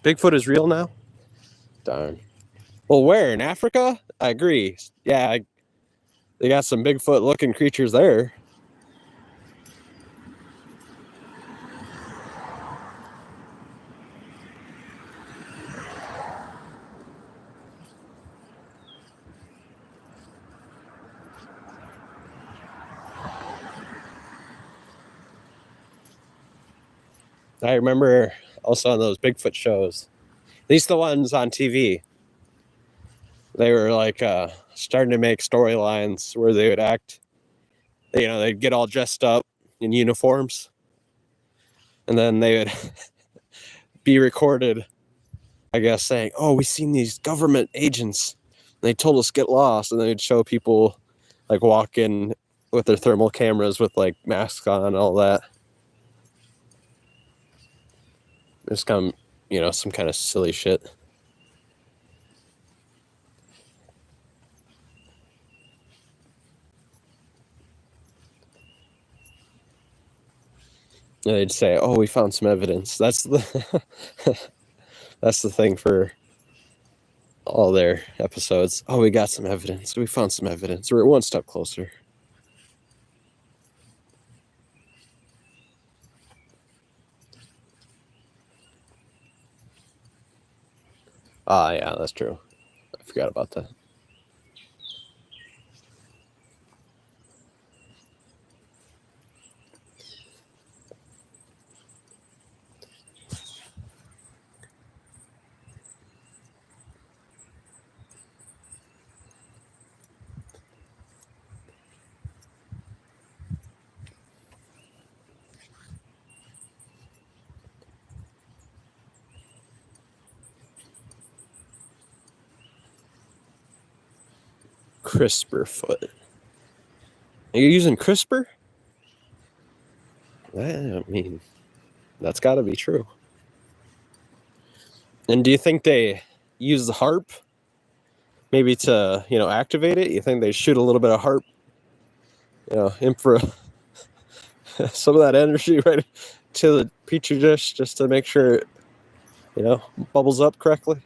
[SPEAKER 1] Bigfoot is real now? Darn. Well, where? In Africa? I agree. Yeah, they got some Bigfoot-looking creatures there. I remember also on those Bigfoot shows, at least the ones on TV, they were like starting to make storylines where they would act, they'd get all dressed up in uniforms, and then they would be recorded, I guess, saying, "Oh, we seen these government agents. They told us get lost," and they'd show people like walking with their thermal cameras with like masks on and all that. It's some kind of silly shit. And they'd say, "Oh, we found some evidence." That's the that's the thing for all their episodes. "Oh, we got some evidence. We found some evidence. We're one step closer." Ah, yeah, that's true. I forgot about that. CRISPR foot. Are you using CRISPR? I mean, that's got to be true. And do you think they use the harp maybe to, activate it? You think they shoot a little bit of harp, infra some of that energy right to the petri dish just to make sure it, bubbles up correctly?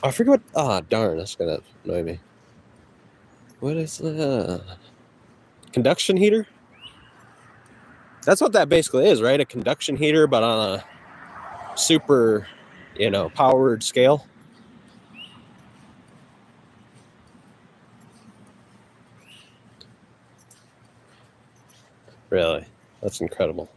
[SPEAKER 1] I forget what. Ah, darn, that's gonna annoy me. What is that? Conduction heater? That's what that basically is, right? A conduction heater, but on a super, powered scale. Really? That's incredible.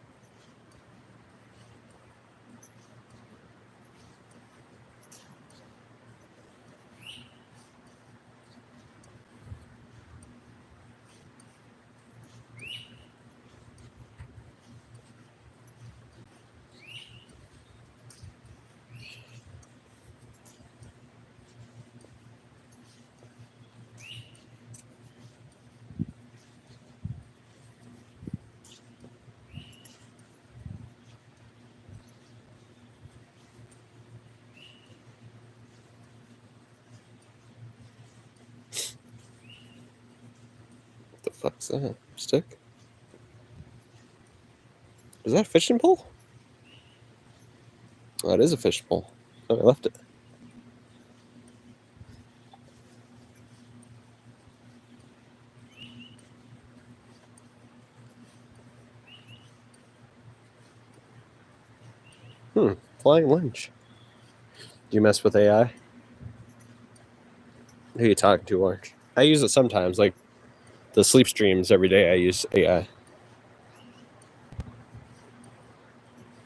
[SPEAKER 1] What the fuck's that? Stick? Is that a fishing pole? Oh, it is a fishing pole. Oh, I left it. Flying lunch. Do you mess with AI? Who are you talking to, Orange? I use it sometimes, like the sleep streams every day. I use AI.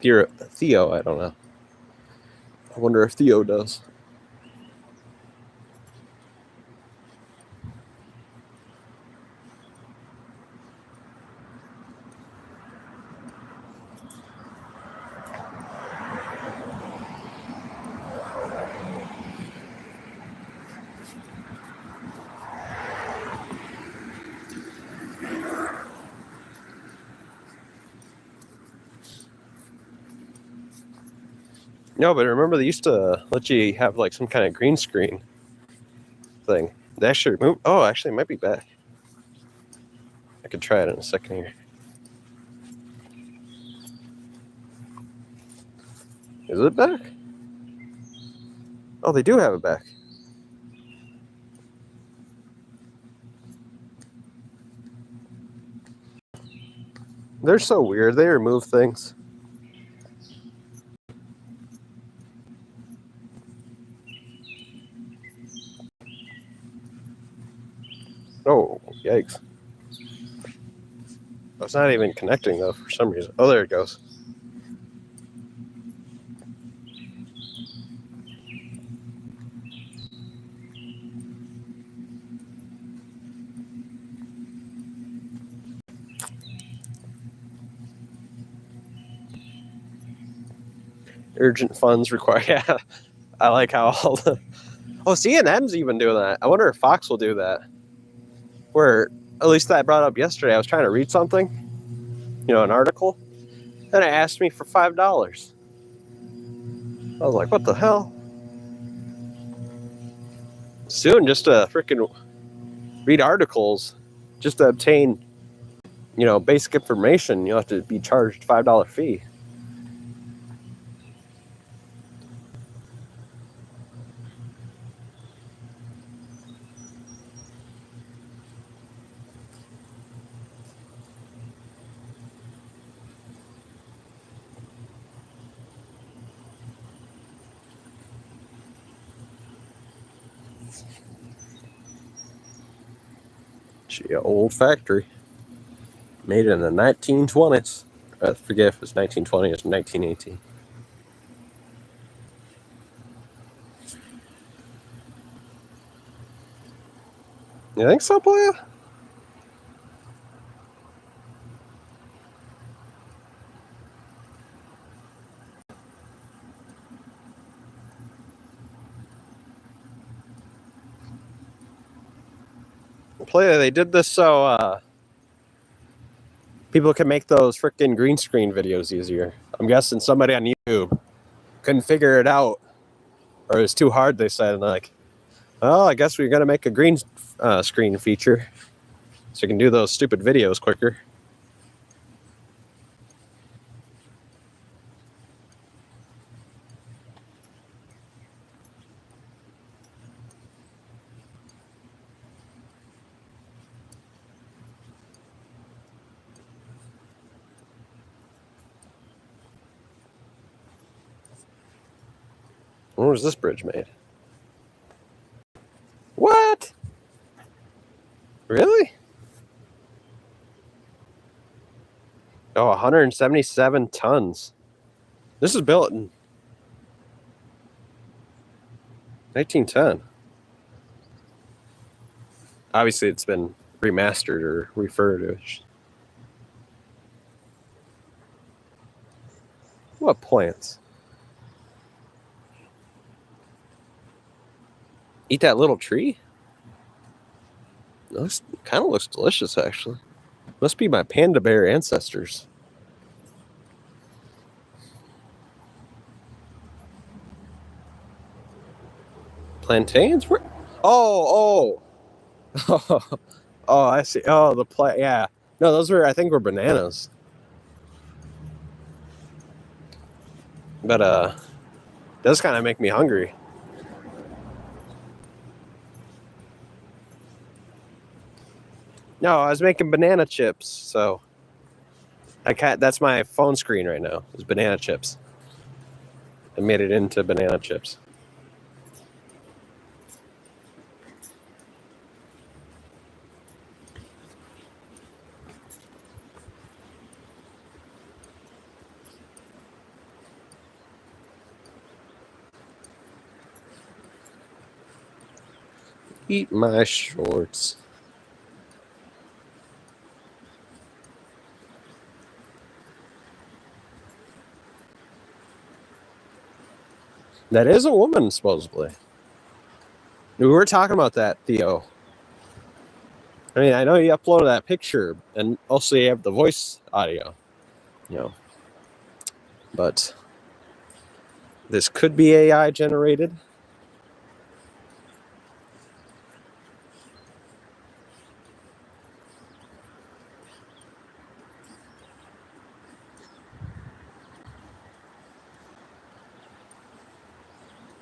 [SPEAKER 1] Theo, I don't know. I wonder if Theo does. No, but remember they used to let you have like some kind of green screen thing. They actually removed. Oh, actually, it might be back. I could try it in a second here. Is it back? Oh, they do have it back. They're so weird. They remove things. Oh, yikes. Oh, it's not even connecting, though, for some reason. Oh, there it goes. Urgent funds required. Yeah, I like how all the... Oh, CNN's even doing that. I wonder if Fox will do that. Where, at least that I brought up yesterday, I was trying to read something, an article, and it asked me for $5. I was like, what the hell? Soon, just to freaking read articles, just to obtain, basic information, you'll have to be charged $5 fee. Gee, old factory. Made in the 1920s. I forget if it's 1920 or 1918. You think so, playa? They did this so people can make those freaking green screen videos easier. I'm guessing somebody on YouTube couldn't figure it out, or it was too hard, they said, and like, well, I guess we're going to make a green screen feature so you can do those stupid videos quicker. When was this bridge made? What? Really? Oh, 177 tons. This is built in 1910. Obviously, it's been remastered or refurbished. What plants? Eat that little tree? It kind of looks delicious, actually. Must be my panda bear ancestors. Plantains? Where? Oh. Oh, I see. Oh, the plant. Yeah. No, those were, I think, were bananas. But does kind of make me hungry. No, I was making banana chips, so I can't. That's my phone screen right now. Is banana chips. I made it into banana chips. Eat my shorts. That is a woman, supposedly. We were talking about that, Theo. I mean, I know you uploaded that picture, and also you have the voice audio, but this could be AI generated.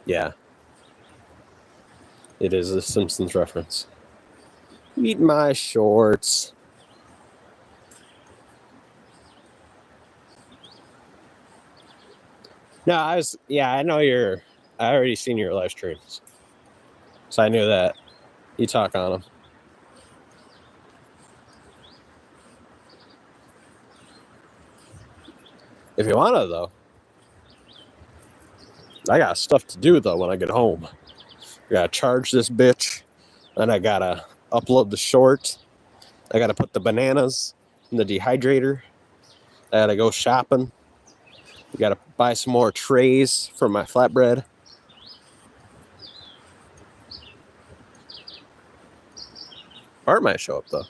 [SPEAKER 1] Yeah. It is a Simpsons reference. Eat my shorts. No, I know I already seen your live streams. So I knew that. You talk on them. If you want to, though. I got stuff to do, though, when I get home. I gotta charge this bitch. Then I gotta upload the short. I gotta put the bananas in the dehydrator. I gotta go shopping. I gotta buy some more trays for my flatbread. Art might show up, though.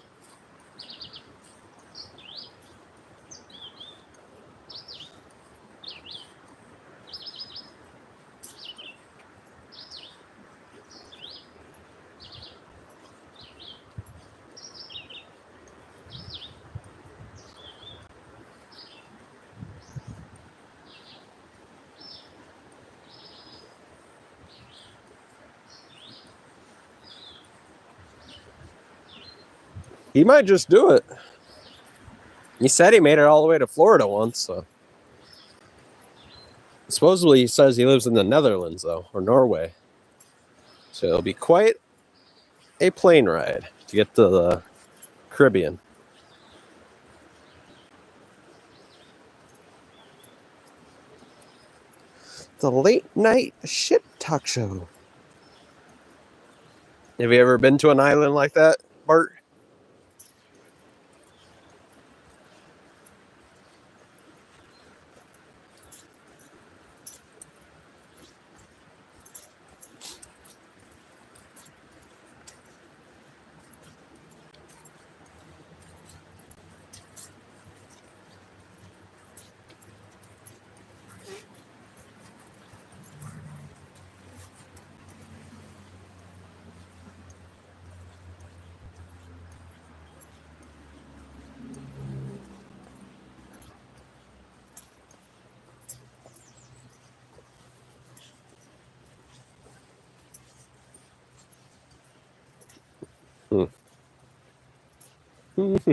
[SPEAKER 1] He might just do it. He said he made it all the way to Florida once, so. Supposedly he says he lives in the Netherlands, though, or Norway. So it'll be quite a plane ride to get to the Caribbean. The late night shit talk show. Have you ever been to an island like that, Bart? Are you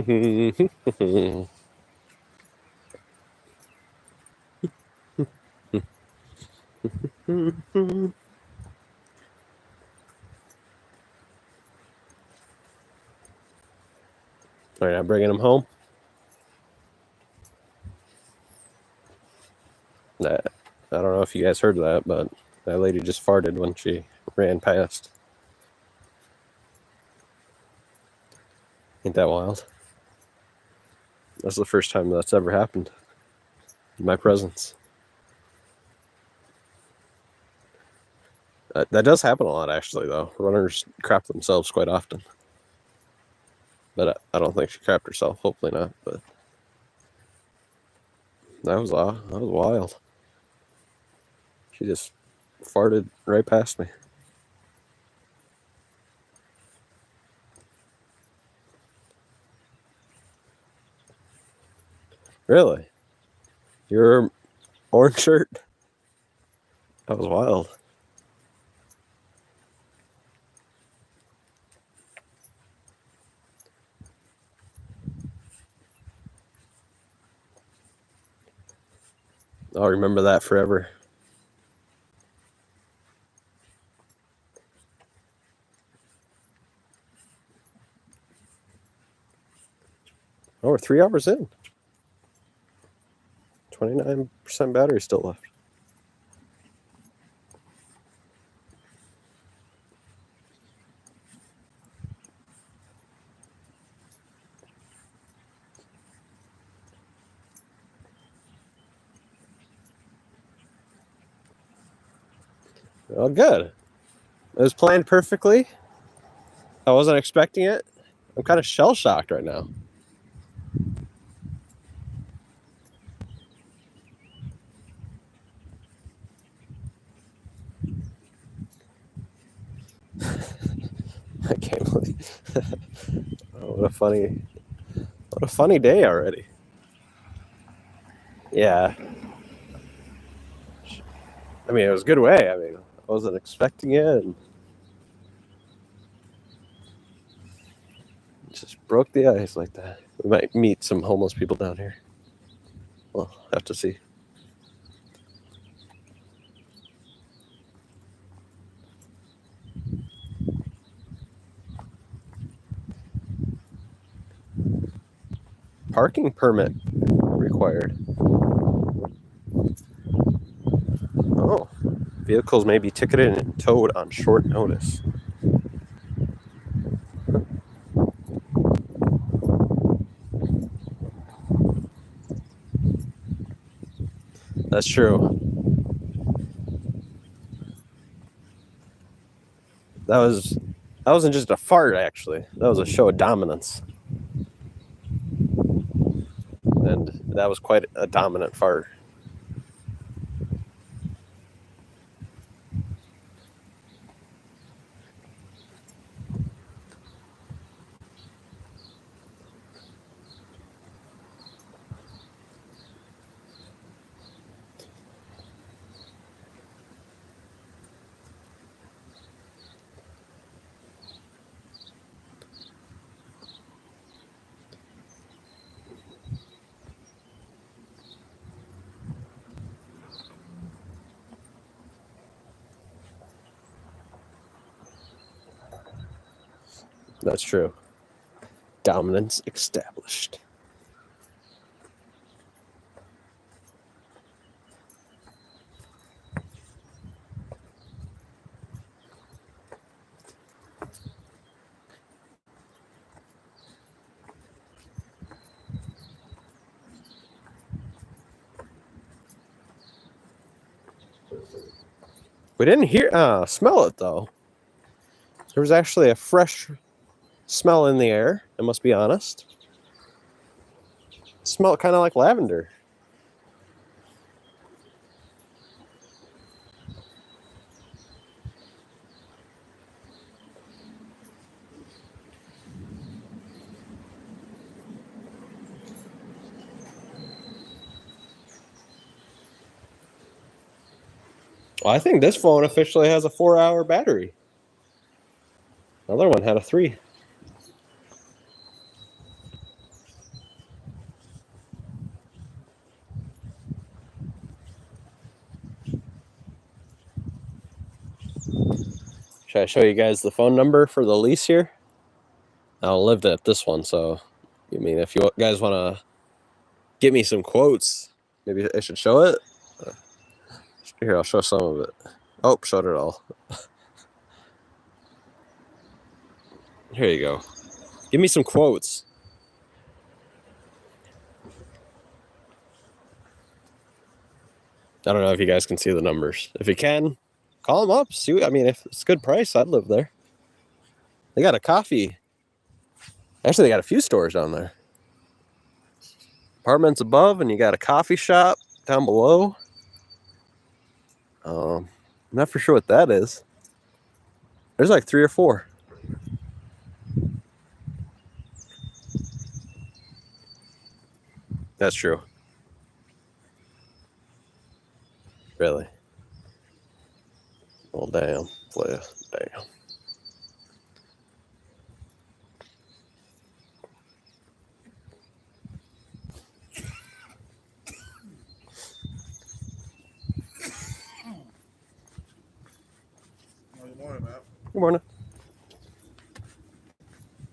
[SPEAKER 1] not bringing him home? I don't know if you guys heard that, but that lady just farted when she ran past. Ain't that wild? That's the first time that's ever happened in my presence. That does happen a lot, actually, though. Runners crap themselves quite often. But I don't think she crapped herself. Hopefully not. But that was wild. She just farted right past me. Really? Your orange shirt? That was wild. I'll remember that forever. Oh, we're 3 hours in. 29% battery still left. Oh, good. It was planned perfectly. I wasn't expecting it. I'm kind of shell-shocked right now. I can't believe. Oh, what a funny day already. Yeah. I mean, it was a good way. I mean, I wasn't expecting it, and just broke the ice like that. We might meet some homeless people down here. We'll have to see. Parking permit required. Oh, vehicles may be ticketed and towed on short notice. That's true. That wasn't just a fart, actually. That was a show of dominance. And that was quite a dominant fart. That's true. Dominance established. We didn't smell it, though. There was actually a fresh smell in the air, I must be honest. It smelled kind of like lavender. Well, I think this phone officially has a 4-hour battery. Another one had a 3. Should I show you guys the phone number for the lease here? I lived at this one, so I mean, if you guys want to get me some quotes, maybe I should show it. Here, I'll show some of it. Oh, showed it all. Here you go. Give me some quotes. I don't know if you guys can see the numbers. If you can, call them up. See, I mean, if it's a good price, I'd live there. They got a coffee. Actually, they got a few stores down there. Apartments above, and you got a coffee shop down below. I'm not for sure what that is. There's like 3 or 4. That's true. Really? Well, damn. Damn.
[SPEAKER 2] Good morning, Matt.
[SPEAKER 1] Good morning.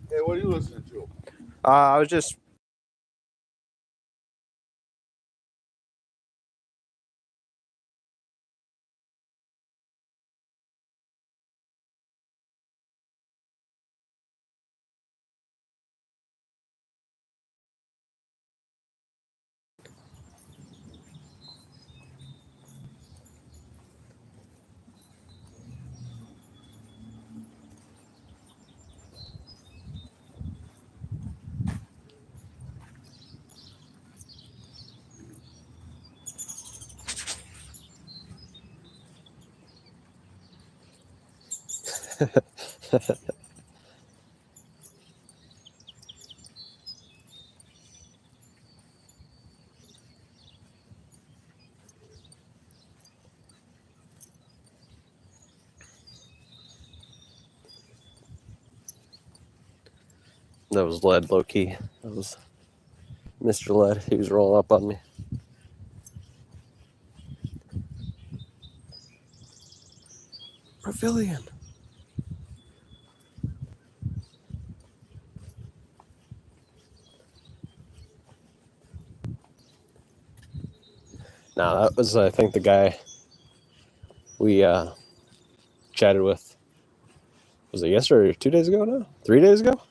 [SPEAKER 2] Hey, what are you listening to?
[SPEAKER 1] I was just... That was lead, low-key. That was Mr. Lead. He was rolling up on me. Pavilion. Nah, that was, I think, the guy we chatted with. Was it yesterday or 2 days ago now? 3 days ago?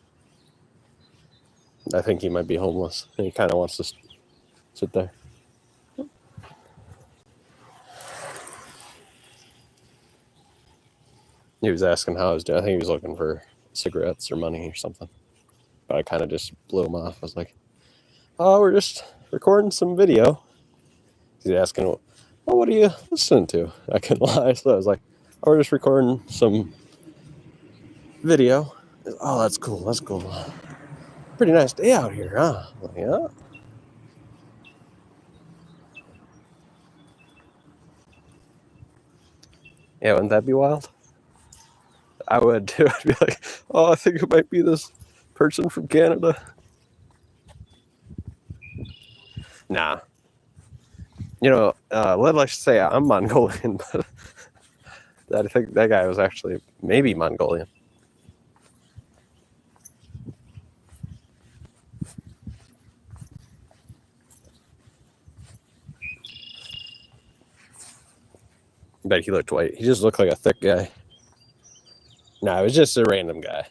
[SPEAKER 1] I think he might be homeless. And he kind of wants to sit there. He was asking how I was doing. I think he was looking for cigarettes or money or something. But I kind of just blew him off. I was like, oh, we're just recording some video. He's asking, well, what are you listening to? I couldn't lie. So I was like, oh, we're just recording some video. Oh, that's cool. That's cool. Pretty nice day out here, huh? I'm like, yeah. Yeah, wouldn't that be wild? I would too. I'd be like, oh, I think it might be this person from Canada. Nah. You know, let us say I'm Mongolian, but I think that guy was actually maybe Mongolian. I bet he looked white. He just looked like a thick guy. No, it was just a random guy.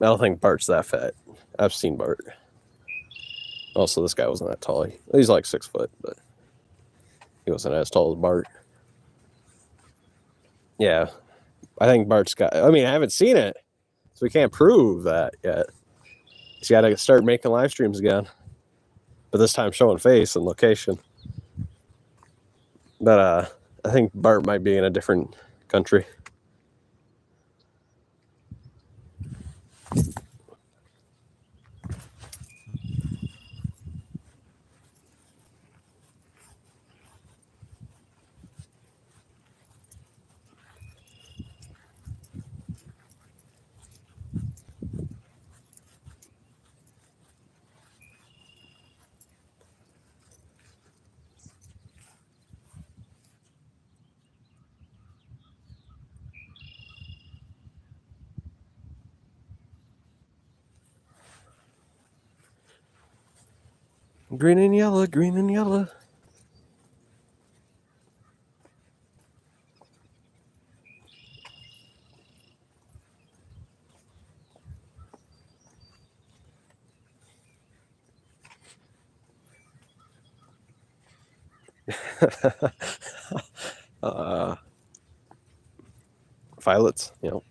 [SPEAKER 1] I don't think Bart's that fat. I've seen Bart. Also, this guy wasn't that tall. He's like 6 foot, but he wasn't as tall as Bart. Yeah, I think Bart's got... I mean, I haven't seen it, so we can't prove that yet. He's got to start making live streams again. But this time showing face and location. But I think Bart might be in a different country. Green and yellow, green and yellow. Violets, you know.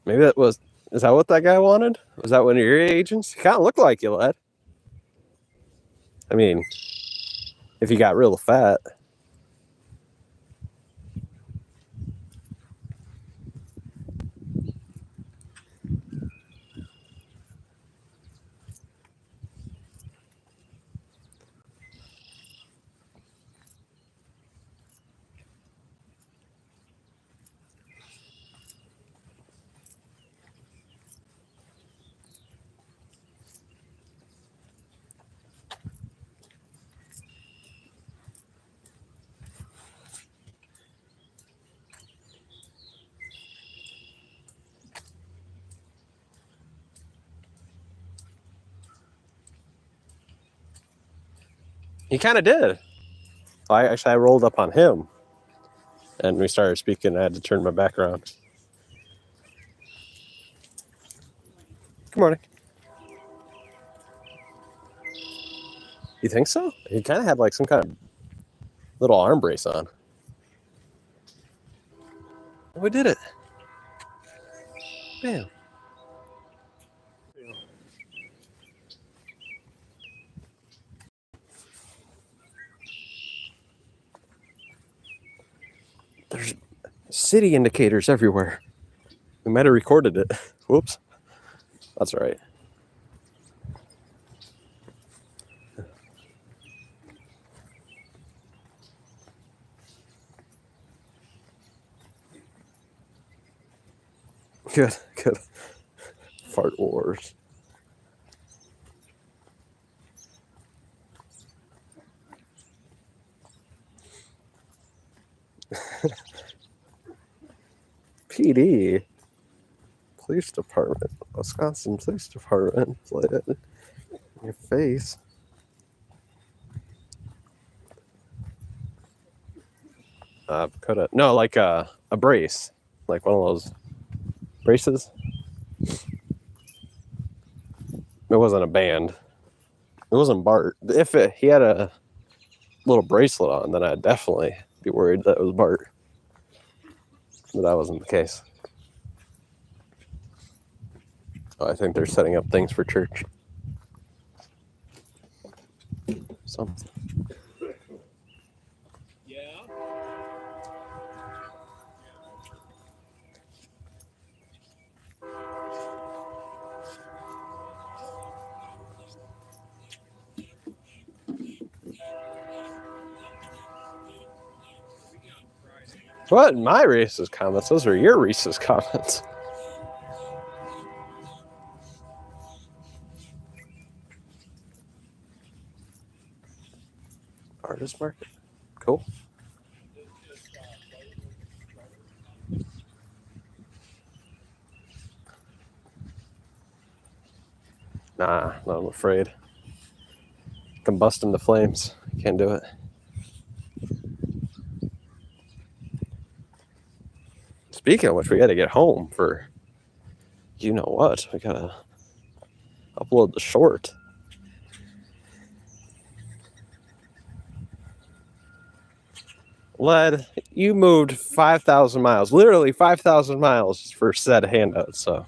[SPEAKER 1] Maybe that was. Is that what that guy wanted? Was that one of your agents? He kind of looked like you, lad. I mean, if you got real fat. He kind of did. I rolled up on him, and we started speaking. I had to turn my back around. Good morning. You think so? He kind of had like some kind of little arm brace on. We did it. Bam. There's city indicators everywhere. We might have recorded it. Whoops. That's all right. Good, good. Fart wars. PD. Police Department. Wisconsin Police Department. Play it in your face. Could have. No, like a brace. Like one of those braces. It wasn't a band. It wasn't Bart. If he had a little bracelet on, then I'd definitely be worried that it was Bart. But that wasn't the case. Oh, I think they're setting up things for church. Something.
[SPEAKER 3] Yeah.
[SPEAKER 1] What? My racist comments? Those are your racist comments. Artist market. Cool. Nah, no, I'm afraid. Combust into flames. Can't do it. Speaking of which, we got to get home for you know what. We got to upload the short. Led, you moved 5,000 miles, literally 5,000 miles for said handout, so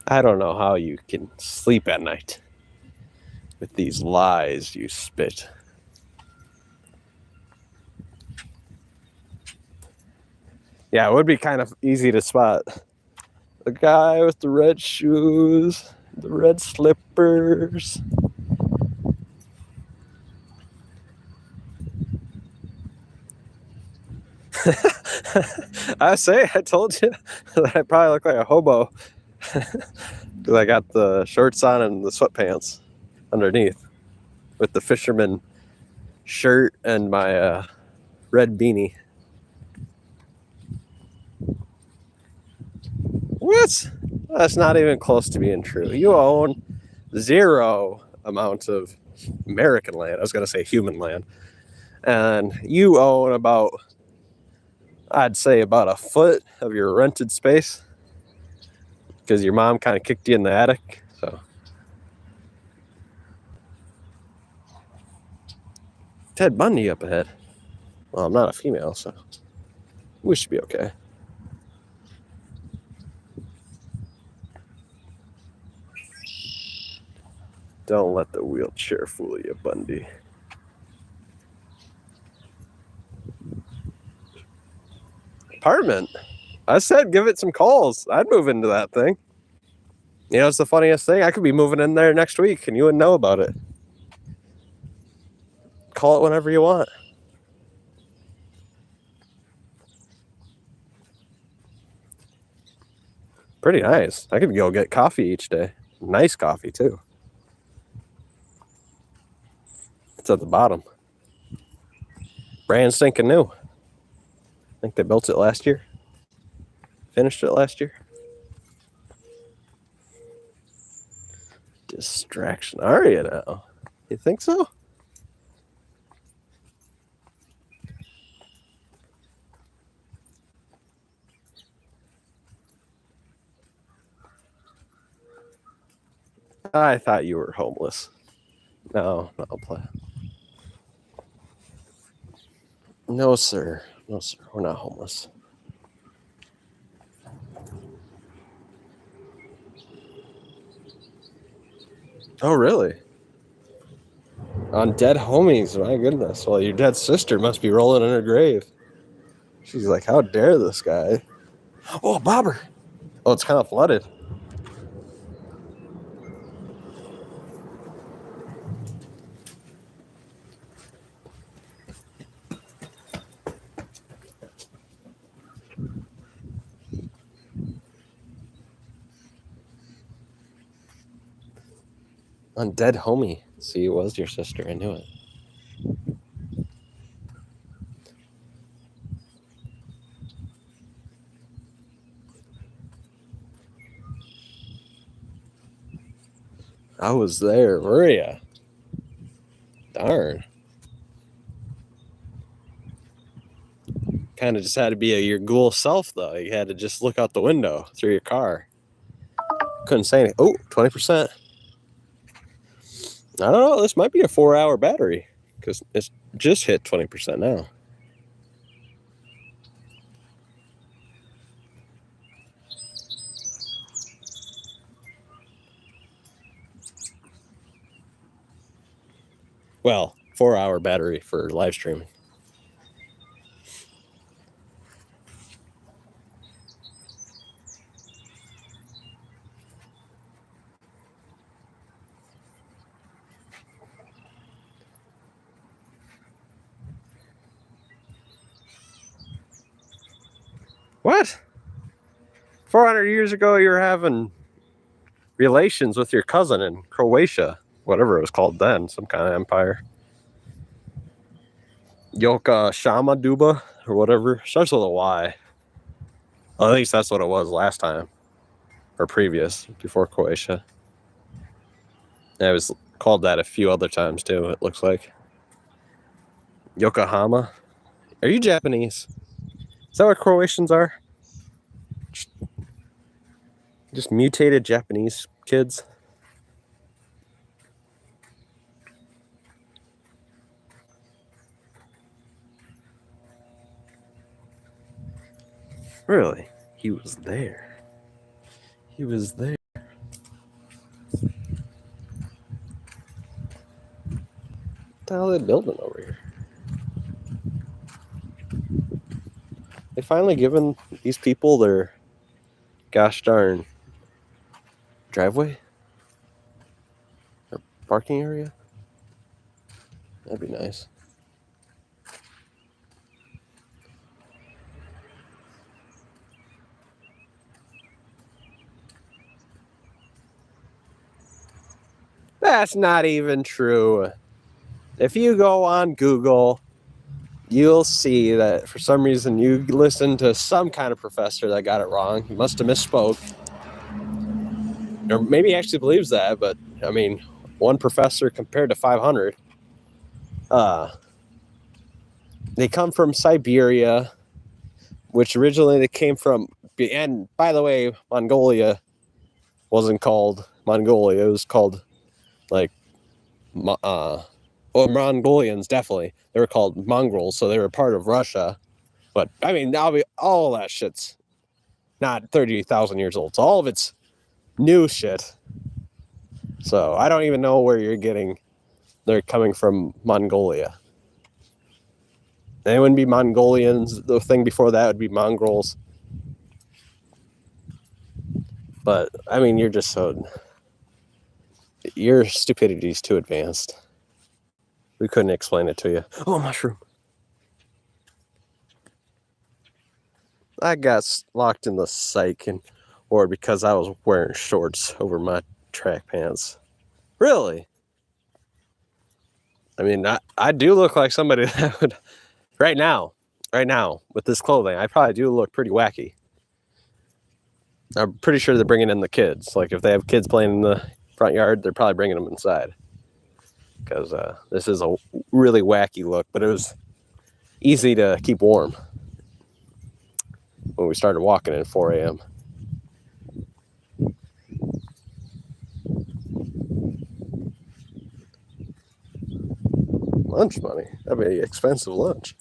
[SPEAKER 1] I don't know how you can sleep at night with these lies you spit. Yeah, it would be kind of easy to spot. The guy with the red shoes, the red slippers. I told you that I probably look like a hobo Because I got the shorts on and the sweatpants underneath with the fisherman shirt and my red beanie. What? That's not even close to being true. You own zero amount of American land. I was going to say human land. And you own about, I'd say, about a foot of your rented space because your mom kind of kicked you in the attic. So Ted Bundy up ahead. Well, I'm not a female, so we should be okay. Don't let the wheelchair fool you, Bundy. Apartment. I said give it some calls. I'd move into that thing. You know, it's the funniest thing. I could be moving in there next week and you wouldn't know about it. Call it whenever you want. Pretty nice. I could go get coffee each day. Nice coffee, too. It's at the bottom. Brand stinking new. I think they built it last year. Finished it last year. Distraction. Are you now? You think so? I thought you were homeless. No, play. No, sir. No, sir. We're not homeless. Oh, really? On dead homies. My goodness. Well, your dead sister must be rolling in her grave. She's like, how dare this guy? Oh, bobber. Oh, it's kind of flooded. On dead homie. See, it was your sister. I knew it. I was there, were ya? Darn. Kind of just had to be your ghoul self, though. You had to just look out the window through your car. Couldn't say anything. Oh, 20%. I don't know. This might be a 4-hour battery because it's just hit 20% now. Well, 4-hour battery for live streaming. What? 400 years ago, you were having relations with your cousin in Croatia, whatever it was called then, some kind of empire. Yoka Shama Duba or whatever. Starts with a Y. Well, at least that's what it was last time. Or previous, before Croatia. And it was called that a few other times too, it looks like. Yokohama. Are you Japanese? Is that what Croatians are? Just mutated Japanese kids? Really? He was there. He was there. What the hell are they building over here? They finally given these people their gosh darn driveway? Or parking area? That'd be nice. That's not even true. If you go on Google, you'll see that for some reason you listened to some kind of professor that got it wrong. He must have misspoke. Or maybe he actually believes that, but I mean, one professor compared to 500. They come from Siberia, which originally they came from, and by the way, Mongolia wasn't called Mongolia. It was called like, well, Mongolians definitely. They were called Mongols, so they were part of Russia. But I mean, all that shit's not 30,000 years old. So all of it's new shit. So I don't even know where you're getting. They're coming from Mongolia. They wouldn't be Mongolians. The thing before that would be Mongols. But I mean, you're just so. Your stupidity is too advanced. We couldn't explain it to you. Oh, mushroom. I got locked in the psych ward because I was wearing shorts over my track pants. Really? I mean, I do look like somebody that would, right now, with this clothing, I probably do look pretty wacky. I'm pretty sure they're bringing in the kids. Like, if they have kids playing in the front yard, they're probably bringing them inside. Because this is a really wacky look, but it was easy to keep warm when we started walking at 4 a.m. Lunch money? That'd be expensive lunch.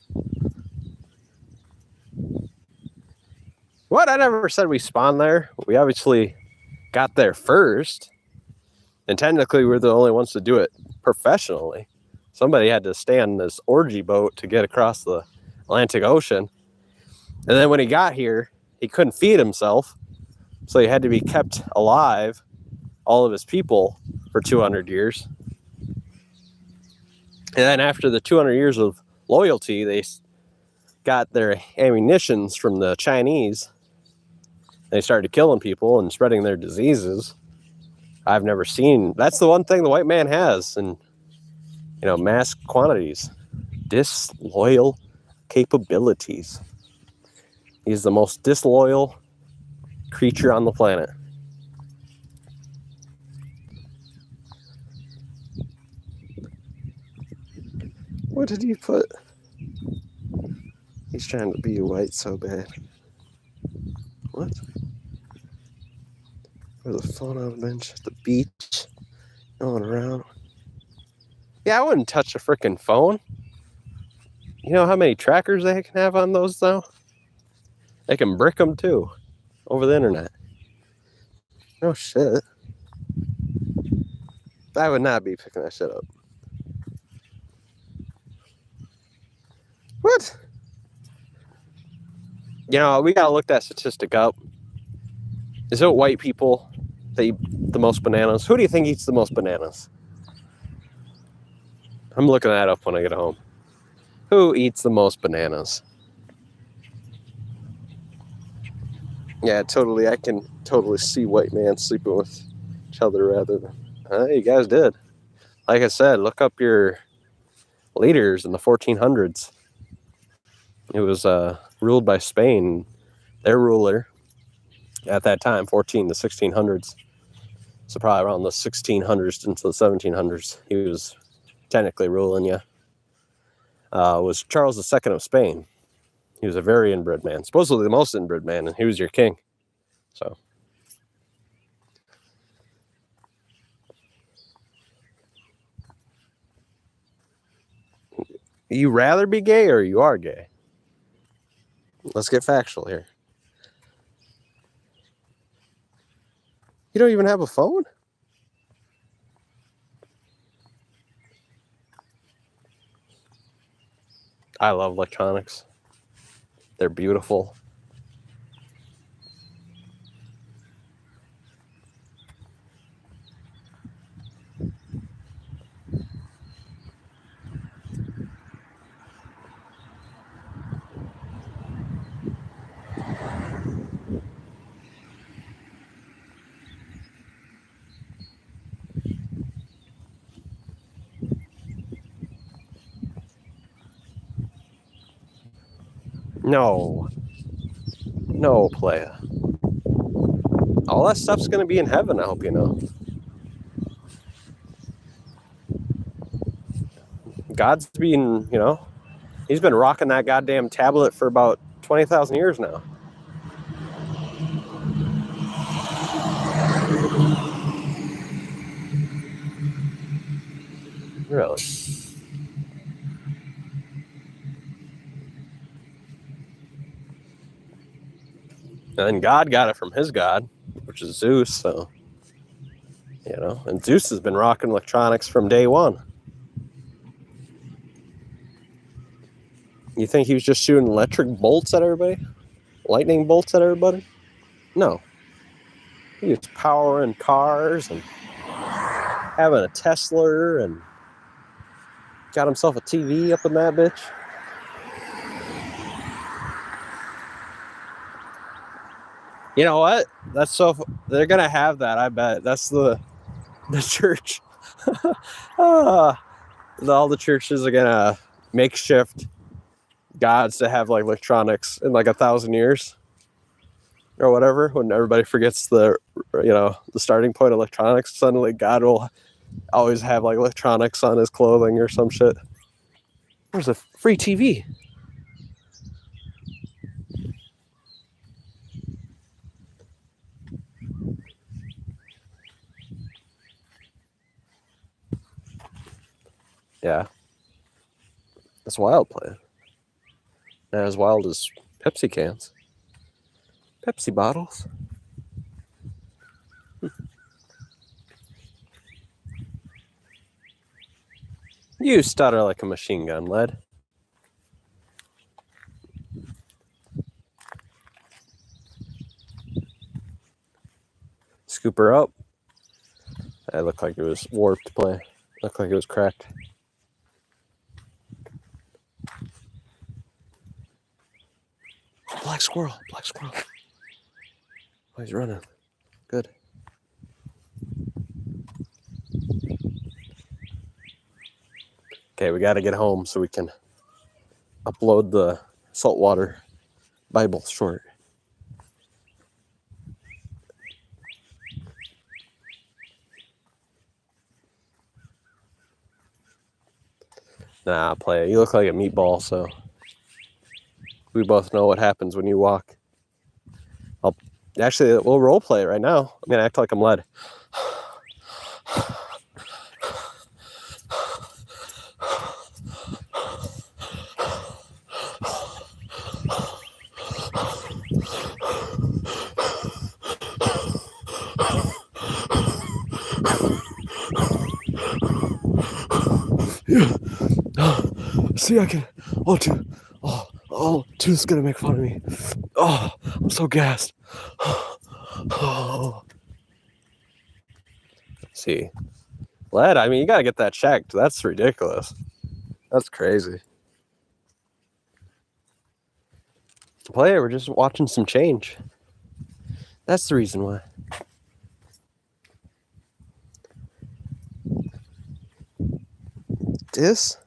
[SPEAKER 1] What? I never said we spawned there. We obviously got there first. And technically, we're the only ones to do it professionally. Somebody had to stay on this orgy boat to get across the Atlantic Ocean. And then when he got here, he couldn't feed himself. So he had to be kept alive, all of his people, for 200 years. And then after the 200 years of loyalty, they got their ammunitions from the Chinese. They started killing people and spreading their diseases. I've never seen. That's the one thing the white man has in, mass quantities. Disloyal capabilities. He's the most disloyal creature on the planet. What did he put? He's trying to be white so bad. What? There's a phone on a bench at the beach. Going around. Yeah, I wouldn't touch a freaking phone. You know how many trackers they can have on those, though? They can brick them, too. Over the internet. Oh, shit. I would not be picking that shit up. What? We gotta look that statistic up. Is it white people that eat the most bananas? Who do you think eats the most bananas? I'm looking that up when I get home. Who eats the most bananas? Yeah, totally. I can totally see white man sleeping with each other rather than... you guys did. Like I said, look up your leaders in the 1400s. It was ruled by Spain. Their ruler at that time, 14 to 1600s. So probably around the 1600s into the 1700s, he was technically ruling you. Was Charles II of Spain. He was a very inbred man, supposedly the most inbred man, and he was your king. So. You rather be gay or you are gay? Let's get factual here. You don't even have a phone? I love electronics. They're beautiful. No. No, playa. All that stuff's going to be in heaven, I hope you know. God's been, he's been rocking that goddamn tablet for about 20,000 years now. Really? And God got it from his God, which is Zeus, so, and Zeus has been rocking electronics from day one. You think he was just shooting electric bolts at everybody? Lightning bolts at everybody? No. He was powering cars and having a Tesla and got himself a TV up in that bitch. You know what? They're gonna have that, I bet. That's the church. All the churches are gonna makeshift gods to have like electronics in like 1,000 years or whatever. When everybody forgets the starting point of electronics, suddenly God will always have like electronics on his clothing or some shit. There's a free TV. Yeah. That's wild, play. Not as wild as Pepsi cans. Pepsi bottles. You stutter like a machine gun, lad. Scoop her up. That looked like it was warped, play. Looked like it was cracked. Black squirrel. Black squirrel. Oh, he's running. Good. Okay, we got to get home so we can upload the saltwater Bible short. Nah, play it. You look like a meatball, so we both know what happens when you walk. We'll role play it right now. I'm gonna act like I'm led. Yeah. See, I can. Oh, two's gonna make fun of me. Oh, I'm so gassed. Oh. See, lad. I mean, you gotta get that checked. That's ridiculous. That's crazy. Player, we're just watching some change. That's the reason why. This?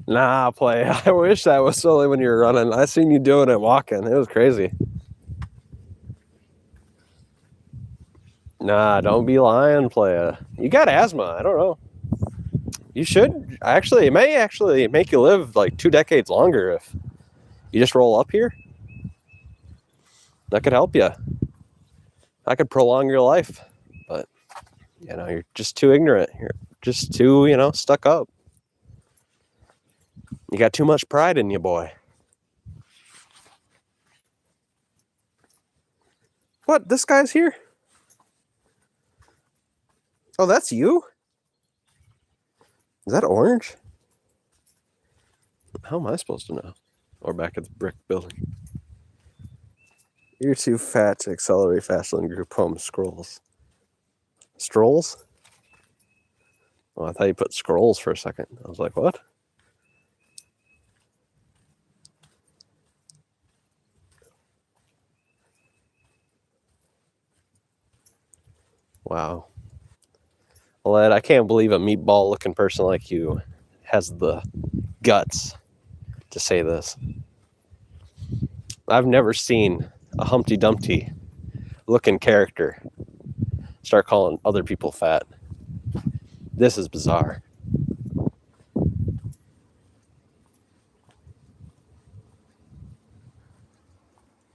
[SPEAKER 1] Nah, play. I wish that was solely when you were running. I seen you doing it walking. It was crazy. Nah, don't be lying, playa. You got asthma. I don't know. You should. Actually, it may actually make you live like 2 decades longer if you just roll up here. That could help you. That could prolong your life. But, you're just too ignorant. You're just too, stuck up. You got too much pride in you, boy. What? This guy's here? Oh, that's you? Is that orange? How am I supposed to know? Or back at the brick building. You're too fat to accelerate faster than group home scrolls. Strolls? Oh, I thought you put scrolls for a second. I was like, what? Wow. Led, I can't believe a meatball looking person like you has the guts to say this. I've never seen a Humpty Dumpty looking character start calling other people fat. This is bizarre.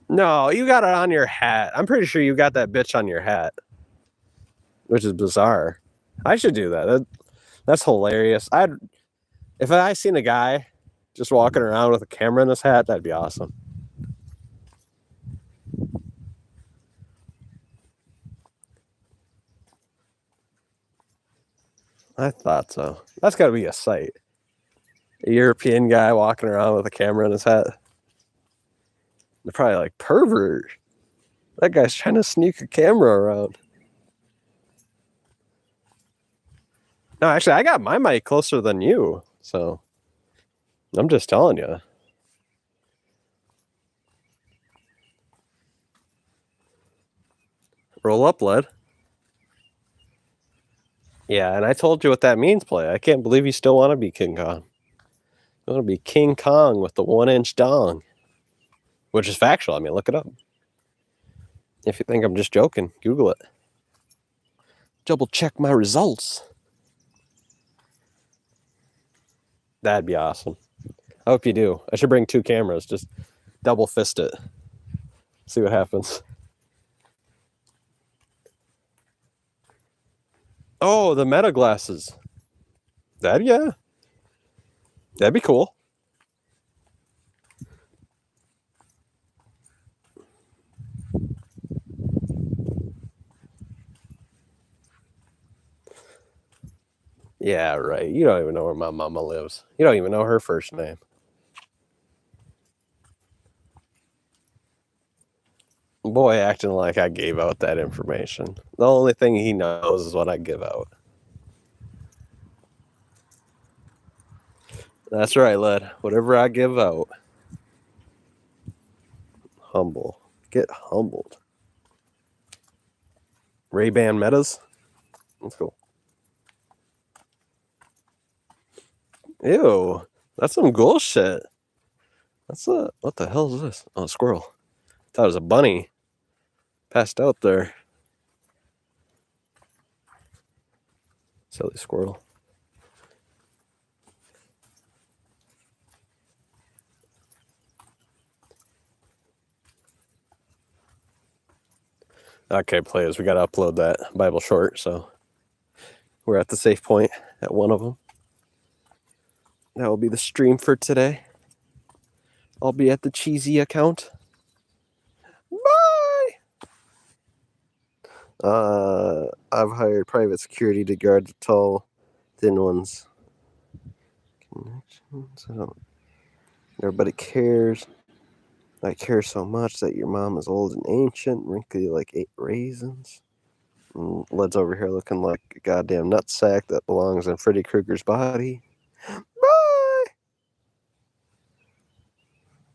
[SPEAKER 1] No, you got it on your hat. I'm pretty sure you got that bitch on your hat, which is bizarre. I should do that. That's hilarious. If I seen a guy just walking around with a camera in his hat, that'd be awesome. I thought so. That's got to be a sight. A European guy walking around with a camera in his hat. They're probably like, pervert. That guy's trying to sneak a camera around. No, actually, I got my mic closer than you, so I'm just telling you. Roll up, Led. Yeah, and I told you what that means, play. I can't believe you still want to be King Kong. You want to be King Kong with the 1-inch dong. Which is factual. I mean, look it up. If you think I'm just joking, Google it. Double check my results. That'd be awesome. I hope you do. I should bring 2 cameras. Just double fist it. See what happens. Oh, the Meta glasses. Yeah. That'd be cool. Yeah, right. You don't even know where my mama lives. You don't even know her first name. Boy, acting like I gave out that information. The only thing he knows is what I give out. That's right, Led. Whatever I give out. Humble. Get humbled. Ray-Ban Metas? That's cool. Ew. That's some ghoul shit. What the hell is this? Oh, a squirrel. Thought it was a bunny. Passed out there. Silly squirrel. Okay, players, we got to upload that Bible short, so we're at the safe point at one of them. That will be the stream for today. I'll be at the cheesy account. Bye! I've hired private security to guard the tall, thin ones. Connections. Everybody cares. I care so much that your mom is old and ancient, wrinkly like 8 raisins. And Led's over here looking like a goddamn nutsack that belongs in Freddy Krueger's body.